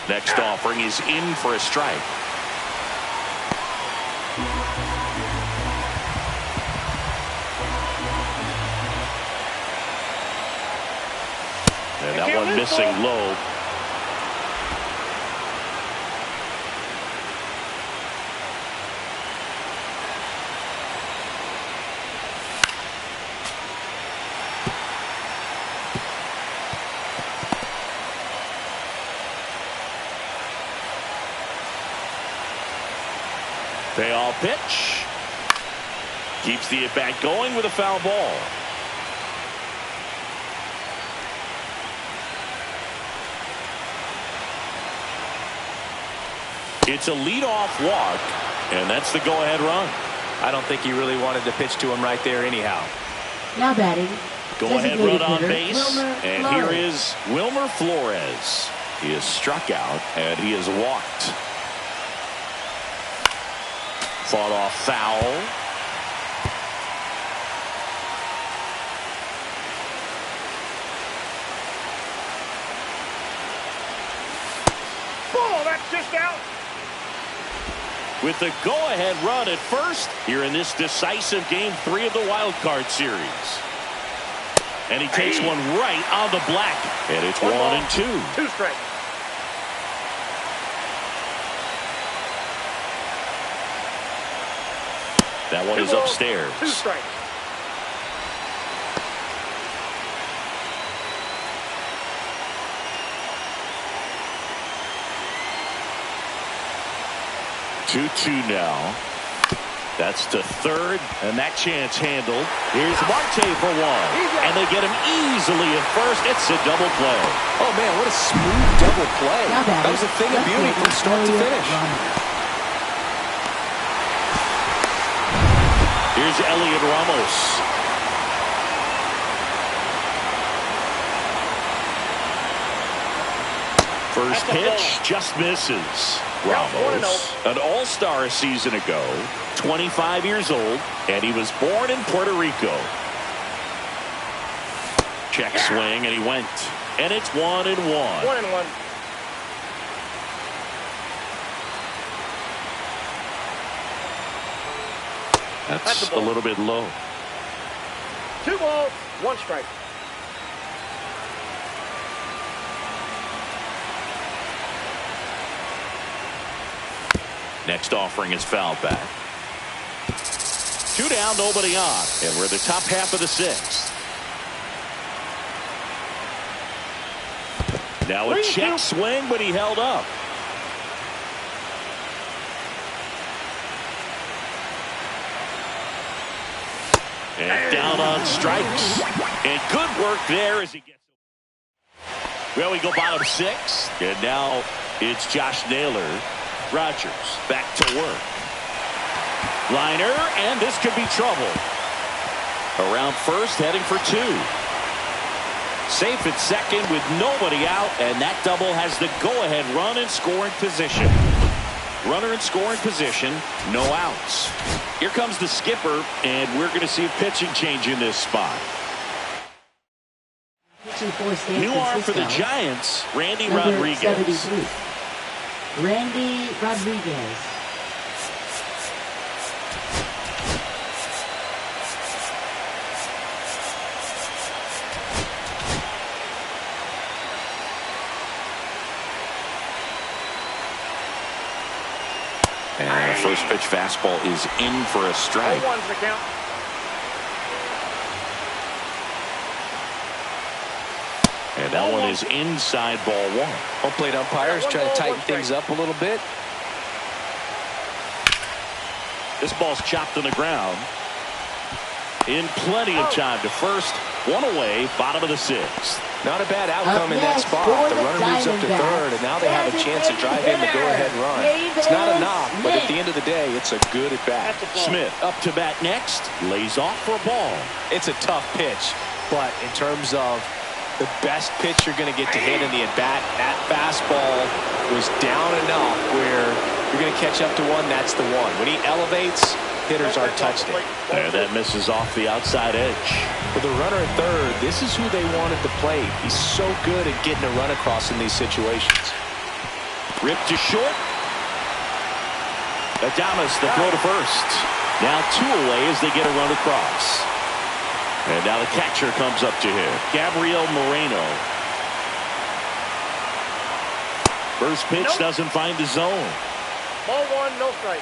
Next offering is in for a strike. And that one missing low. Payoff pitch. Keeps the at-bat going with a foul ball. It's a leadoff walk, and that's the go-ahead run. I don't think he really wanted to pitch to him right there anyhow. Now batting, go-ahead run on base, and here is Wilmer Flores. He is struck out, and he is walked. Fought off foul. Ball, that's just out. With the go-ahead run at first here in this decisive Game 3 of the Wild Card Series. And he takes one right on the black. And it's 1-2. 2 strikes. That one is upstairs. 2 strikes. Two now. That's to third, and that chance handled. Here's Marte for 1, and they get him easily at first. It's a double play. Oh man, what a smooth double play. That was a thing of beauty from start to finish. Here's Elliot Ramos. First pitch just misses. Ramos, an all-star a season ago, 25 years old, and he was born in Puerto Rico. Check swing, and he went. And it's 1-1. 1-1. That's a little bit low. 2 balls, 1 strike. Next offering is foul back. 2 down, nobody on. And we're in the top half of the 6th. Now a check swing, but he held up. And down on strikes. And good work there as he gets. Well, we go bottom 6. And now it's Josh Naylor. Rogers back to work. Liner, and this could be trouble. Around first, heading for 2. Safe at second with nobody out, and that double has the go-ahead run in scoring position. Runner in scoring position, no outs. Here comes the skipper, and we're going to see a pitching change in this spot. New arm for the Giants, Randy Rodriguez. 73. Randy Rodriguez. And the first pitch fastball is in for a strike. 0-1's the count. And that one is inside ball 1. Home plate umpires try to tighten things up a little bit. This ball's chopped on the ground. In plenty of time to first. 1 away, bottom of the 6th. Not a bad outcome in that spot. The runner moves up to third, and now they have a chance to drive in the go-ahead run. It's not a knock, but at the end of the day, it's a good at-bat. Smith up to bat next. Lays off for a ball. It's a tough pitch, but in terms of the best pitch you're going to get to hit in the at-bat, that fastball was down enough where you're going to catch up to one. That's the one. When he elevates, hitters aren't touched it. And that misses off the outside edge. For the runner at third, this is who they wanted to play. He's so good at getting a run across in these situations. Ripped to short. Adames the throw to first. Now 2 away as they get a run across. And now the catcher comes up to him. Gabriel Moreno. First pitch doesn't find the zone. Ball 1, no strike.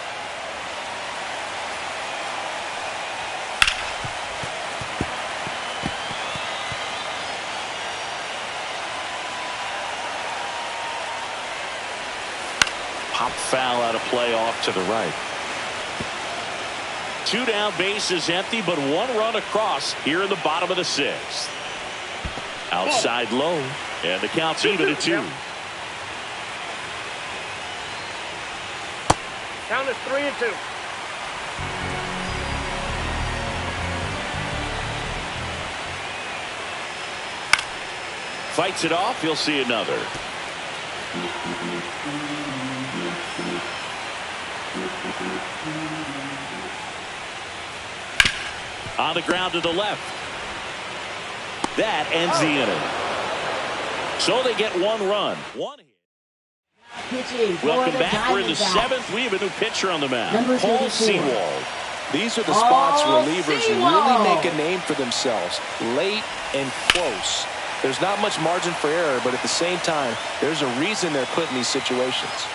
Pop foul out of play off to the right. 2 down, base is empty, but 1 run across here in the bottom of the 6th. Outside low, and the count's even at 2. Count is 3-2. Fights it off, you'll see another. On the ground to the left. That ends the inning. So they get 1 run. 1 hit. Welcome back. We're in the 7th. We have a new pitcher on the mound. Paul Sewald. These are the spots relievers really make a name for themselves. Late and close. There's not much margin for error, but at the same time, there's a reason they're put in these situations.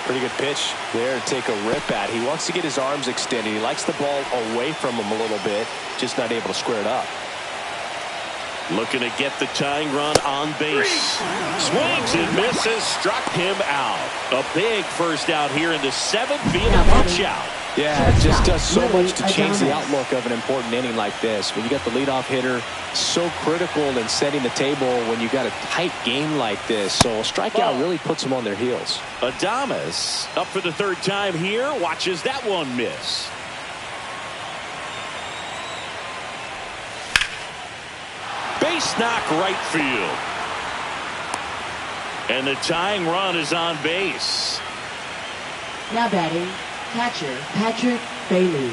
Pretty good pitch there to take a rip at. He wants to get his arms extended. He likes the ball away from him a little bit, just not able to square it up. Looking to get the tying run on base. Swings and misses, struck him out. A big first out here in the 7th, being a punch out. Yeah, it just does so much to change the outlook of an important inning like this. When you got the leadoff hitter, so critical in setting the table when you got a tight game like this. So a strikeout really puts them on their heels. Adames up for the 3rd time here. Watches that one miss. Base knock right field. And the tying run is on base. Now batting, Catcher, Patrick Bailey.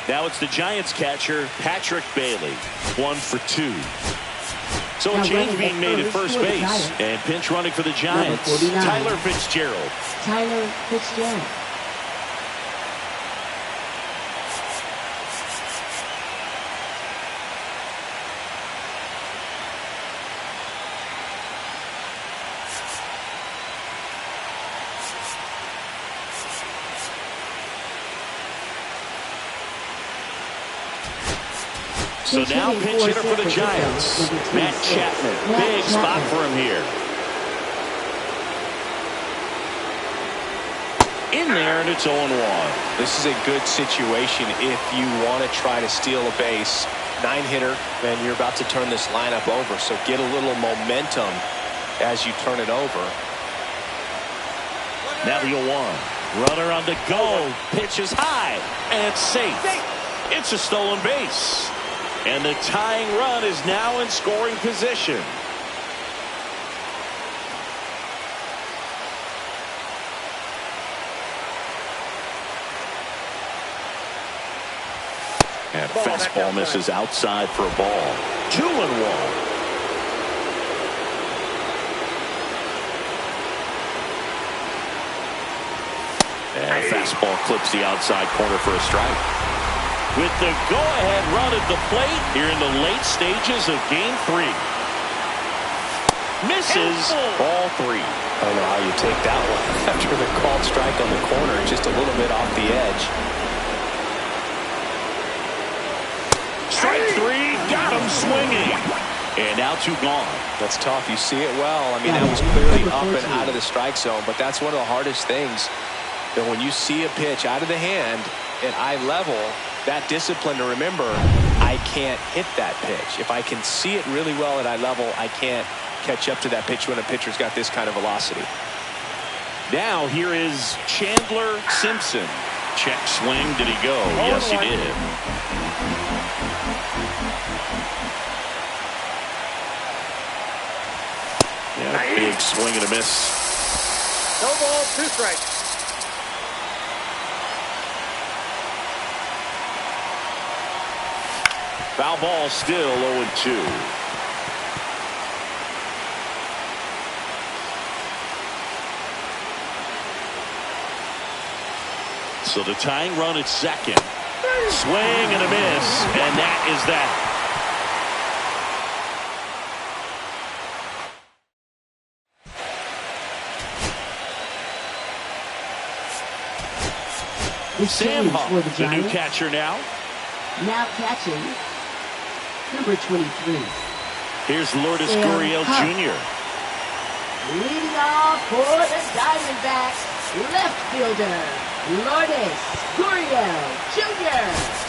Now it's the Giants catcher, Patrick Bailey. 1 for 2. So a Now change running being at made at first first for the base. Giants. And pinch running for the Giants, 49. Tyler Fitzgerald. Tyler Fitzgerald. So now pinch hitter for the Giants, Matt Chapman. Big spot for him here. In there, and it's 0-1. This is a good situation if you want to try to steal a base. 9-hitter, and you're about to turn this lineup over. So get a little momentum as you turn it over. Now the 0-1. Runner on the go. Pitch is high and safe. It's a stolen base. And the tying run is now in scoring position. And fastball misses outside for a ball. 2-1. And fastball clips the outside corner for a strike. With the go-ahead run at the plate here in the late stages of Game 3. Misses all 3. I don't know how you take that one after the called strike on the corner, just a little bit off the edge. Strike 3, got him swinging. And now 2 gone. That's tough. You see it well. I mean, that was clearly up and out of the strike zone, but that's one of the hardest things. That when you see a pitch out of the hand at eye level, that discipline to remember, I can't hit that pitch. If I can see it really well at eye level, I can't catch up to that pitch when a pitcher's got this kind of velocity. Now here is Chandler Simpson. Check swing. Did he go? Yes, he did. Yeah, big swing and a miss. No ball, 2 strikes. Foul ball, still 0-2. So the tying run at second. Swing and a miss, and that is that. Sam Huff, the new catcher now. Now catching number 23. Here's Lourdes Gurriel Jr. Leading off for the Diamondbacks, left fielder, Lourdes Gurriel Jr.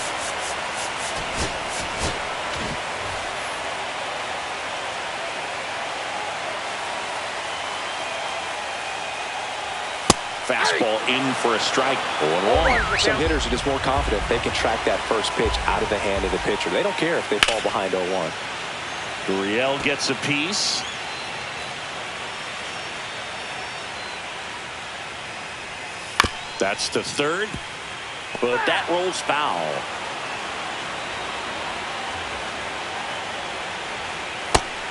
Fastball in for a strike. 0-1. Some hitters are just more confident they can track that first pitch out of the hand of the pitcher. They don't care if they fall behind 0-1. Gurriel gets a piece. That's to third, but that rolls foul.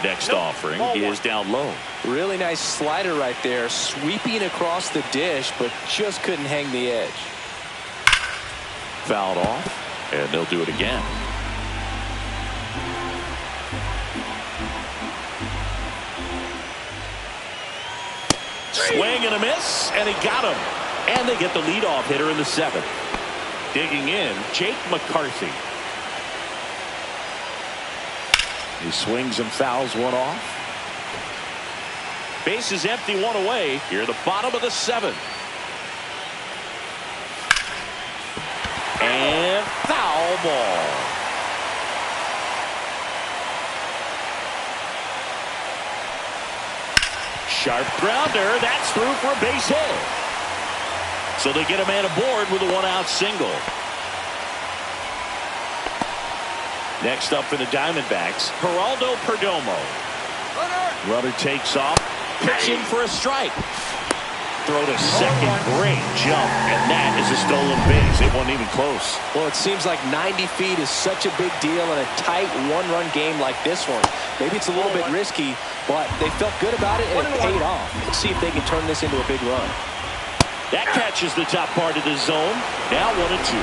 Next offering is down low. Really nice slider right there, sweeping across the dish, but just couldn't hang the edge. Fouled off, and they'll do it again. Swing and a miss, and he got him. And they get the leadoff hitter in the 7th. Digging in, Jake McCarthy. He swings and fouls one off. Base is empty, 1 away. Here at the bottom of the 7th. And foul ball. Sharp grounder. That's through for a base hit. So they get a man aboard with a 1-out single. Next up for the Diamondbacks, Geraldo Perdomo. Runner takes off, pitching for a strike. throw to second. Great jump, and that is a stolen base. It wasn't even close. Well, it seems like 90 feet is such a big deal in a tight one-run game like this one. Maybe it's a little bit risky, but they felt good about it, and it paid off. Let's see if they can turn this into a big run. That catches the top part of the zone. Now 1-2.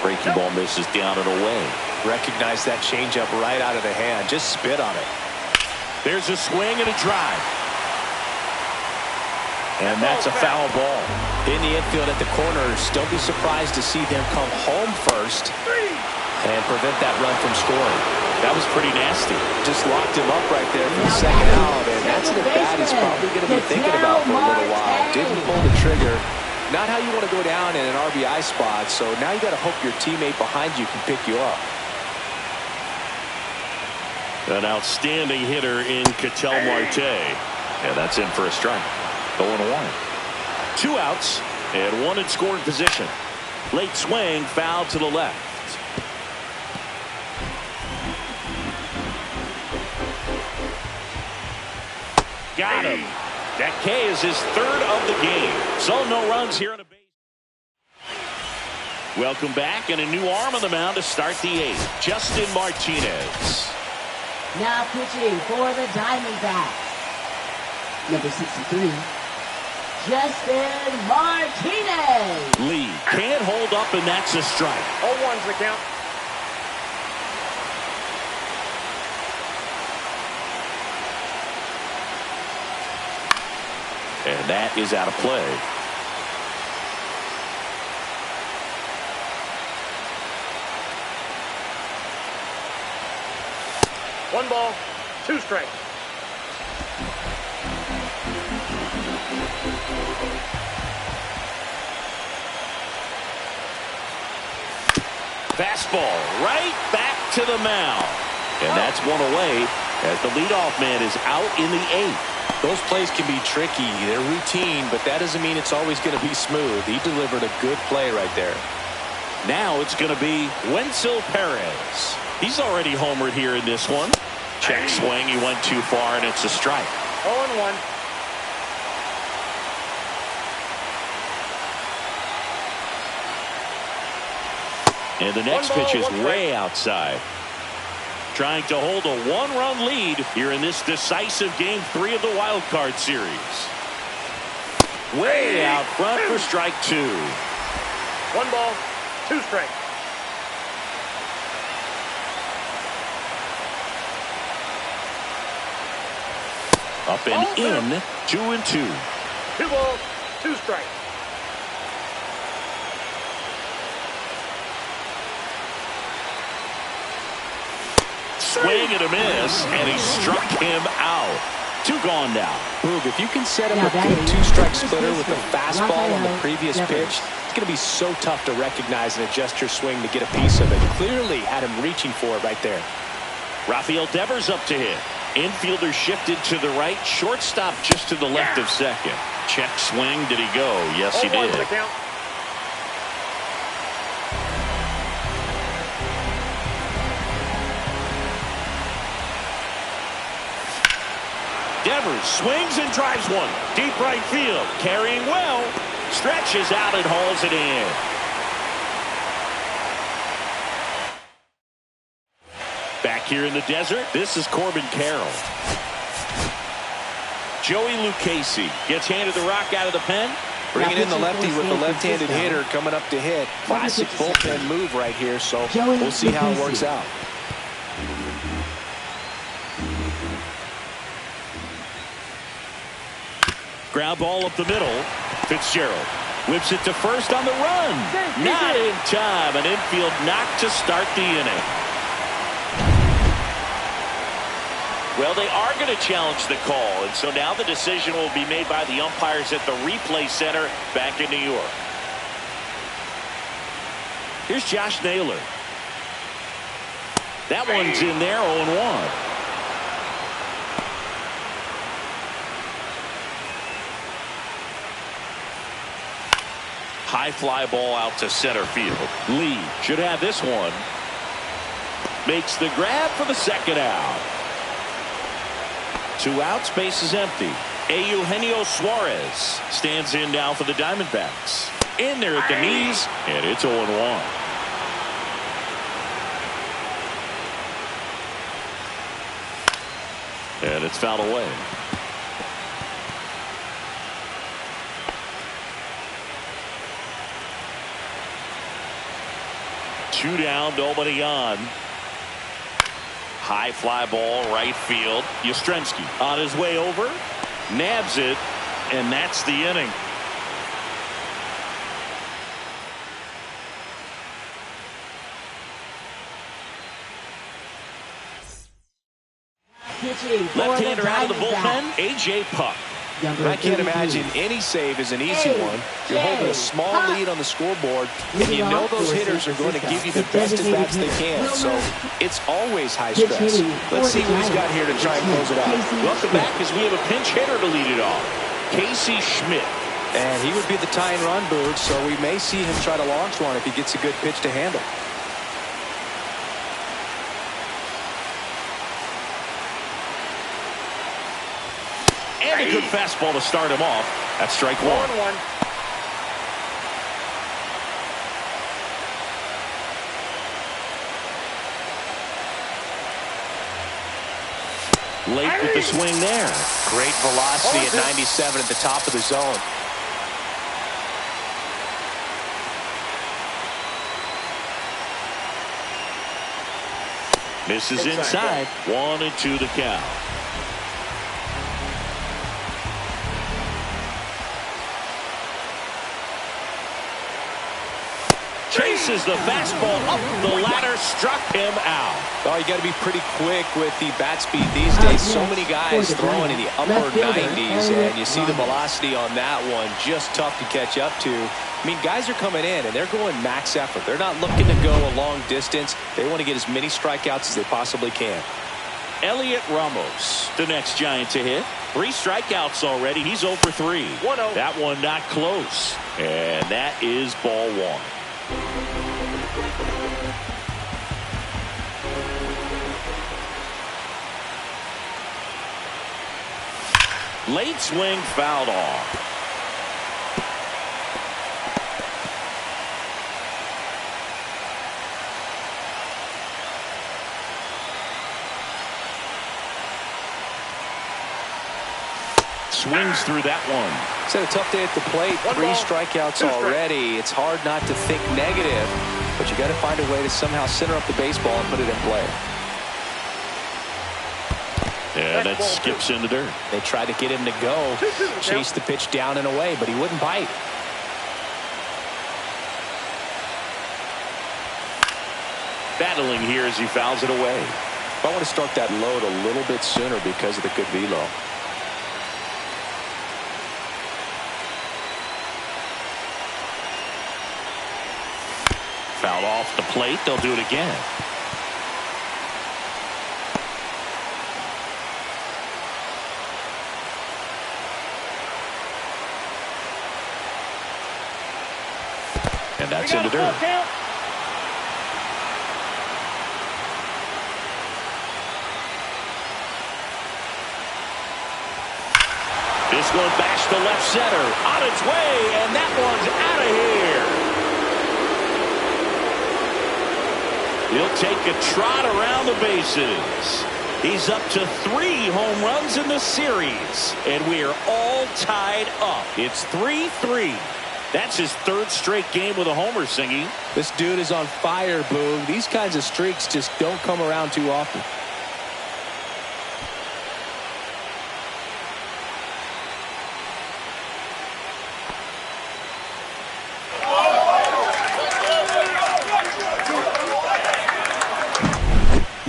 Breaking ball misses down and away. Recognize that changeup right out of the hand. Just spit on it. There's a swing and a drive. And that's a foul ball. In the infield at the corners, don't be surprised to see them come home first and prevent that run from scoring. That was pretty nasty. Just locked him up right there for the second out, and that's an at-bat he's probably going to be thinking about for a little while. Didn't pull the trigger. Not how you want to go down in an RBI spot, so now you got to hope your teammate behind you can pick you up. An outstanding hitter in Ketel Marte. And that's in for a strike. 0-1. 2 outs and 1 in scoring position. Late swing, foul to the left. Got him. That K is his 3rd of the game. So no runs here in a base. Welcome back, and a new arm on the mound to start the 8th. Justin Martinez. Now pitching for the Diamondbacks, number 63, Justin Martinez. Lee can't hold up, and that's a strike. 0-1's the count. And that is out of play. One ball, 2 strikes. Fastball right back to the mound. And that's one away as the leadoff man is out in the 8th. Those plays can be tricky. They're routine, but that doesn't mean it's always going to be smooth. He delivered a good play right there. Now it's going to be Wenzel Perez. He's already homered here in this one. Check swing. He went too far, and it's a strike. 0-1. And the next pitch is way outside. Trying to hold a 1-run lead here in this decisive Game 3 of the Wild Card Series. Way out front for strike 2. 1 ball, 2 strikes. Up and in, 2-2. 2 balls, 2 strikes. Swing and a miss, and he struck him out. 2 gone now. Boog, if you can set him a good 2-strike splitter with the fastball on the previous pitch, it's going to be so tough to recognize and adjust your swing to get a piece of it. Clearly had him reaching for it right there. Rafael Devers up to hit. Infielder shifted to the right. Shortstop just to the left of second. Check swing. Did he go? Yes, he did. Devers swings and drives one. Deep right field. Carrying well. Stretches out and hauls it in. Back here in the desert, this is Corbin Carroll. Joey Lucchesi gets handed the rock out of the pen. Bringing in the lefty with the left-handed hitter coming up to hit. Classic bullpen move right here, so we'll see how it works out. Ground ball up the middle. Fitzgerald whips it to first on the run. Not in time. An infield knock to start the inning. Well, they are going to challenge the call, and so now the decision will be made by the umpires at the replay center back in New York. Here's Josh Naylor. That one's in there, 0-1. High fly ball out to center field. Lee should have this one. Makes the grab for the second out. 2 outs, base is empty. Eugenio Suarez stands in now for the Diamondbacks. In there at the knees, and it's 0-1. And it's fouled away. Two down, nobody on. High fly ball, right field. Yastrzemski on his way over. Nabs it, and that's the inning. Left-hander out of the bullpen, A.J. Puck. I can't imagine any save is an easy one. You're holding a small lead on the scoreboard, and you know those hitters are going to give you the best at-bats they can, so it's always high stress. Let's see what he's got here to try and close it out. Welcome back as we have a pinch hitter to lead it off. Casey Schmidt. And he would be the tying run, Boog, so we may see him try to launch one if he gets a good pitch to handle. And a good fastball to start him off. That's strike one. 1-1. Late with the swing there. Great velocity at 97 at the top of the zone. Misses inside. 1-2 the count. Chases the fastball up the ladder, struck him out. Oh, you got to be pretty quick with the bat speed these days. So many guys throwing in the upper 90s, and you see the velocity on that one. Just tough to catch up to. I mean, guys are coming in, and they're going max effort. They're not looking to go a long distance. They want to get as many strikeouts as they possibly can. Elliot Ramos, the next Giant to hit. 3 strikeouts already. He's 0 for 3. 1-0. That one not close. And that is ball 1. Late swing fouled off. Swings through that one. It's had a tough day at the plate. 3 strikeouts already. It's hard not to think negative, but you got to find a way to somehow center up the baseball and put it in play. And that skips into dirt. They tried to get him to go, chase the pitch down and away, but he wouldn't bite. Battling here as he fouls it away. I want to start that load a little bit sooner because of the good velo. Foul off the plate. They'll do it again. And that's in the dirt. This one bashed to left center. On its way, and that one's out of here. He'll take a trot around the bases. He's up to 3 home runs in the series, and we are all tied up. It's 3-3. That's his 3rd straight game with a homer, Singy. This dude is on fire, Boog. These kinds of streaks just don't come around too often.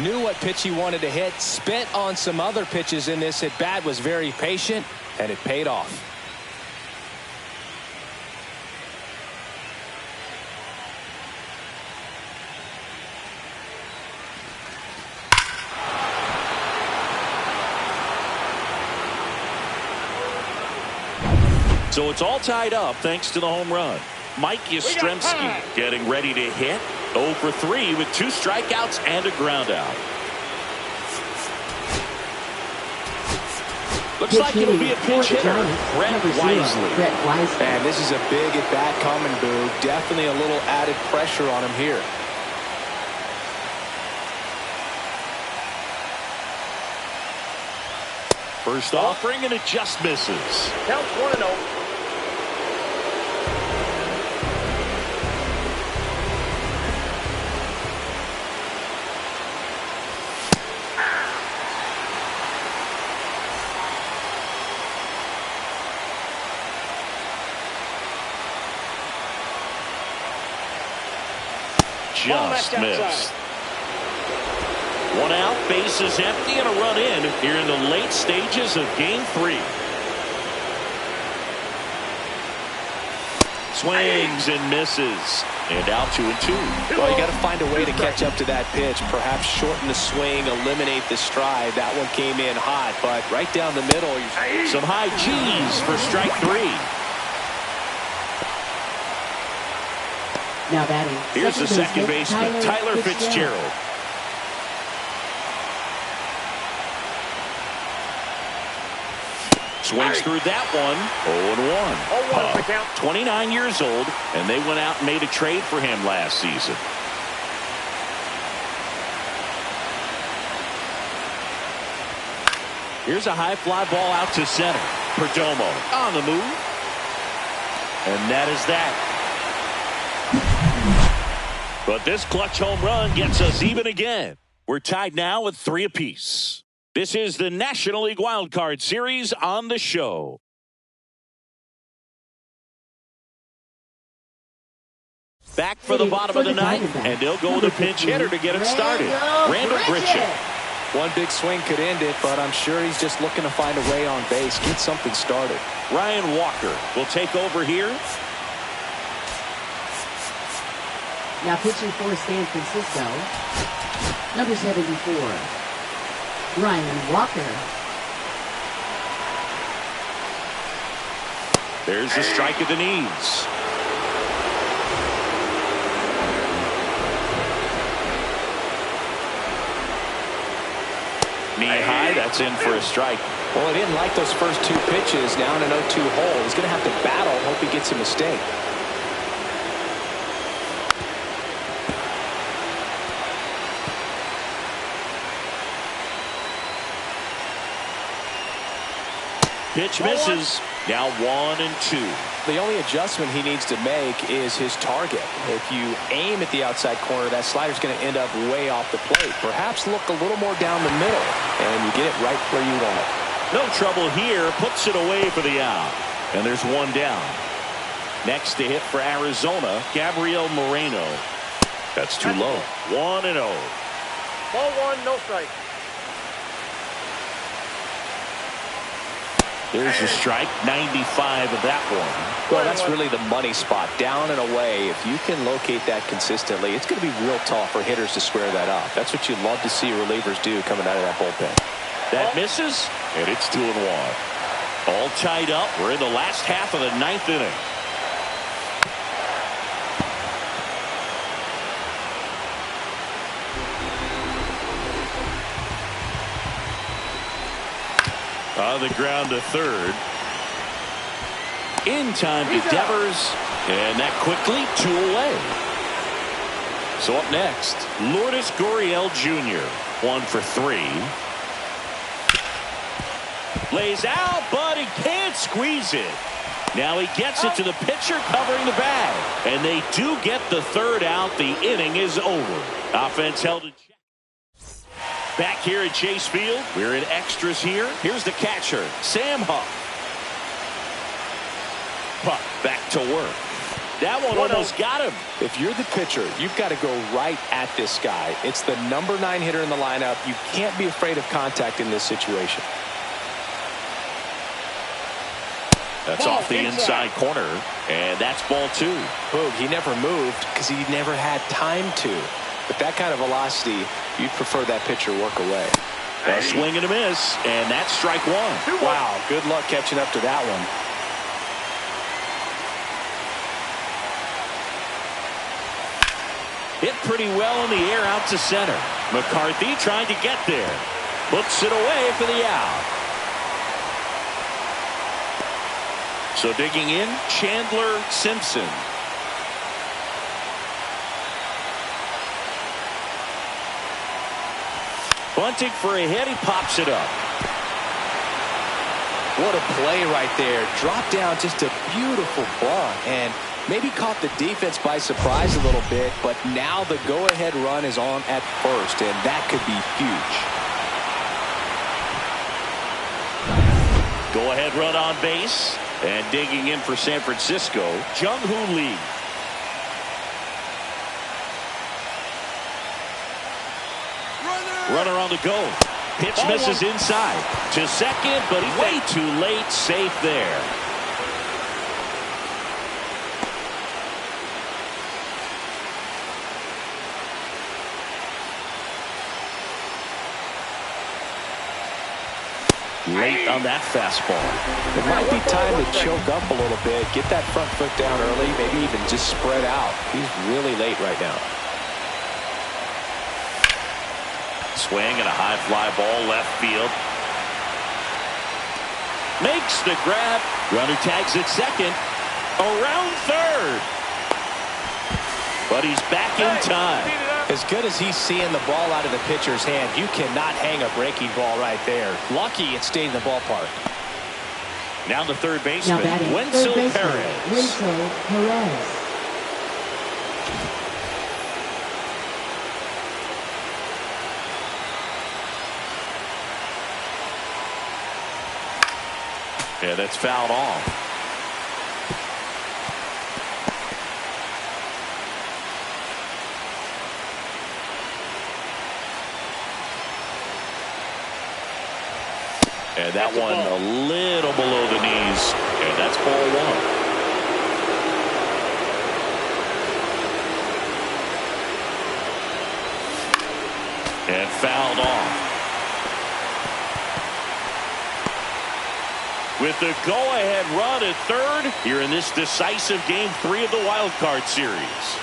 Knew what pitch he wanted to hit, spent on some other pitches in this at bat, was very patient, and it paid off. So it's all tied up thanks to the home run. Mike Yastrzemski getting ready to hit. 0 for 3 with 2 strikeouts and a ground out. Looks like it'll be a pinch hitter. Brett Wisely. And this is a big at-bat coming, Boo. Definitely a little added pressure on him here. First offering, and it just misses. Counts 1-0. Just missed. One out, base is empty, and a run in here in the late stages of Game 3. Swings and misses, and out 2-2. Well, you got to find a way to catch up to that pitch. Perhaps shorten the swing, eliminate the stride. That one came in hot, but right down the middle. Some high G's for strike 3. Now batting. Here's the second baseman, Tyler Fitzgerald. Swings through that one. 0-1. 29 years old, and they went out and made a trade for him last season. Here's a high fly ball out to center. Perdomo on the move. And that is that. But this clutch home run gets us even again. We're tied now with 3 apiece. This is the National League Wild Card Series on the show. Back for the bottom of the ninth, and they'll go with a pinch hitter to get it started. Randall Grichuk. One big swing could end it, but I'm sure he's just looking to find a way on base, get something started. Ryan Walker will take over here. Now pitching for San Francisco, number 74, Ryan Walker. There's the strike at the knees. Knee high, that's in for a strike. Well, he didn't like those first 2 pitches down an 0-2 hole. He's going to have to battle, hope he gets a mistake. Pitch misses. Now 1-2. The only adjustment he needs to make is his target. If you aim at the outside corner, that slider's going to end up way off the plate. Perhaps look a little more down the middle, and you get it right where you want it. No trouble here. Puts it away for the out. And there's one down. Next to hit for Arizona, Gabriel Moreno. That's too low. 1-0. Ball 1, no strike. There's a strike, 95 of that one. Well, that's really the money spot, down and away. If you can locate that consistently, it's going to be real tough for hitters to square that up. That's what you love to see relievers do coming out of that bullpen. That misses, and it's 2-1. All tied up. We're in the last half of the 9th inning. On the ground to third. In time to Devers. And that quickly 2 away. So up next, Lourdes Gurriel Jr. 1 for 3. Lays out, but he can't squeeze it. Now he gets it to the pitcher covering the bag. And they do get the third out. The inning is over. Offense held in check. Back here at Chase Field, we're in extras here. Here's the catcher, Sam Huff. Puck back to work. That one almost got him. If you're the pitcher, you've got to go right at this guy. It's the number 9 hitter in the lineup. You can't be afraid of contact in this situation. That's off the inside corner, and that's ball 2. Boog, he never moved because he never had time to. With that kind of velocity, you'd prefer that pitcher work away. A swing and a miss, and that's strike 1. Wow, good luck catching up to that one. Hit pretty well in the air out to center. McCarthy trying to get there. Puts it away for the out. So digging in, Chandler Simpson. Bunting for a hit. He pops it up. What a play right there. Dropped down just a beautiful bunt and maybe caught the defense by surprise a little bit, but now the go-ahead run is on at first, and that could be huge. Go-ahead run on base. And digging in for San Francisco, Jung-Hoo Lee. Runner on the go. Pitch misses inside. To second, but he's way too late. Safe there. Late on that fastball. It might be time to choke up a little bit, get that front foot down early, maybe even just spread out. He's really late right now. Swing and a high fly ball left field. Makes the grab. Runner tags at second. Around third. But he's back in time. As good as he's seeing the ball out of the pitcher's hand, you cannot hang a breaking ball right there. Lucky it stayed in the ballpark. Now the third baseman, Wenzel Perez. Wenzel Perez. Yeah, that's fouled off. And that one a little below the knees. And that's ball one. And fouled off. With the go-ahead run at third here in this decisive Game 3 of the Wild Card Series.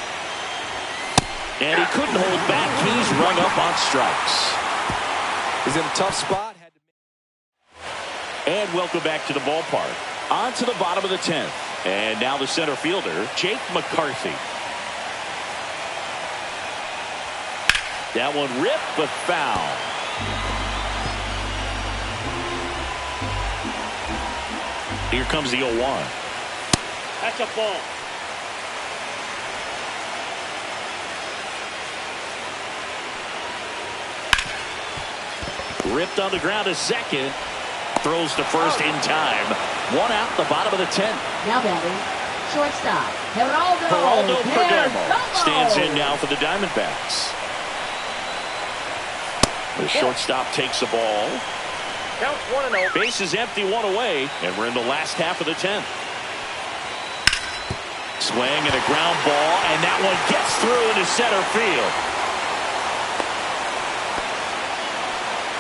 And he couldn't hold back. He's rung up on strikes. He's in a tough spot. And welcome back to the ballpark. On to the bottom of the 10th. And now the center fielder, Jake McCarthy. That one ripped, but foul. Here comes the 0-1. That's a ball. Ripped on the ground to second. Throws to first in time. One out, the bottom of the 10th. Now batting, shortstop, Geraldo Perdomo Perdomo stands in now for the Diamondbacks. The shortstop takes the ball. Counts 1-0. Base is empty, one away, and we're in the last half of the 10th. Swing and a ground ball, and that one gets through into center field.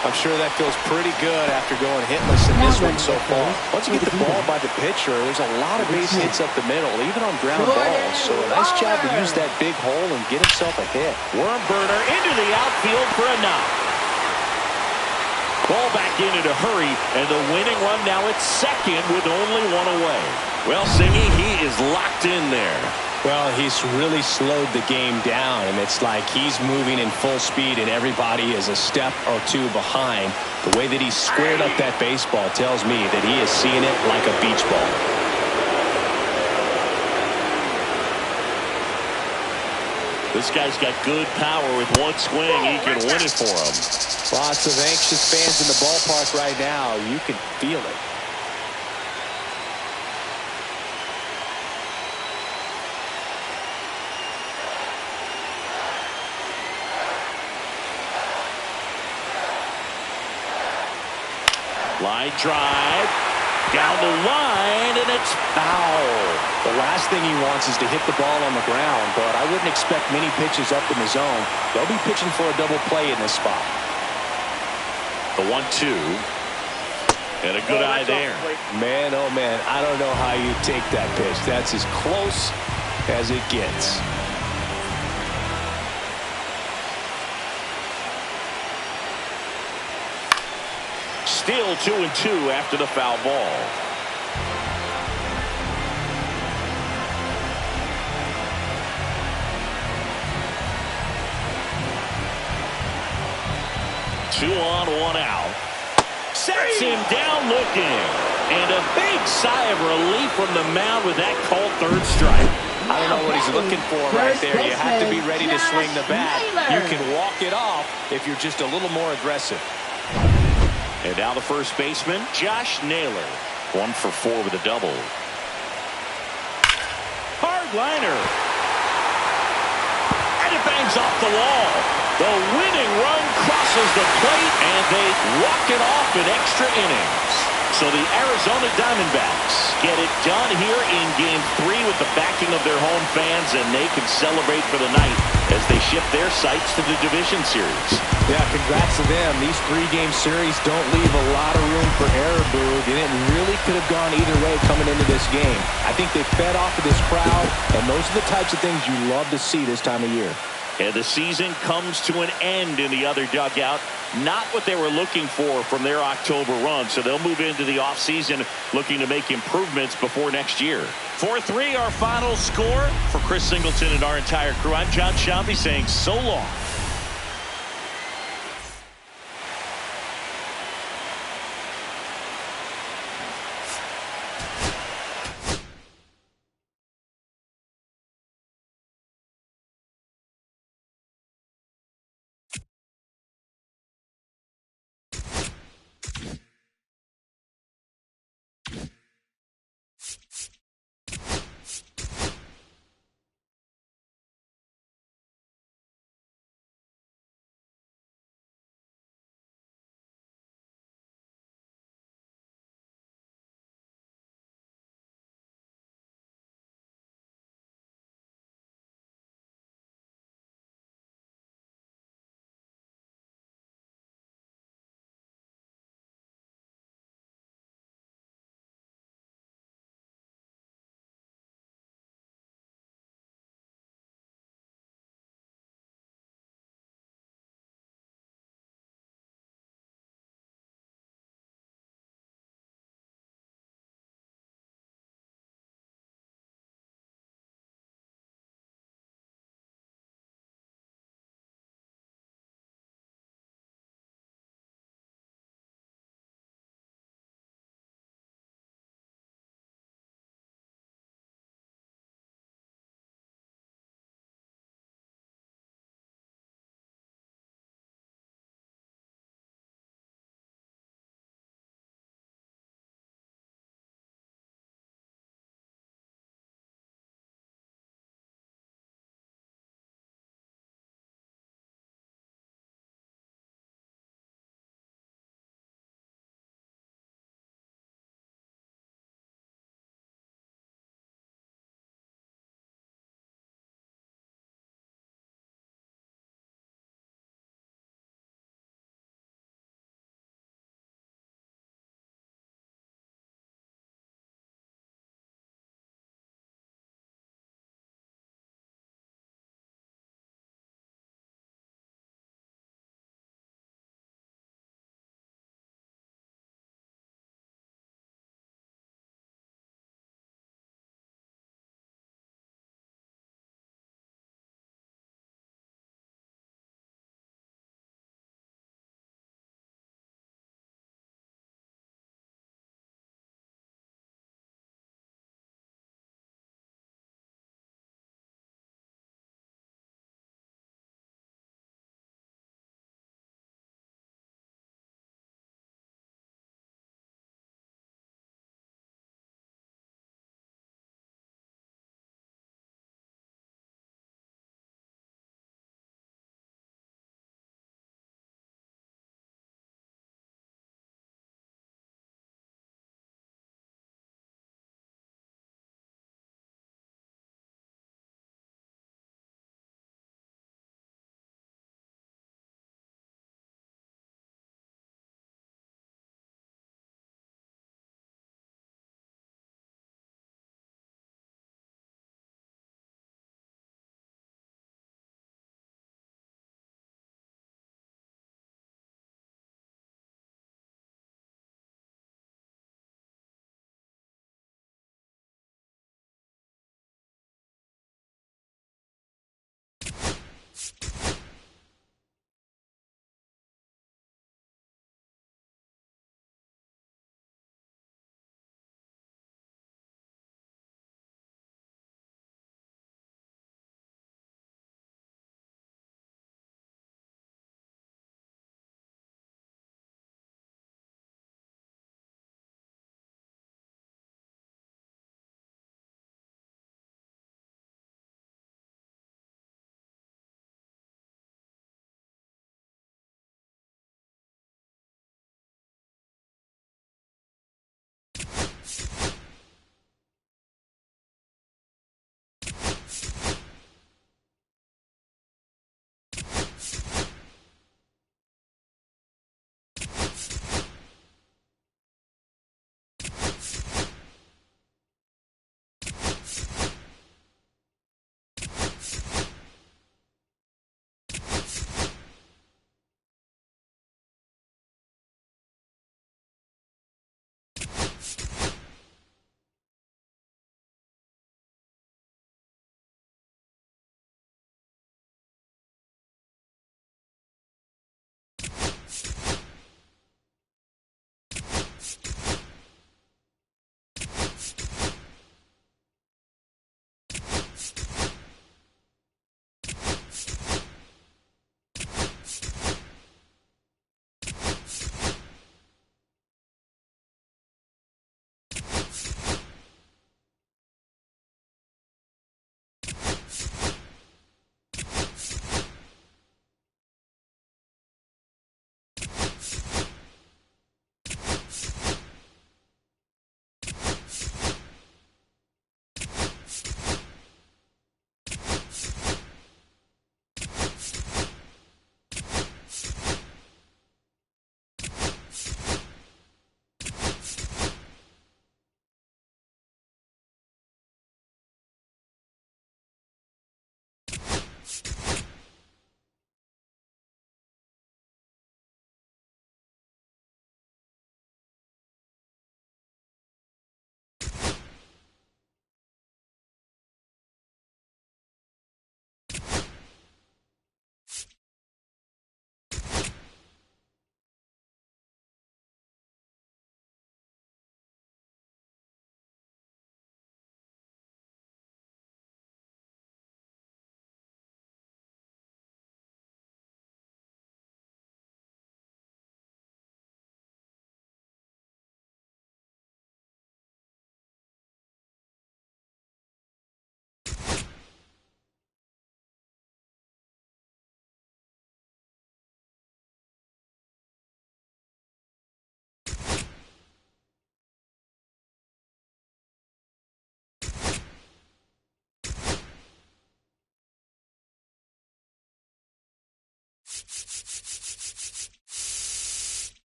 I'm sure that feels pretty good after going hitless in this one so far. Once you get the ball by the pitcher, there's a lot of base hits up the middle, even on ground balls. So a nice job to use that big hole and get himself a hit. Worm burner into the outfield for a knock. Ball back in a hurry, and the winning run now at second with only one away. Well, Singy, he is locked in there. Well, he's really slowed the game down, and it's like he's moving in full speed, and everybody is a step or two behind. The way that he squared up that baseball tells me that he is seeing it like a beach ball. This guy's got good power. With one swing, he can win it for him. Lots of anxious fans in the ballpark right now. You can feel it. Line drive, down the line, and it's foul. The last thing he wants is to hit the ball on the ground, but I wouldn't expect many pitches up in the zone. They'll be pitching for a double play in this spot. The 1-2, and a good eye there. Man, oh man, I don't know how you take that pitch. That's as close as it gets. Still 2-2 after the foul ball. 2 on, 1 out. Sets him down looking. And a big sigh of relief from the mound with that called third strike. I don't know what he's looking for right there. You have to be ready to swing the bat. You can walk it off if you're just a little more aggressive. And now the first baseman, Josh Naylor. 1 for 4 with a double. Hard liner. And it bangs off the wall. The winning run crosses the plate, and they walk it off in extra innings. So the Arizona Diamondbacks get it done here in Game 3 with the backing of their home fans, and they can celebrate for the night as they shift their sights to the division series. Yeah, congrats to them. These 3-game series don't leave a lot of room for error, Boog, and it really could have gone either way coming into this game. I think they fed off of this crowd, and those are the types of things you love to see this time of year. And the season comes to an end in the other dugout. Not what they were looking for from their October run. So they'll move into the offseason looking to make improvements before next year. 4-3 our final score. For Chris Singleton and our entire crew, I'm John Shelby saying so long.